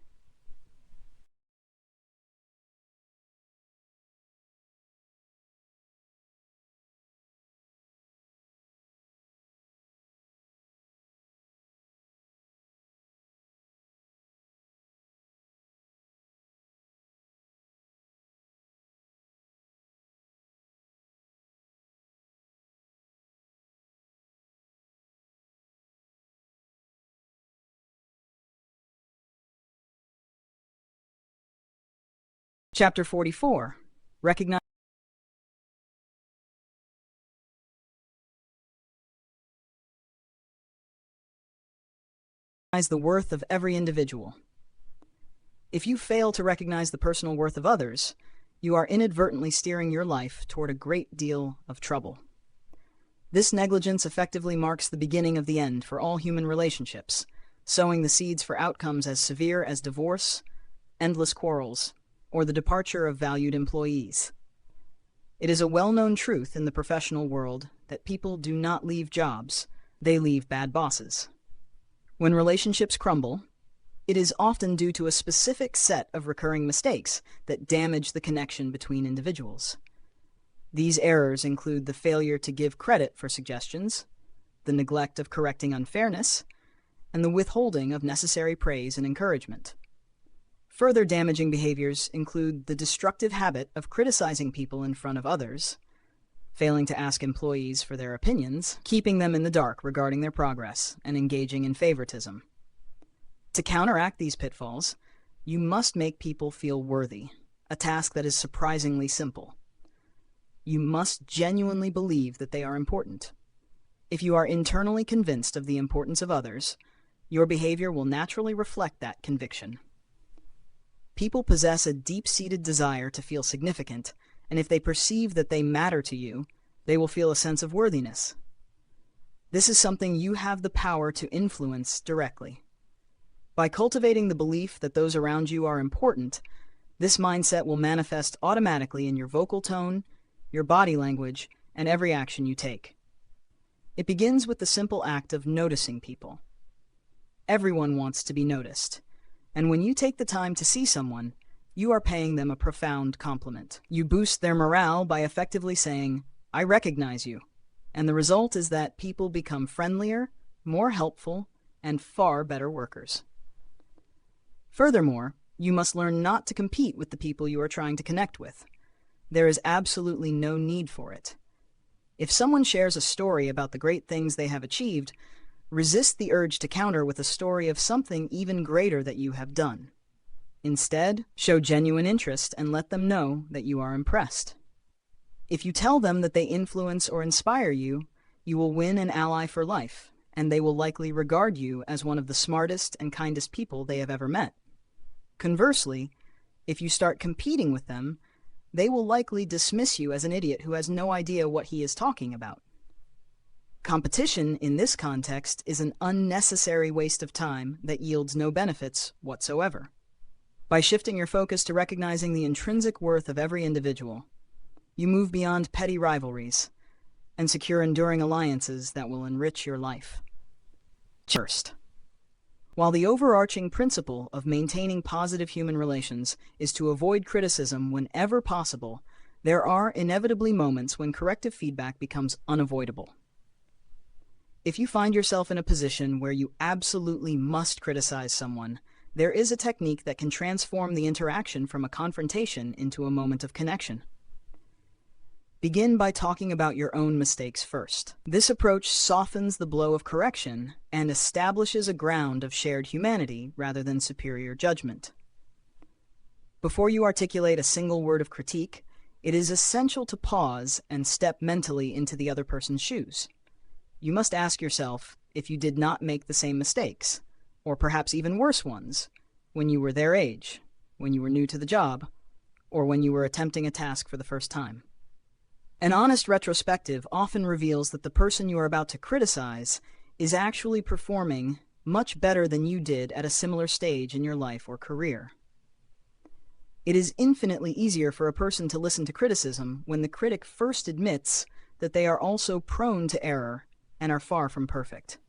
Chapter 44. Recognize the worth of every individual. If you fail to recognize the personal worth of others, you are inadvertently steering your life toward a great deal of trouble. This negligence effectively marks the beginning of the end for all human relationships, sowing the seeds for outcomes as severe as divorce, endless quarrels, or the departure of valued employees. It is a well-known truth in the professional world that people do not leave jobs, they leave bad bosses. When relationships crumble, it is often due to a specific set of recurring mistakes that damage the connection between individuals. These errors include the failure to give credit for suggestions, the neglect of correcting unfairness, and the withholding of necessary praise and encouragement. Further damaging behaviors include the destructive habit of criticizing people in front of others, failing to ask employees for their opinions, keeping them in the dark regarding their progress, and engaging in favoritism. To counteract these pitfalls, you must make people feel worthy, a task that is surprisingly simple. You must genuinely believe that they are important. If you are internally convinced of the importance of others, your behavior will naturally reflect that conviction. People possess a deep-seated desire to feel significant, and if they perceive that they matter to you, they will feel a sense of worthiness. This is something you have the power to influence directly. By cultivating the belief that those around you are important, this mindset will manifest automatically in your vocal tone, your body language, and every action you take. It begins with the simple act of noticing people. Everyone wants to be noticed, and when you take the time to see someone, you are paying them a profound compliment. You boost their morale by effectively saying, "I recognize you," and the result is that people become friendlier, more helpful, and far better workers. Furthermore, you must learn not to compete with the people you are trying to connect with. There is absolutely no need for it. If someone shares a story about the great things they have achieved, resist the urge to counter with a story of something even greater that you have done. Instead, show genuine interest and let them know that you are impressed. If you tell them that they influence or inspire you, you will win an ally for life, and they will likely regard you as one of the smartest and kindest people they have ever met. Conversely, if you start competing with them, they will likely dismiss you as an idiot who has no idea what he is talking about. Competition in this context is an unnecessary waste of time that yields no benefits whatsoever. By shifting your focus to recognizing the intrinsic worth of every individual, you move beyond petty rivalries and secure enduring alliances that will enrich your life. First, while the overarching principle of maintaining positive human relations is to avoid criticism whenever possible, there are inevitably moments when corrective feedback becomes unavoidable. If you find yourself in a position where you absolutely must criticize someone, there is a technique that can transform the interaction from a confrontation into a moment of connection. Begin by talking about your own mistakes first. This approach softens the blow of correction and establishes a ground of shared humanity rather than superior judgment. Before you articulate a single word of critique, it is essential to pause and step mentally into the other person's shoes. You must ask yourself if you did not make the same mistakes, or perhaps even worse ones, when you were their age, when you were new to the job, or when you were attempting a task for the first time. An honest retrospective often reveals that the person you are about to criticize is actually performing much better than you did at a similar stage in your life or career. It is infinitely easier for a person to listen to criticism when the critic first admits that they are also prone to error and are far from perfect.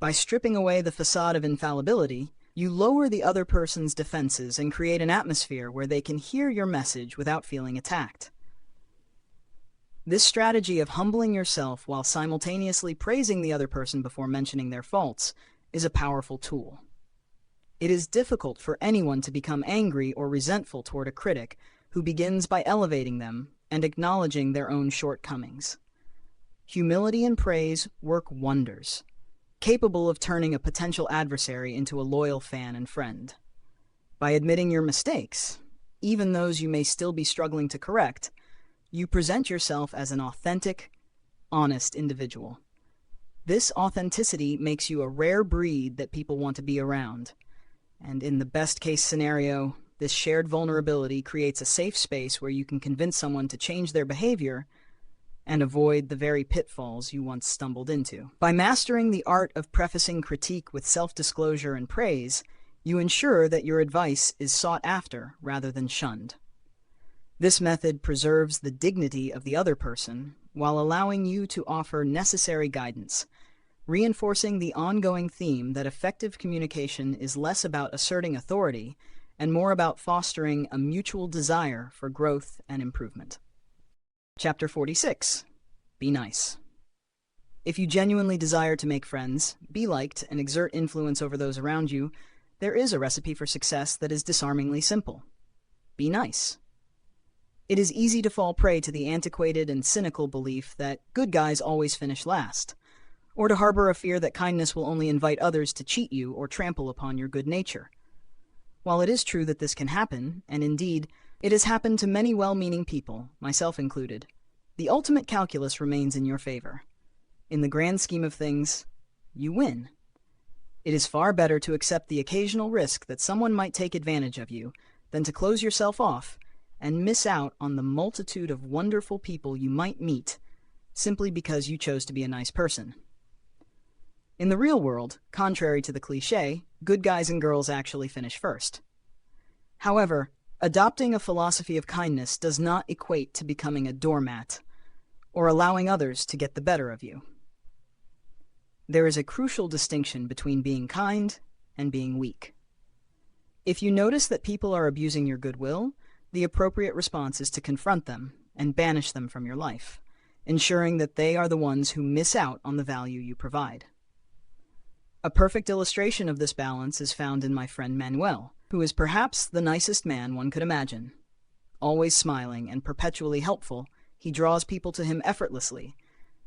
By stripping away the facade of infallibility, you lower the other person's defenses and create an atmosphere where they can hear your message without feeling attacked. This strategy of humbling yourself while simultaneously praising the other person before mentioning their faults is a powerful tool. It is difficult for anyone to become angry or resentful toward a critic who begins by elevating them and acknowledging their own shortcomings. Humility and praise work wonders, capable of turning a potential adversary into a loyal fan and friend. By admitting your mistakes, even those you may still be struggling to correct, you present yourself as an authentic, honest individual. This authenticity makes you a rare breed that people want to be around. And in the best-case scenario, this shared vulnerability creates a safe space where you can convince someone to change their behavior and avoid the very pitfalls you once stumbled into. By mastering the art of prefacing critique with self-disclosure and praise, you ensure that your advice is sought after rather than shunned. This method preserves the dignity of the other person while allowing you to offer necessary guidance, reinforcing the ongoing theme that effective communication is less about asserting authority and more about fostering a mutual desire for growth and improvement. Chapter 46. Be nice. If you genuinely desire to make friends, be liked, and exert influence over those around you, there is a recipe for success that is disarmingly simple. Be nice. It is easy to fall prey to the antiquated and cynical belief that good guys always finish last, or to harbor a fear that kindness will only invite others to cheat you or trample upon your good nature. While it is true that this can happen, and indeed, it has happened to many well-meaning people, myself included, the ultimate calculus remains in your favor. In the grand scheme of things, you win. It is far better to accept the occasional risk that someone might take advantage of you than to close yourself off and miss out on the multitude of wonderful people you might meet simply because you chose to be a nice person. In the real world, contrary to the cliché, good guys and girls actually finish first. However, adopting a philosophy of kindness does not equate to becoming a doormat or allowing others to get the better of you. There is a crucial distinction between being kind and being weak. If you notice that people are abusing your goodwill, the appropriate response is to confront them and banish them from your life, ensuring that they are the ones who miss out on the value you provide. A perfect illustration of this balance is found in my friend Manuel, who is perhaps the nicest man one could imagine. Always smiling and perpetually helpful, he draws people to him effortlessly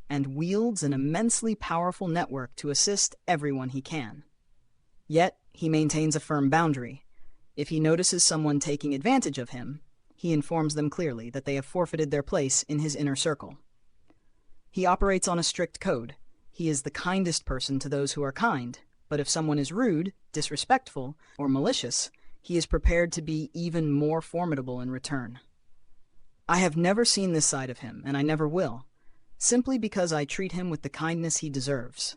and wields an immensely powerful network to assist everyone he can. Yet, he maintains a firm boundary. If he notices someone taking advantage of him, he informs them clearly that they have forfeited their place in his inner circle. He operates on a strict code. He is the kindest person to those who are kind, but if someone is rude, disrespectful, or malicious, he is prepared to be even more formidable in return. I have never seen this side of him, and I never will, simply because I treat him with the kindness he deserves.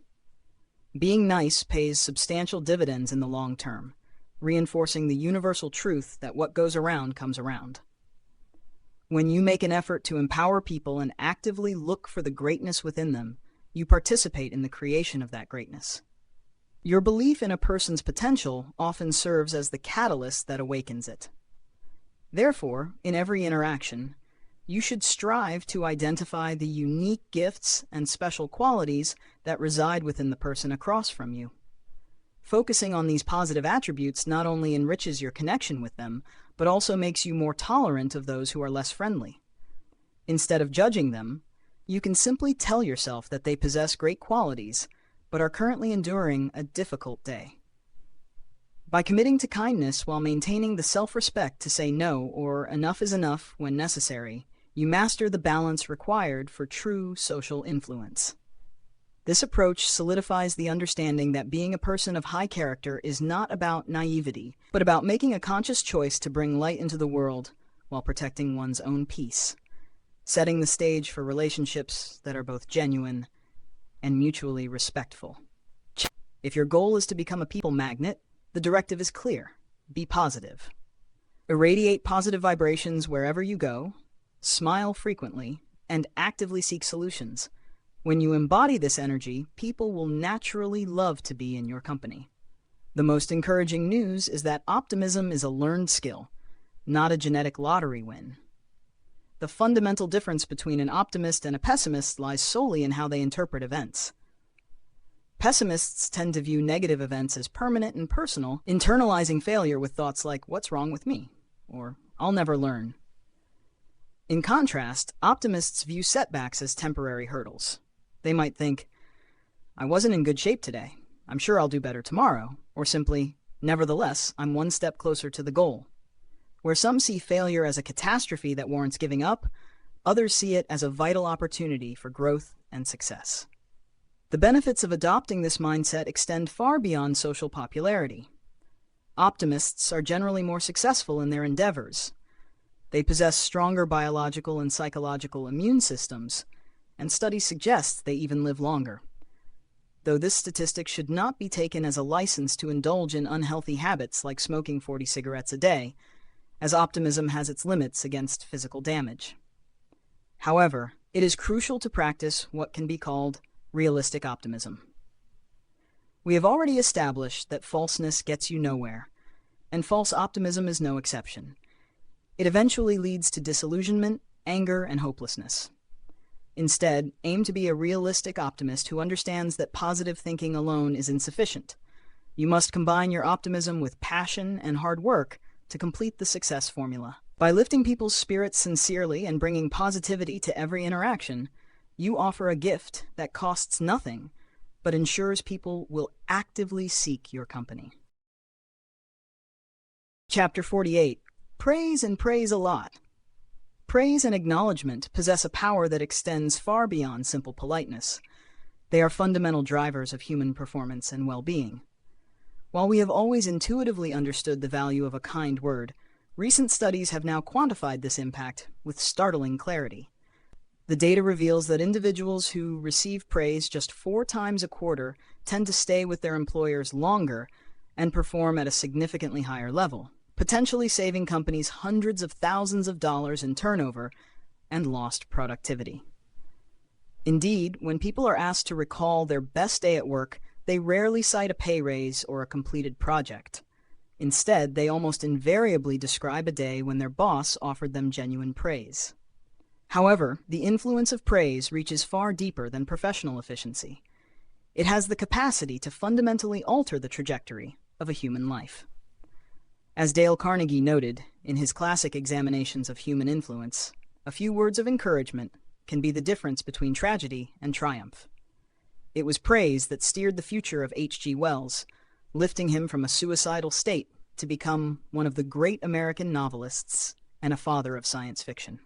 Being nice pays substantial dividends in the long term, reinforcing the universal truth that what goes around comes around. When you make an effort to empower people and actively look for the greatness within them, you participate in the creation of that greatness. Your belief in a person's potential often serves as the catalyst that awakens it. Therefore, in every interaction, you should strive to identify the unique gifts and special qualities that reside within the person across from you. Focusing on these positive attributes not only enriches your connection with them, but also makes you more tolerant of those who are less friendly. Instead of judging them, you can simply tell yourself that they possess great qualities, but are currently enduring a difficult day. By committing to kindness while maintaining the self-respect to say no or enough is enough when necessary, you master the balance required for true social influence. This approach solidifies the understanding that being a person of high character is not about naivety, but about making a conscious choice to bring light into the world while protecting one's own peace, setting the stage for relationships that are both genuine and mutually respectful. If your goal is to become a people magnet, the directive is clear. Be positive. Irradiate positive vibrations wherever you go, smile frequently, and actively seek solutions. When you embody this energy, people will naturally love to be in your company. The most encouraging news is that optimism is a learned skill, not a genetic lottery win. The fundamental difference between an optimist and a pessimist lies solely in how they interpret events. Pessimists tend to view negative events as permanent and personal, internalizing failure with thoughts like, "What's wrong with me?" or "I'll never learn." In contrast, optimists view setbacks as temporary hurdles. They might think, "I wasn't in good shape today. I'm sure I'll do better tomorrow," or simply, "Nevertheless, I'm one step closer to the goal." Where some see failure as a catastrophe that warrants giving up, others see it as a vital opportunity for growth and success. The benefits of adopting this mindset extend far beyond social popularity. Optimists are generally more successful in their endeavors. They possess stronger biological and psychological immune systems, and studies suggest they even live longer. Though this statistic should not be taken as a license to indulge in unhealthy habits like smoking 40 cigarettes a day, as optimism has its limits against physical damage. However, it is crucial to practice what can be called realistic optimism. We have already established that falseness gets you nowhere, and false optimism is no exception. It eventually leads to disillusionment, anger, and hopelessness. Instead, aim to be a realistic optimist who understands that positive thinking alone is insufficient. You must combine your optimism with passion and hard work to complete the success formula. By lifting people's spirits sincerely and bringing positivity to every interaction, you offer a gift that costs nothing, but ensures people will actively seek your company. Chapter 48. Praise and praise a lot. Praise and acknowledgement possess a power that extends far beyond simple politeness. They are fundamental drivers of human performance and well-being. While we have always intuitively understood the value of a kind word, recent studies have now quantified this impact with startling clarity. The data reveals that individuals who receive praise just 4 times a quarter tend to stay with their employers longer and perform at a significantly higher level, potentially saving companies hundreds of thousands of dollars in turnover and lost productivity. Indeed, when people are asked to recall their best day at work, they rarely cite a pay raise or a completed project. Instead, they almost invariably describe a day when their boss offered them genuine praise. However, the influence of praise reaches far deeper than professional efficiency. It has the capacity to fundamentally alter the trajectory of a human life. As Dale Carnegie noted in his classic Examinations of Human Influence, a few words of encouragement can be the difference between tragedy and triumph. It was praise that steered the future of H.G. Wells, lifting him from a suicidal state to become one of the great American novelists and a father of science fiction.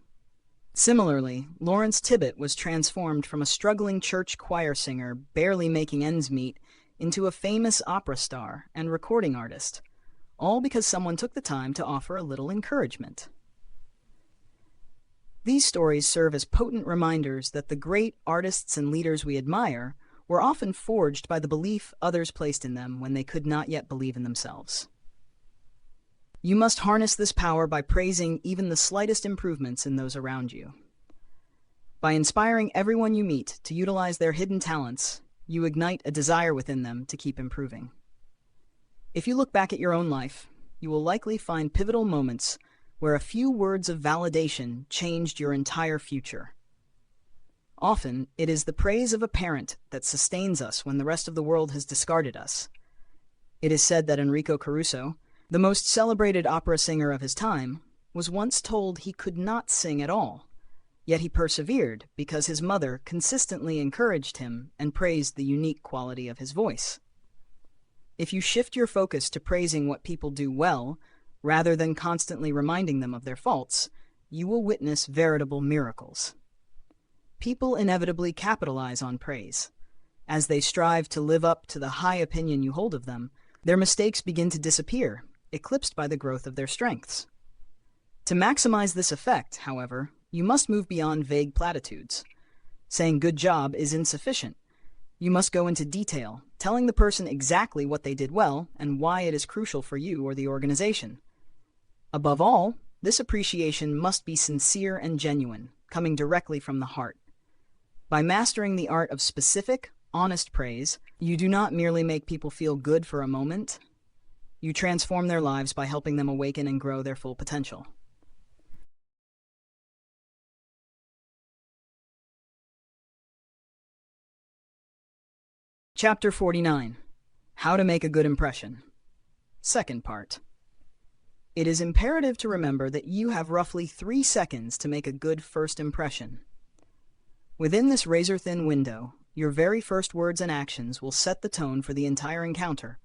Similarly, Lawrence Tibbett was transformed from a struggling church choir singer barely making ends meet into a famous opera star and recording artist, all because someone took the time to offer a little encouragement. These stories serve as potent reminders that the great artists and leaders we admire were often forged by the belief others placed in them when they could not yet believe in themselves. You must harness this power by praising even the slightest improvements in those around you. By inspiring everyone you meet to utilize their hidden talents, you ignite a desire within them to keep improving. If you look back at your own life, you will likely find pivotal moments where a few words of validation changed your entire future. Often, it is the praise of a parent that sustains us when the rest of the world has discarded us. It is said that Enrico Caruso, the most celebrated opera singer of his time, was once told he could not sing at all, yet he persevered because his mother consistently encouraged him and praised the unique quality of his voice. If you shift your focus to praising what people do well, rather than constantly reminding them of their faults, you will witness veritable miracles. People inevitably capitalize on praise. As they strive to live up to the high opinion you hold of them, their mistakes begin to disappear, eclipsed by the growth of their strengths. To maximize this effect, however, you must move beyond vague platitudes. Saying "good job" is insufficient. You must go into detail, telling the person exactly what they did well and why it is crucial for you or the organization. Above all, this appreciation must be sincere and genuine, coming directly from the heart. By mastering the art of specific, honest praise, you do not merely make people feel good for a moment. You transform their lives by helping them awaken and grow their full potential. Chapter 49. How to Make a Good Impression. Second part. It is imperative to remember that you have roughly 3 seconds to make a good first impression. Within this razor-thin window, your very first words and actions will set the tone for the entire encounter.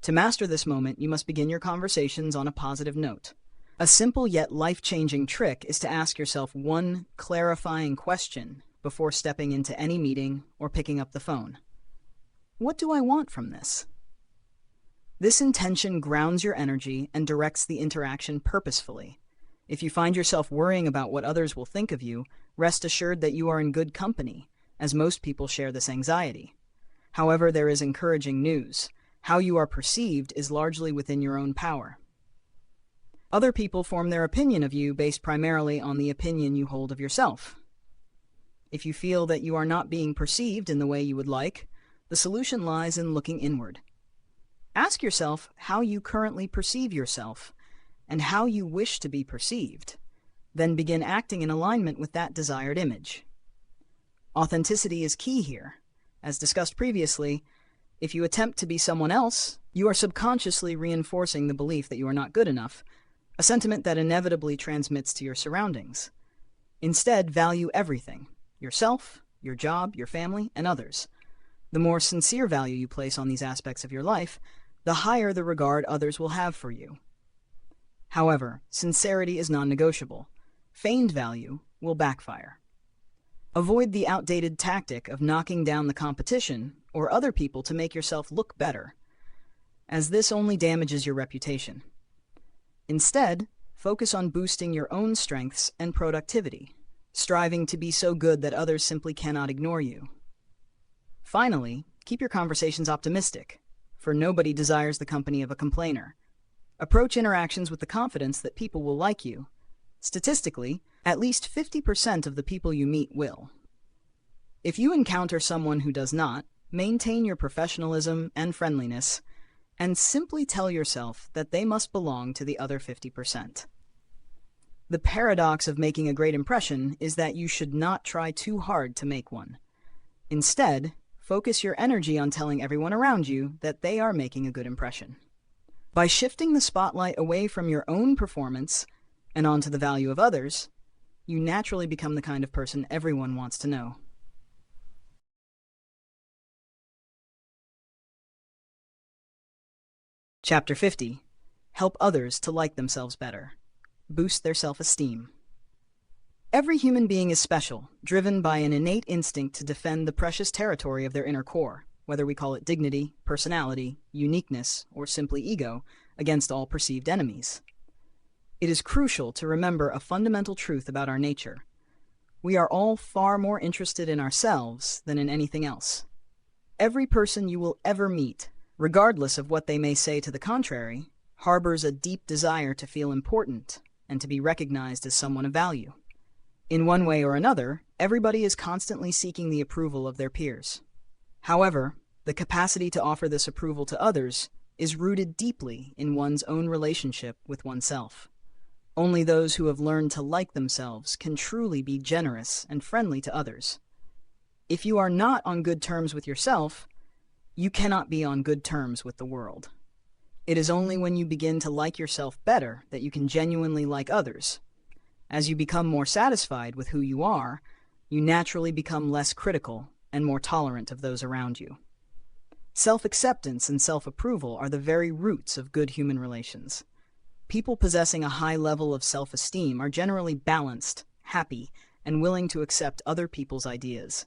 To master this moment, you must begin your conversations on a positive note. A simple yet life-changing trick is to ask yourself one clarifying question before stepping into any meeting or picking up the phone. What do I want from this? This intention grounds your energy and directs the interaction purposefully. If you find yourself worrying about what others will think of you, rest assured that you are in good company, as most people share this anxiety. However, there is encouraging news. How you are perceived is largely within your own power. Other people form their opinion of you based primarily on the opinion you hold of yourself. If you feel that you are not being perceived in the way you would like, the solution lies in looking inward. Ask yourself how you currently perceive yourself and how you wish to be perceived. Then begin acting in alignment with that desired image. Authenticity is key here. As discussed previously, if you attempt to be someone else, you are subconsciously reinforcing the belief that you are not good enough, a sentiment that inevitably transmits to your surroundings. Instead, value everything: yourself, your job, your family, and others. The more sincere value you place on these aspects of your life, the higher the regard others will have for you. However, sincerity is non-negotiable. Feigned value will backfire. Avoid the outdated tactic of knocking down the competition or other people to make yourself look better, as this only damages your reputation. Instead, focus on boosting your own strengths and productivity, striving to be so good that others simply cannot ignore you. Finally, keep your conversations optimistic, for nobody desires the company of a complainer. Approach interactions with the confidence that people will like you. Statistically, at least 50% of the people you meet will. If you encounter someone who does not, maintain your professionalism and friendliness, and simply tell yourself that they must belong to the other 50%. The paradox of making a great impression is that you should not try too hard to make one. Instead, focus your energy on telling everyone around you that they are making a good impression. By shifting the spotlight away from your own performance and onto the value of others, you naturally become the kind of person everyone wants to know. Chapter 50. Help others to like themselves better. Boost their self-esteem. Every human being is special, driven by an innate instinct to defend the precious territory of their inner core, whether we call it dignity, personality, uniqueness, or simply ego, against all perceived enemies. It is crucial to remember a fundamental truth about our nature. We are all far more interested in ourselves than in anything else. Every person you will ever meet, regardless of what they may say to the contrary, harbors a deep desire to feel important and to be recognized as someone of value. In one way or another, everybody is constantly seeking the approval of their peers. However, the capacity to offer this approval to others is rooted deeply in one's own relationship with oneself. Only those who have learned to like themselves can truly be generous and friendly to others. If you are not on good terms with yourself, you cannot be on good terms with the world. It is only when you begin to like yourself better that you can genuinely like others. As you become more satisfied with who you are, you naturally become less critical and more tolerant of those around you. Self-acceptance and self-approval are the very roots of good human relations. People possessing a high level of self-esteem are generally balanced, happy, and willing to accept other people's ideas.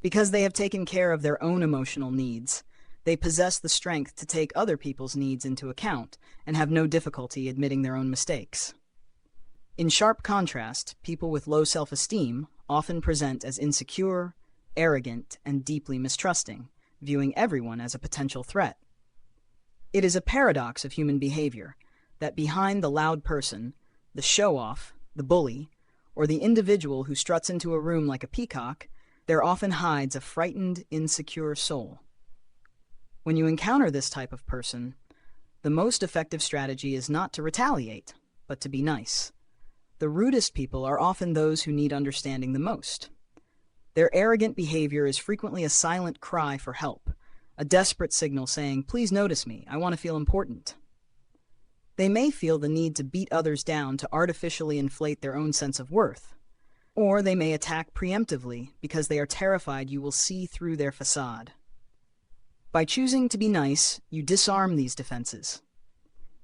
Because they have taken care of their own emotional needs, they possess the strength to take other people's needs into account and have no difficulty admitting their own mistakes. In sharp contrast, people with low self-esteem often present as insecure, arrogant, and deeply mistrusting, viewing everyone as a potential threat. It is a paradox of human behavior that behind the loud person, the show-off, the bully, or the individual who struts into a room like a peacock, there often hides a frightened, insecure soul. When you encounter this type of person, the most effective strategy is not to retaliate, but to be nice. The rudest people are often those who need understanding the most. Their arrogant behavior is frequently a silent cry for help, a desperate signal saying, "Please notice me, I want to feel important." They may feel the need to beat others down to artificially inflate their own sense of worth, or they may attack preemptively because they are terrified you will see through their facade. By choosing to be nice, you disarm these defenses.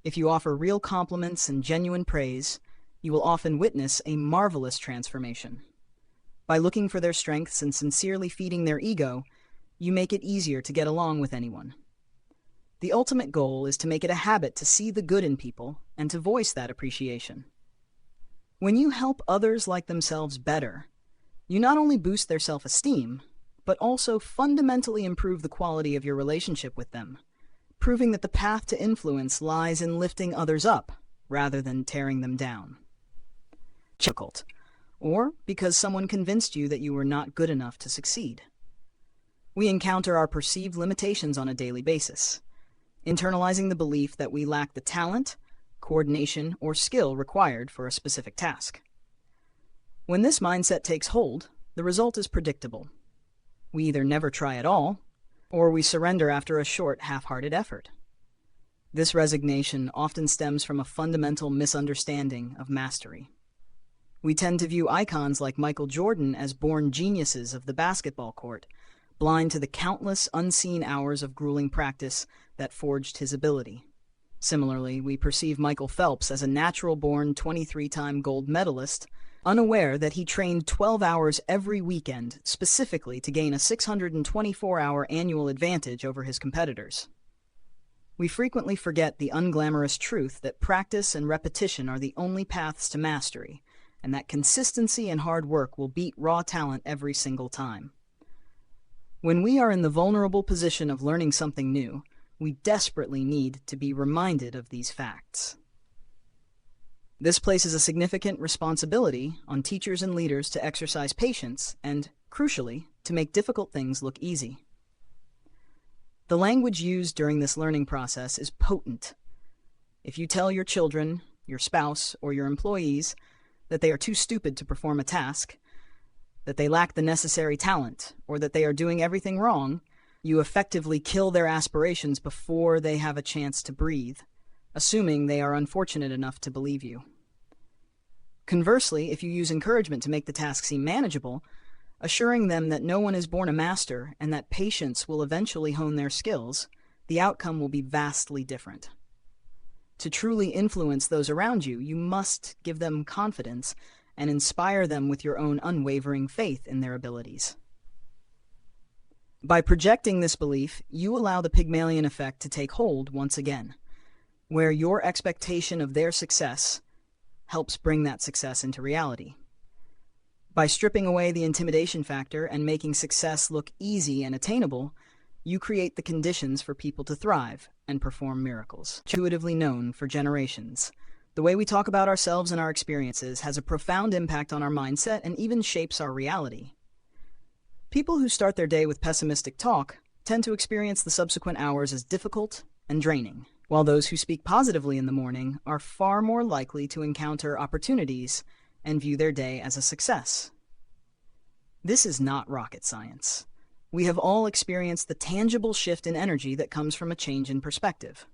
If you offer real compliments and genuine praise, you will often witness a marvelous transformation. By looking for their strengths and sincerely feeding their ego, you make it easier to get along with anyone. The ultimate goal is to make it a habit to see the good in people and to voice that appreciation. When you help others like themselves better, you not only boost their self-esteem, but also fundamentally improve the quality of your relationship with them, proving that the path to influence lies in lifting others up rather than tearing them down. Difficult, or because someone convinced you that you were not good enough to succeed. We encounter our perceived limitations on a daily basis, internalizing the belief that we lack the talent, coordination, or skill required for a specific task. When this mindset takes hold, the result is predictable. We either never try at all, or we surrender after a short, half-hearted effort. This resignation often stems from a fundamental misunderstanding of mastery. We tend to view icons like Michael Jordan as born geniuses of the basketball court, blind to the countless unseen hours of grueling practice that forged his ability. Similarly, we perceive Michael Phelps as a natural-born 23-time gold medalist, unaware that he trained 12 hours every weekend specifically to gain a 624-hour annual advantage over his competitors. We frequently forget the unglamorous truth that practice and repetition are the only paths to mastery, and that consistency and hard work will beat raw talent every single time. When we are in the vulnerable position of learning something new, we desperately need to be reminded of these facts. This places a significant responsibility on teachers and leaders to exercise patience and, crucially, to make difficult things look easy. The language used during this learning process is potent. If you tell your children, your spouse, or your employees that they are too stupid to perform a task, that they lack the necessary talent, or that they are doing everything wrong, you effectively kill their aspirations before they have a chance to breathe, assuming they are unfortunate enough to believe you. Conversely, if you use encouragement to make the task seem manageable, assuring them that no one is born a master and that patience will eventually hone their skills, the outcome will be vastly different. To truly influence those around you, you must give them confidence and inspire them with your own unwavering faith in their abilities. By projecting this belief, you allow the Pygmalion effect to take hold once again, where your expectation of their success helps bring that success into reality. By stripping away the intimidation factor and making success look easy and attainable, you create the conditions for people to thrive and perform miracles. Intuitively known for generations, the way we talk about ourselves and our experiences has a profound impact on our mindset and even shapes our reality. People who start their day with pessimistic talk tend to experience the subsequent hours as difficult and draining, while those who speak positively in the morning are far more likely to encounter opportunities and view their day as a success. This is not rocket science. We have all experienced the tangible shift in energy that comes from a change in perspective.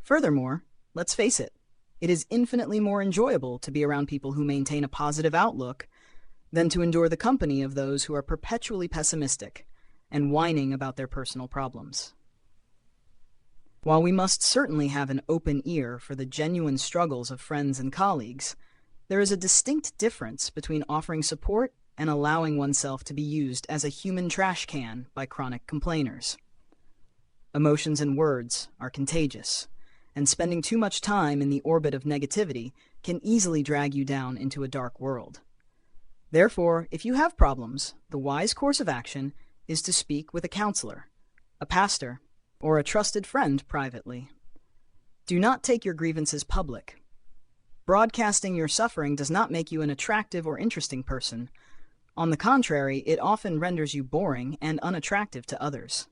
Furthermore, let's face it, it is infinitely more enjoyable to be around people who maintain a positive outlook than to endure the company of those who are perpetually pessimistic and whining about their personal problems. While we must certainly have an open ear for the genuine struggles of friends and colleagues, there is a distinct difference between offering support and allowing oneself to be used as a human trash can by chronic complainers. Emotions and words are contagious, and spending too much time in the orbit of negativity can easily drag you down into a dark world. Therefore, if you have problems, the wise course of action is to speak with a counselor, a pastor, or a trusted friend privately. Do not take your grievances public. Broadcasting your suffering does not make you an attractive or interesting person. On the contrary, it often renders you boring and unattractive to others.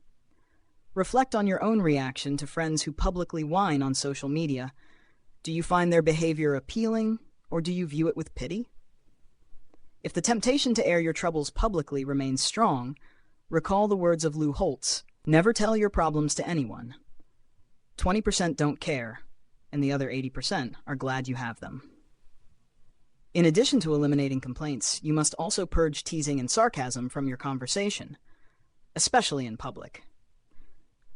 Reflect on your own reaction to friends who publicly whine on social media. Do you find their behavior appealing, or do you view it with pity? If the temptation to air your troubles publicly remains strong, recall the words of Lou Holtz, "Never tell your problems to anyone. 20% don't care, and the other 80% are glad you have them." In addition to eliminating complaints, you must also purge teasing and sarcasm from your conversation, especially in public.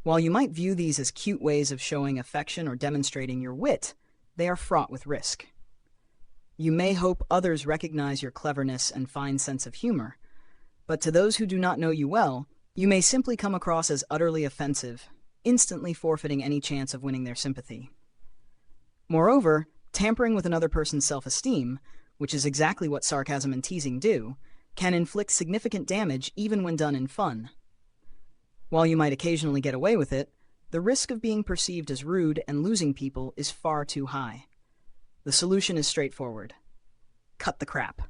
While you might view these as cute ways of showing affection or demonstrating your wit, they are fraught with risk. You may hope others recognize your cleverness and fine sense of humor, but to those who do not know you well, you may simply come across as utterly offensive, instantly forfeiting any chance of winning their sympathy. Moreover, tampering with another person's self-esteem, which is exactly what sarcasm and teasing do, can inflict significant damage even when done in fun. While you might occasionally get away with it, the risk of being perceived as rude and losing people is far too high. The solution is straightforward. Cut the crap.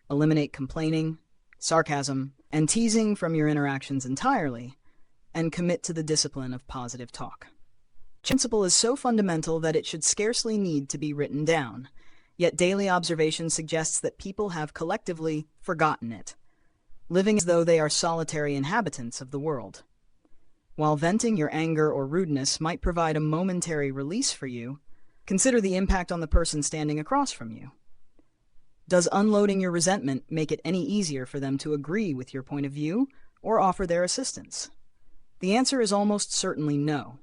Eliminate complaining, sarcasm, and teasing from your interactions entirely, and commit to the discipline of positive talk. Principle is so fundamental that it should scarcely need to be written down, yet daily observation suggests that people have collectively forgotten it, living as though they are solitary inhabitants of the world. While venting your anger or rudeness might provide a momentary release for you, consider the impact on the person standing across from you. Does unloading your resentment make it any easier for them to agree with your point of view or offer their assistance? The answer is almost certainly no.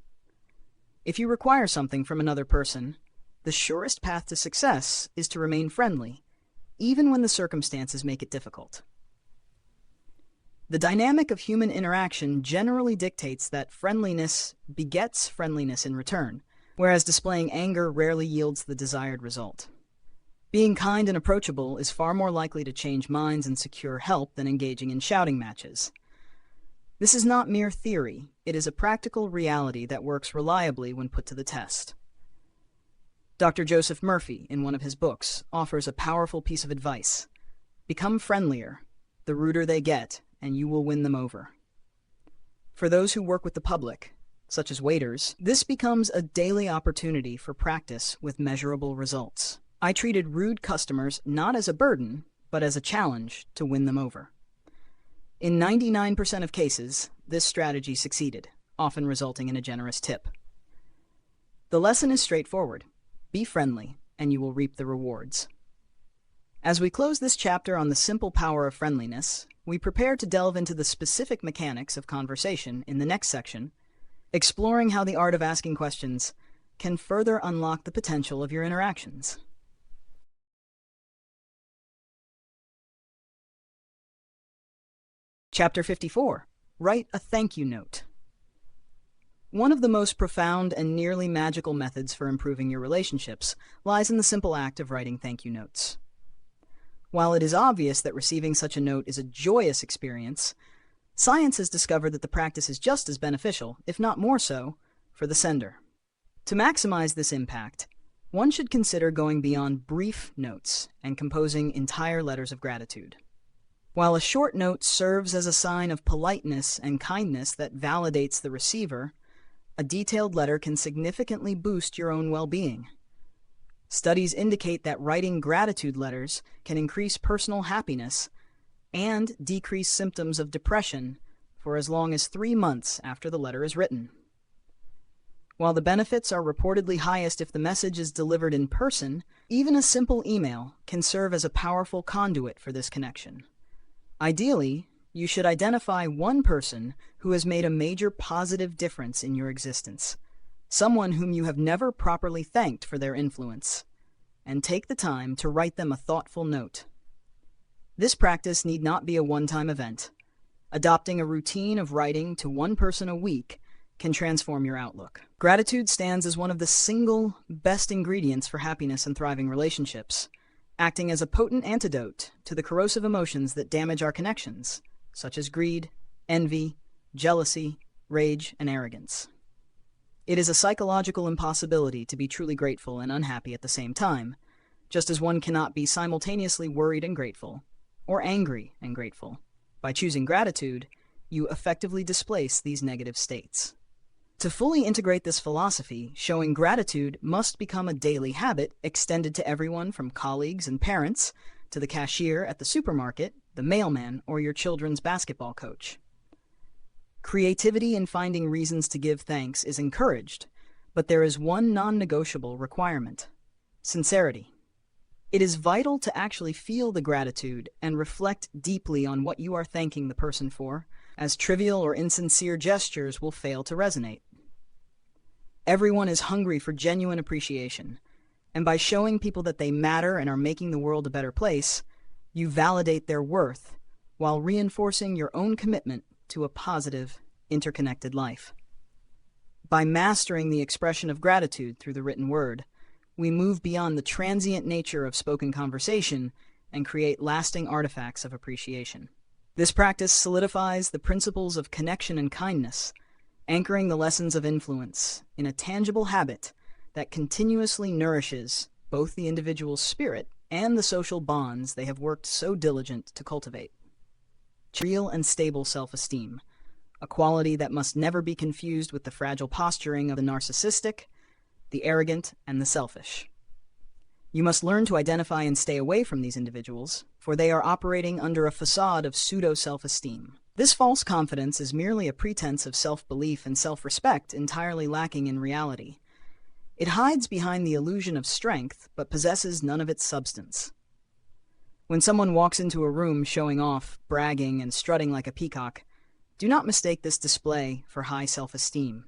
If you require something from another person, the surest path to success is to remain friendly, even when the circumstances make it difficult. The dynamic of human interaction generally dictates that friendliness begets friendliness in return, whereas displaying anger rarely yields the desired result. Being kind and approachable is far more likely to change minds and secure help than engaging in shouting matches. This is not mere theory, it is a practical reality that works reliably when put to the test. Dr. Joseph Murphy, in one of his books, offers a powerful piece of advice. Become friendlier. The ruder they get, and you will win them over. For those who work with the public, such as waiters, this becomes a daily opportunity for practice with measurable results. I treated rude customers not as a burden, but as a challenge to win them over. In 99% of cases, this strategy succeeded, often resulting in a generous tip. The lesson is straightforward. Be friendly, and you will reap the rewards. As we close this chapter on the simple power of friendliness, we prepare to delve into the specific mechanics of conversation in the next section, exploring how the art of asking questions can further unlock the potential of your interactions. Chapter 54. Write a thank you note. One of the most profound and nearly magical methods for improving your relationships lies in the simple act of writing thank you notes. While it is obvious that receiving such a note is a joyous experience, science has discovered that the practice is just as beneficial, if not more so, for the sender. To maximize this impact, one should consider going beyond brief notes and composing entire letters of gratitude. While a short note serves as a sign of politeness and kindness that validates the receiver, a detailed letter can significantly boost your own well-being. Studies indicate that writing gratitude letters can increase personal happiness and decrease symptoms of depression for as long as 3 months after the letter is written. While the benefits are reportedly highest if the message is delivered in person, even a simple email can serve as a powerful conduit for this connection. Ideally, you should identify one person who has made a major positive difference in your existence, someone whom you have never properly thanked for their influence, and take the time to write them a thoughtful note. This practice need not be a one-time event. Adopting a routine of writing to one person a week can transform your outlook. Gratitude stands as one of the single best ingredients for happiness and thriving relationships, acting as a potent antidote to the corrosive emotions that damage our connections, such as greed, envy, jealousy, rage, and arrogance. It is a psychological impossibility to be truly grateful and unhappy at the same time, just as one cannot be simultaneously worried and grateful, or angry and grateful. By choosing gratitude, you effectively displace these negative states. To fully integrate this philosophy, showing gratitude must become a daily habit extended to everyone from colleagues and parents to the cashier at the supermarket, the mailman, or your children's basketball coach. Creativity in finding reasons to give thanks is encouraged, but there is one non-negotiable requirement: sincerity. It is vital to actually feel the gratitude and reflect deeply on what you are thanking the person for, as trivial or insincere gestures will fail to resonate. Everyone is hungry for genuine appreciation, and by showing people that they matter and are making the world a better place, you validate their worth while reinforcing your own commitment to a positive, interconnected life. By mastering the expression of gratitude through the written word, we move beyond the transient nature of spoken conversation and create lasting artifacts of appreciation. This practice solidifies the principles of connection and kindness, anchoring the lessons of influence in a tangible habit that continuously nourishes both the individual's spirit and the social bonds they have worked so diligent to cultivate. Real and stable self-esteem, a quality that must never be confused with the fragile posturing of the narcissistic, the arrogant, and the selfish. You must learn to identify and stay away from these individuals, for they are operating under a facade of pseudo-self-esteem. This false confidence is merely a pretense of self-belief and self-respect entirely lacking in reality. It hides behind the illusion of strength, but possesses none of its substance. When someone walks into a room showing off, bragging, and strutting like a peacock, do not mistake this display for high self-esteem.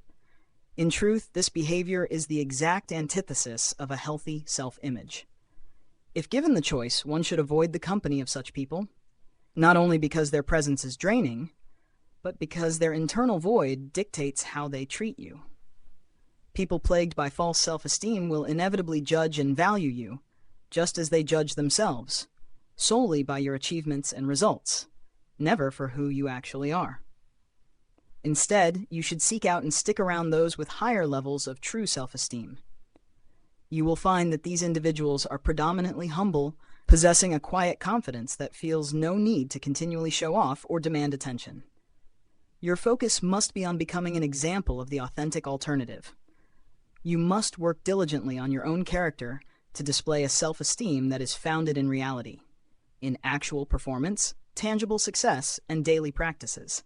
In truth, this behavior is the exact antithesis of a healthy self-image. If given the choice, one should avoid the company of such people, not only because their presence is draining, but because their internal void dictates how they treat you. People plagued by false self-esteem will inevitably judge and value you, just as they judge themselves, solely by your achievements and results, never for who you actually are. Instead, you should seek out and stick around those with higher levels of true self-esteem. You will find that these individuals are predominantly humble, possessing a quiet confidence that feels no need to continually show off or demand attention. Your focus must be on becoming an example of the authentic alternative. You must work diligently on your own character to display a self-esteem that is founded in reality, in actual performance, tangible success, and daily practices.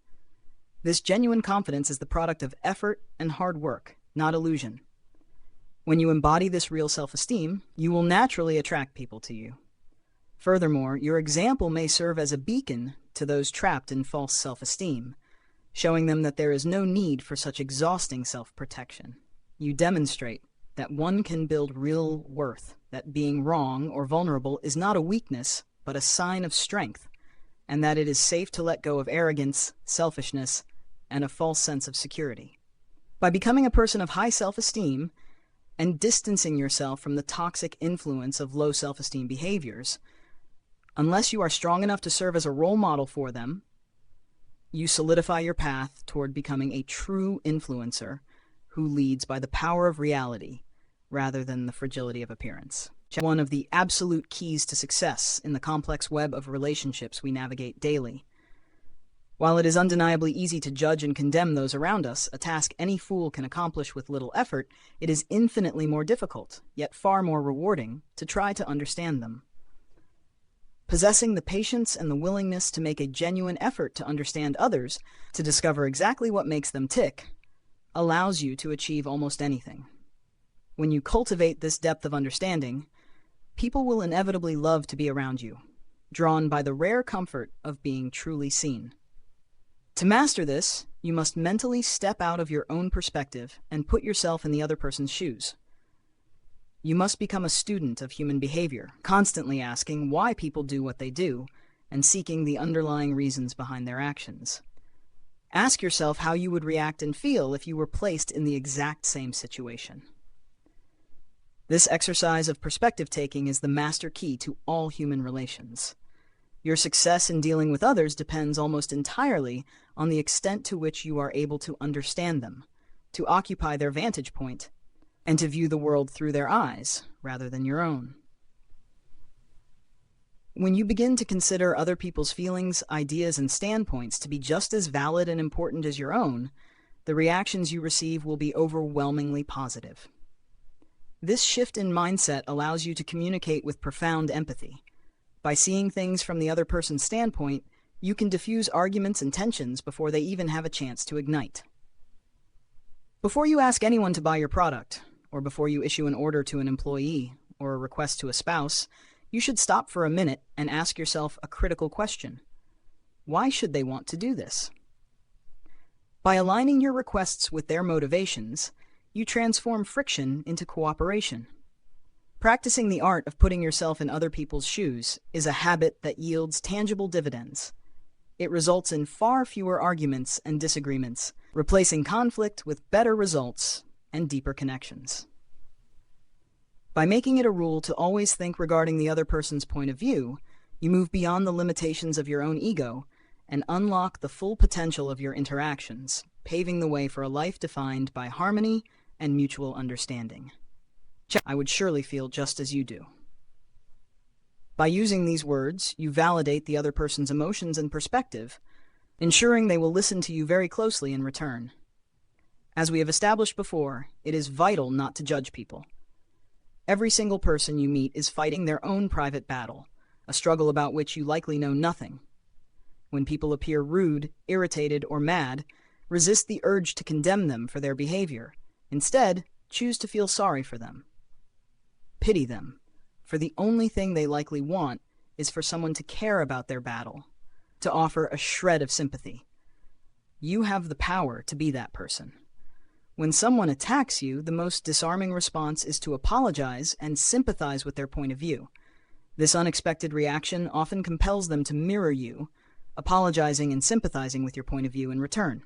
This genuine confidence is the product of effort and hard work, not illusion. When you embody this real self-esteem, you will naturally attract people to you. Furthermore, your example may serve as a beacon to those trapped in false self-esteem, showing them that there is no need for such exhausting self-protection. You demonstrate that one can build real worth, that being wrong or vulnerable is not a weakness, but a sign of strength, and that it is safe to let go of arrogance, selfishness, and a false sense of security. By becoming a person of high self-esteem and distancing yourself from the toxic influence of low self-esteem behaviors, unless you are strong enough to serve as a role model for them, you solidify your path toward becoming a true influencer who leads by the power of reality rather than the fragility of appearance. One of the absolute keys to success in the complex web of relationships we navigate daily. While it is undeniably easy to judge and condemn those around us, a task any fool can accomplish with little effort, it is infinitely more difficult, yet far more rewarding, to try to understand them. Possessing the patience and the willingness to make a genuine effort to understand others, to discover exactly what makes them tick, allows you to achieve almost anything. When you cultivate this depth of understanding, people will inevitably love to be around you, drawn by the rare comfort of being truly seen. To master this, you must mentally step out of your own perspective and put yourself in the other person's shoes. You must become a student of human behavior, constantly asking why people do what they do and seeking the underlying reasons behind their actions. Ask yourself how you would react and feel if you were placed in the exact same situation. This exercise of perspective-taking is the master key to all human relations. Your success in dealing with others depends almost entirely on the extent to which you are able to understand them, to occupy their vantage point, and to view the world through their eyes rather than your own. When you begin to consider other people's feelings, ideas, and standpoints to be just as valid and important as your own, the reactions you receive will be overwhelmingly positive. This shift in mindset allows you to communicate with profound empathy. By seeing things from the other person's standpoint, you can diffuse arguments and tensions before they even have a chance to ignite. Before you ask anyone to buy your product, or before you issue an order to an employee or a request to a spouse, you should stop for a minute and ask yourself a critical question. Why should they want to do this? By aligning your requests with their motivations, you transform friction into cooperation. Practicing the art of putting yourself in other people's shoes is a habit that yields tangible dividends. It results in far fewer arguments and disagreements, replacing conflict with better results and deeper connections. By making it a rule to always think regarding the other person's point of view, you move beyond the limitations of your own ego and unlock the full potential of your interactions, paving the way for a life defined by harmony and mutual understanding. I would surely feel just as you do. By using these words, you validate the other person's emotions and perspective, ensuring they will listen to you very closely in return. As we have established before, it is vital not to judge people. Every single person you meet is fighting their own private battle, a struggle about which you likely know nothing. When people appear rude, irritated, or mad, resist the urge to condemn them for their behavior. Instead, choose to feel sorry for them. Pity them, for the only thing they likely want is for someone to care about their battle, to offer a shred of sympathy. You have the power to be that person. When someone attacks you, the most disarming response is to apologize and sympathize with their point of view. This unexpected reaction often compels them to mirror you, apologizing and sympathizing with your point of view in return.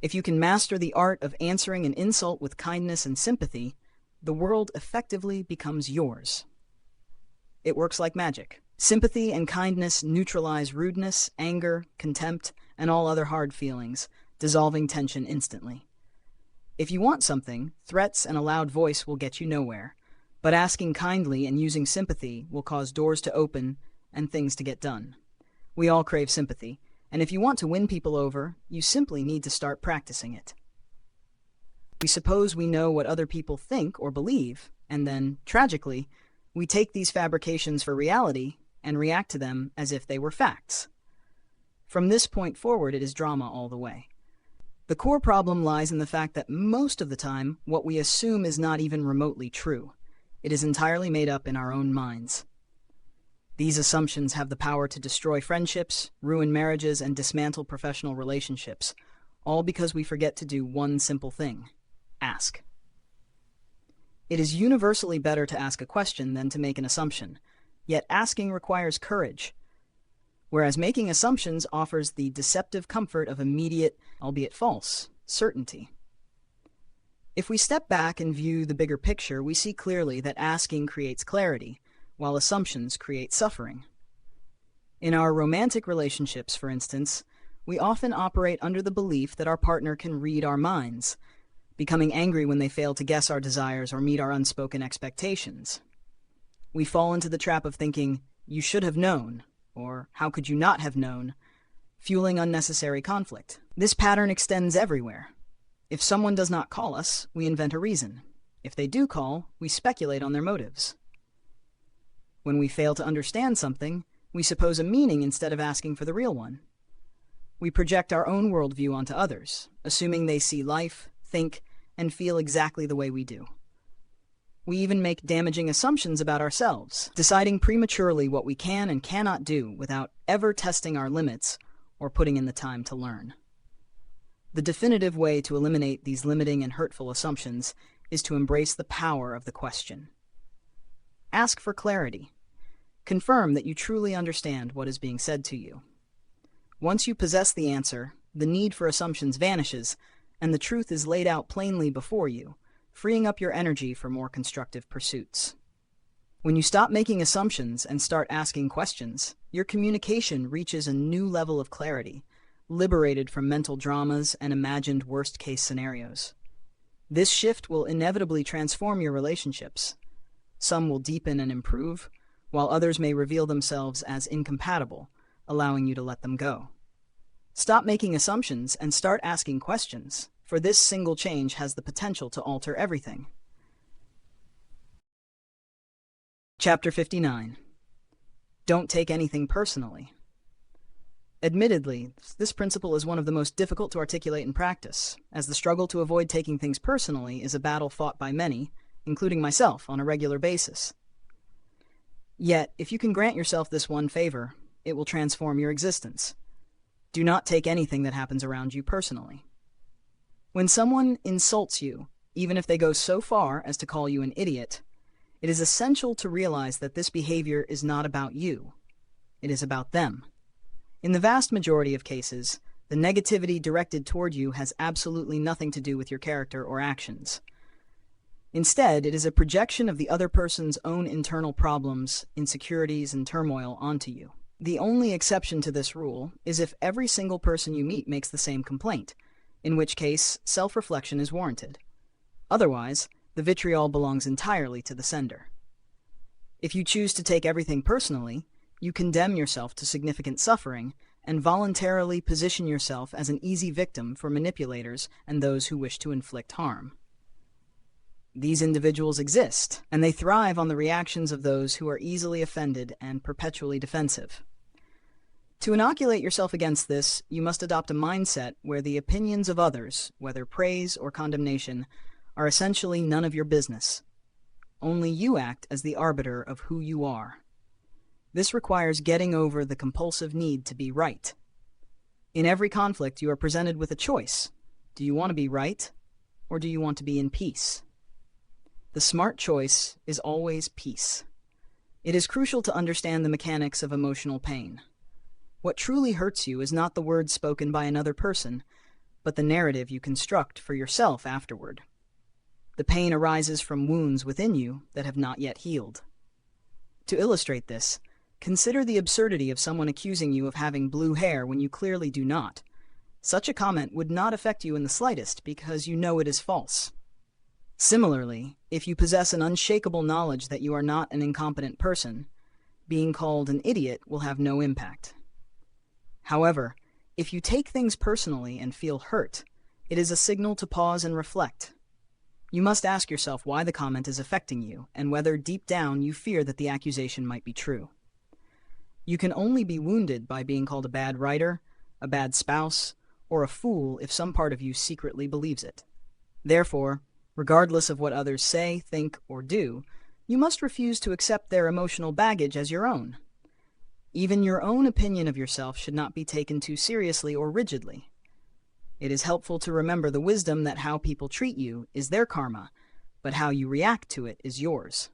If you can master the art of answering an insult with kindness and sympathy, the world effectively becomes yours. It works like magic. Sympathy and kindness neutralize rudeness, anger, contempt, and all other hard feelings, dissolving tension instantly. If you want something, threats and a loud voice will get you nowhere, but asking kindly and using sympathy will cause doors to open and things to get done. We all crave sympathy, and if you want to win people over, you simply need to start practicing it. We suppose we know what other people think or believe, and then, tragically, we take these fabrications for reality and react to them as if they were facts. From this point forward, it is drama all the way. The core problem lies in the fact that most of the time, what we assume is not even remotely true. It is entirely made up in our own minds. These assumptions have the power to destroy friendships, ruin marriages, and dismantle professional relationships, all because we forget to do one simple thing: ask. It is universally better to ask a question than to make an assumption, yet asking requires courage, whereas making assumptions offers the deceptive comfort of immediate, albeit false, certainty. If we step back and view the bigger picture, we see clearly that asking creates clarity, while assumptions create suffering. In our romantic relationships, for instance, we often operate under the belief that our partner can read our minds, becoming angry when they fail to guess our desires or meet our unspoken expectations. We fall into the trap of thinking, "You should have known," or "How could you not have known?" fueling unnecessary conflict. This pattern extends everywhere. If someone does not call us, we invent a reason. If they do call, we speculate on their motives. When we fail to understand something, we suppose a meaning instead of asking for the real one. We project our own worldview onto others, assuming they see life, think, and feel exactly the way we do. We even make damaging assumptions about ourselves, deciding prematurely what we can and cannot do without ever testing our limits or putting in the time to learn. The definitive way to eliminate these limiting and hurtful assumptions is to embrace the power of the question. Ask for clarity. Confirm that you truly understand what is being said to you. Once you possess the answer, the need for assumptions vanishes, and the truth is laid out plainly before you, freeing up your energy for more constructive pursuits. When you stop making assumptions and start asking questions, your communication reaches a new level of clarity, liberated from mental dramas and imagined worst-case scenarios. This shift will inevitably transform your relationships. Some will deepen and improve, while others may reveal themselves as incompatible, allowing you to let them go. Stop making assumptions and start asking questions, for this single change has the potential to alter everything. Chapter 59. Don't take anything personally. Admittedly, this principle is one of the most difficult to articulate in practice, as the struggle to avoid taking things personally is a battle fought by many, including myself, on a regular basis. Yet, if you can grant yourself this one favor, it will transform your existence. Do not take anything that happens around you personally. When someone insults you, even if they go so far as to call you an idiot, it is essential to realize that this behavior is not about you. It is about them. In the vast majority of cases, the negativity directed toward you has absolutely nothing to do with your character or actions. Instead, it is a projection of the other person's own internal problems, insecurities, and turmoil onto you. The only exception to this rule is if every single person you meet makes the same complaint, in which case self-reflection is warranted. Otherwise, the vitriol belongs entirely to the sender. If you choose to take everything personally, you condemn yourself to significant suffering and voluntarily position yourself as an easy victim for manipulators and those who wish to inflict harm. These individuals exist, and they thrive on the reactions of those who are easily offended and perpetually defensive. To inoculate yourself against this, you must adopt a mindset where the opinions of others, whether praise or condemnation, are essentially none of your business. Only you act as the arbiter of who you are. This requires getting over the compulsive need to be right. In every conflict, you are presented with a choice. Do you want to be right, or do you want to be in peace? The smart choice is always peace. It is crucial to understand the mechanics of emotional pain. What truly hurts you is not the words spoken by another person, but the narrative you construct for yourself afterward. The pain arises from wounds within you that have not yet healed. To illustrate this, consider the absurdity of someone accusing you of having blue hair when you clearly do not. Such a comment would not affect you in the slightest because you know it is false. Similarly, if you possess an unshakable knowledge that you are not an incompetent person, being called an idiot will have no impact. However, if you take things personally and feel hurt, it is a signal to pause and reflect. You must ask yourself why the comment is affecting you and whether deep down you fear that the accusation might be true. You can only be wounded by being called a bad writer, a bad spouse, or a fool if some part of you secretly believes it. Therefore, regardless of what others say, think, or do, you must refuse to accept their emotional baggage as your own. Even your own opinion of yourself should not be taken too seriously or rigidly. It is helpful to remember the wisdom that how people treat you is their karma, but how you react to it is yours.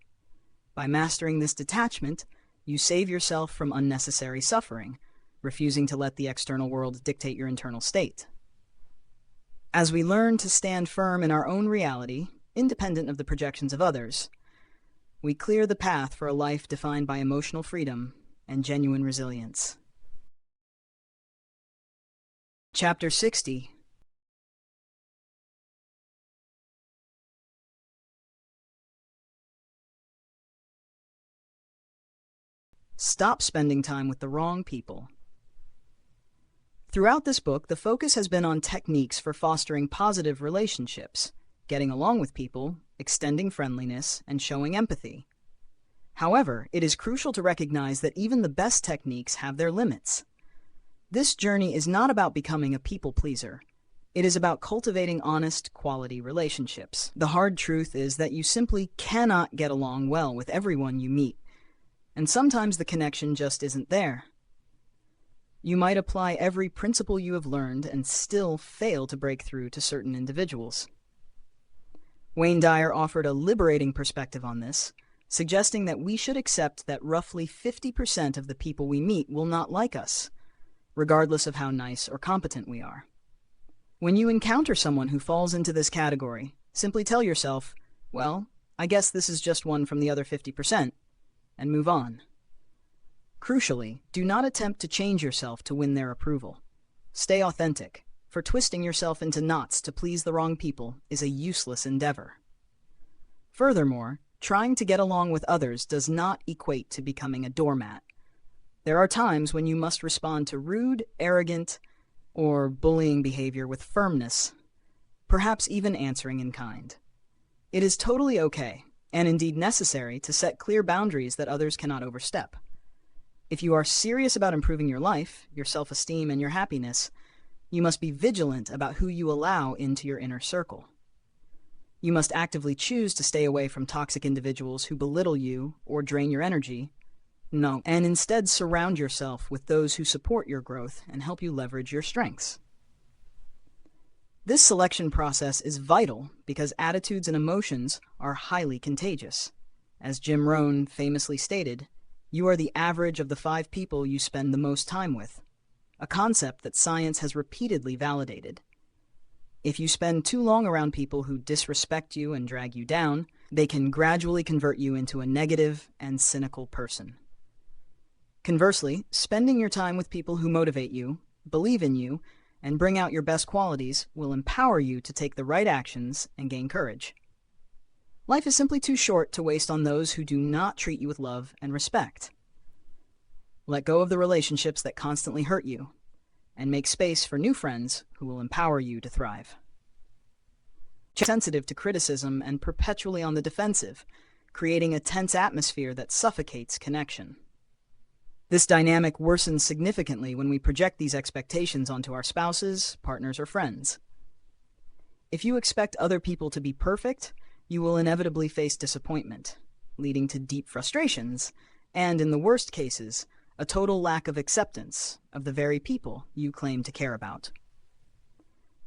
By mastering this detachment, you save yourself from unnecessary suffering, refusing to let the external world dictate your internal state. As we learn to stand firm in our own reality, independent of the projections of others, we clear the path for a life defined by emotional freedom and genuine resilience. Chapter 60. Stop spending time with the wrong people. Throughout this book, the focus has been on techniques for fostering positive relationships, getting along with people, extending friendliness, and showing empathy. However, it is crucial to recognize that even the best techniques have their limits. This journey is not about becoming a people pleaser. It is about cultivating honest, quality relationships. The hard truth is that you simply cannot get along well with everyone you meet, and sometimes the connection just isn't there. You might apply every principle you have learned and still fail to break through to certain individuals. Wayne Dyer offered a liberating perspective on this, suggesting that we should accept that roughly 50% of the people we meet will not like us, regardless of how nice or competent we are. When you encounter someone who falls into this category, simply tell yourself, well, I guess this is just one from the other 50%, and move on. Crucially, do not attempt to change yourself to win their approval. Stay authentic, for twisting yourself into knots to please the wrong people is a useless endeavor. Furthermore, trying to get along with others does not equate to becoming a doormat. There are times when you must respond to rude, arrogant, or bullying behavior with firmness, perhaps even answering in kind. It is totally okay, and indeed necessary, to set clear boundaries that others cannot overstep. If you are serious about improving your life, your self-esteem, and your happiness, you must be vigilant about who you allow into your inner circle. You must actively choose to stay away from toxic individuals who belittle you or drain your energy, and instead surround yourself with those who support your growth and help you leverage your strengths. This selection process is vital because attitudes and emotions are highly contagious. As Jim Rohn famously stated, you are the average of the 5 people you spend the most time with, a concept that science has repeatedly validated. If you spend too long around people who disrespect you and drag you down, they can gradually convert you into a negative and cynical person. Conversely, spending your time with people who motivate you, believe in you, and bring out your best qualities will empower you to take the right actions and gain courage. Life is simply too short to waste on those who do not treat you with love and respect. Let go of the relationships that constantly hurt you, and make space for new friends who will empower you to thrive. Sensitive to criticism and perpetually on the defensive, creating a tense atmosphere that suffocates connection. This dynamic worsens significantly when we project these expectations onto our spouses, partners, or friends. If you expect other people to be perfect, you will inevitably face disappointment, leading to deep frustrations, and, in the worst cases, a total lack of acceptance of the very people you claim to care about.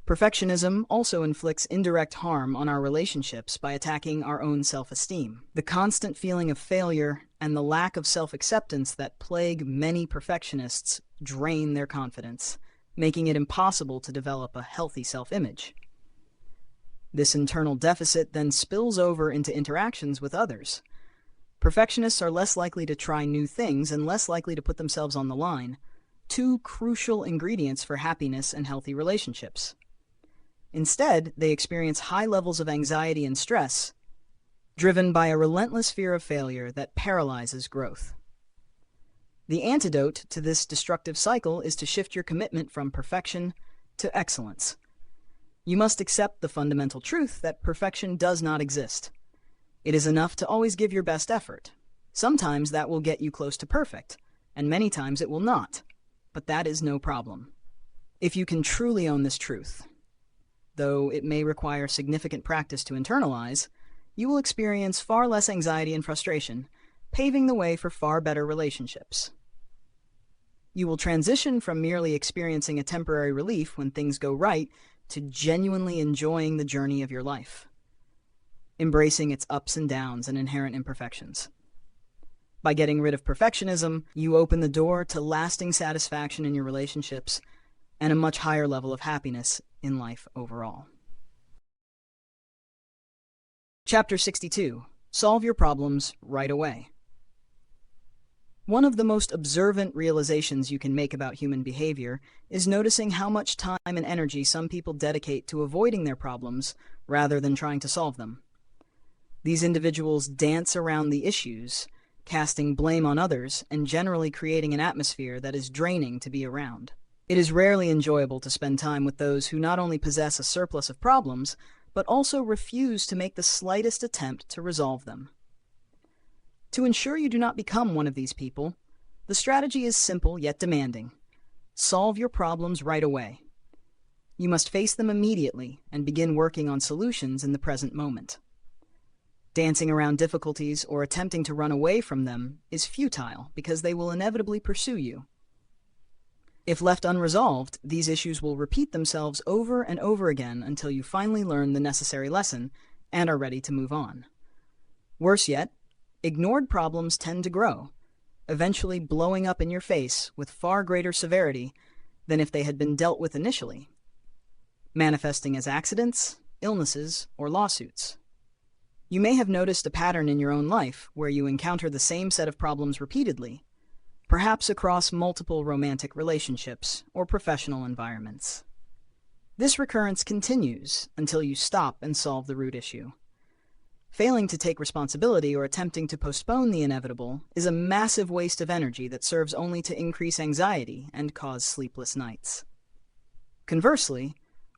Perfectionism also inflicts indirect harm on our relationships by attacking our own self-esteem. The constant feeling of failure and the lack of self-acceptance that plague many perfectionists drain their confidence, making it impossible to develop a healthy self-image. This internal deficit then spills over into interactions with others. Perfectionists are less likely to try new things and less likely to put themselves on the line, two crucial ingredients for happiness and healthy relationships. Instead, they experience high levels of anxiety and stress, driven by a relentless fear of failure that paralyzes growth. The antidote to this destructive cycle is to shift your commitment from perfection to excellence. You must accept the fundamental truth that perfection does not exist. It is enough to always give your best effort. Sometimes that will get you close to perfect, and many times it will not, but that is no problem. If you can truly own this truth, though it may require significant practice to internalize, you will experience far less anxiety and frustration, paving the way for far better relationships. You will transition from merely experiencing a temporary relief when things go right to genuinely enjoying the journey of your life, embracing its ups and downs and inherent imperfections. By getting rid of perfectionism, you open the door to lasting satisfaction in your relationships and a much higher level of happiness in life overall. Chapter 62. Solve your problems right away. One of the most observant realizations you can make about human behavior is noticing how much time and energy some people dedicate to avoiding their problems rather than trying to solve them. These individuals dance around the issues, casting blame on others and generally creating an atmosphere that is draining to be around. It is rarely enjoyable to spend time with those who not only possess a surplus of problems, but also refuse to make the slightest attempt to resolve them. To ensure you do not become one of these people, the strategy is simple yet demanding. Solve your problems right away. You must face them immediately and begin working on solutions in the present moment. Dancing around difficulties or attempting to run away from them is futile because they will inevitably pursue you. If left unresolved, these issues will repeat themselves over and over again until you finally learn the necessary lesson and are ready to move on. Worse yet, ignored problems tend to grow, eventually blowing up in your face with far greater severity than if they had been dealt with initially, manifesting as accidents, illnesses, or lawsuits. You may have noticed a pattern in your own life where you encounter the same set of problems repeatedly, perhaps across multiple romantic relationships or professional environments. This recurrence continues until you stop and solve the root issue. Failing to take responsibility or attempting to postpone the inevitable is a massive waste of energy that serves only to increase anxiety and cause sleepless nights. Conversely,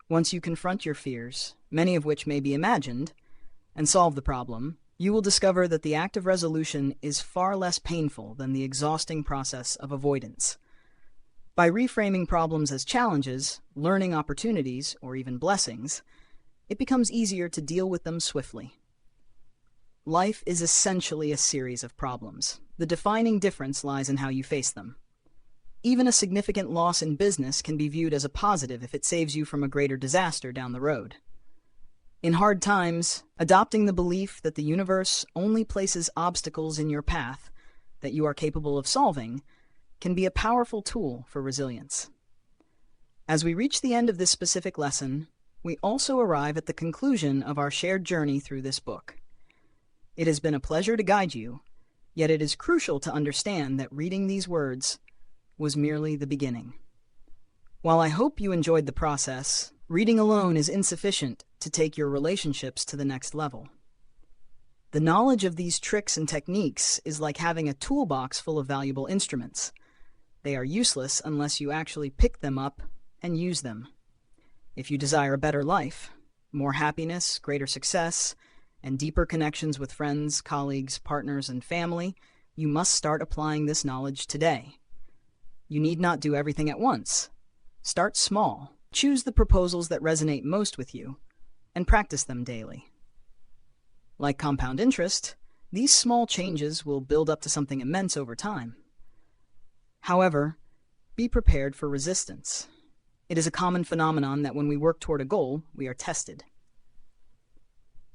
once you confront your fears, many of which may be imagined, and solve the problem, you will discover that the act of resolution is far less painful than the exhausting process of avoidance. By reframing problems as challenges, learning opportunities, or even blessings, it becomes easier to deal with them swiftly. Life is essentially a series of problems. The defining difference lies in how you face them. Even a significant loss in business can be viewed as a positive if it saves you from a greater disaster down the road. In hard times, adopting the belief that the universe only places obstacles in your path that you are capable of solving can be a powerful tool for resilience. As we reach the end of this specific lesson, we also arrive at the conclusion of our shared journey through this book. It has been a pleasure to guide you, yet it is crucial to understand that reading these words was merely the beginning. While I hope you enjoyed the process, reading alone is insufficient to take your relationships to the next level. The knowledge of these tricks and techniques is like having a toolbox full of valuable instruments, They are useless unless you actually pick them up and use them. If you desire a better life, more happiness, greater success, and deeper connections with friends, colleagues, partners, and family, you must start applying this knowledge today. You need not do everything at once. Start small. Choose the proposals that resonate most with you, and practice them daily. Like compound interest, these small changes will build up to something immense over time. However, be prepared for resistance. It is a common phenomenon that when we work toward a goal, we are tested.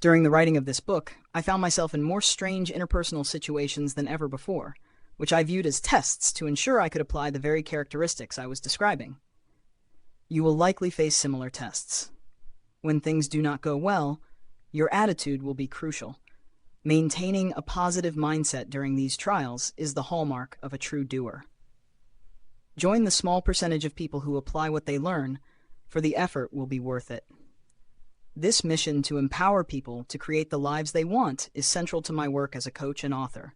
During the writing of this book, I found myself in more strange interpersonal situations than ever before, which I viewed as tests to ensure I could apply the very characteristics I was describing. You will likely face similar tests. When things do not go well, your attitude will be crucial. Maintaining a positive mindset during these trials is the hallmark of a true doer. Join the small percentage of people who apply what they learn, for the effort will be worth it. This mission to empower people to create the lives they want is central to my work as a coach and author.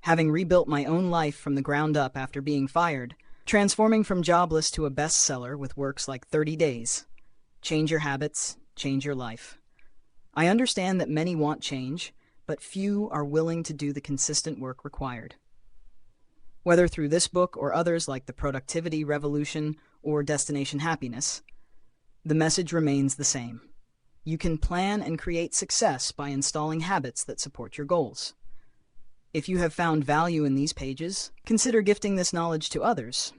Having rebuilt my own life from the ground up after being fired, transforming from jobless to a bestseller with works like 30 Days, Change Your Habits, Change Your Life. I understand that many want change, but few are willing to do the consistent work required. Whether through this book or others like The Productivity Revolution or Destination Happiness, the message remains the same. You can plan and create success by installing habits that support your goals. If you have found value in these pages, consider gifting this knowledge to others,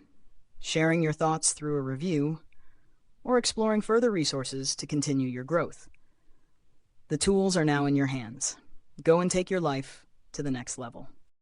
sharing your thoughts through a review, or exploring further resources to continue your growth. The tools are now in your hands. Go and take your life to the next level.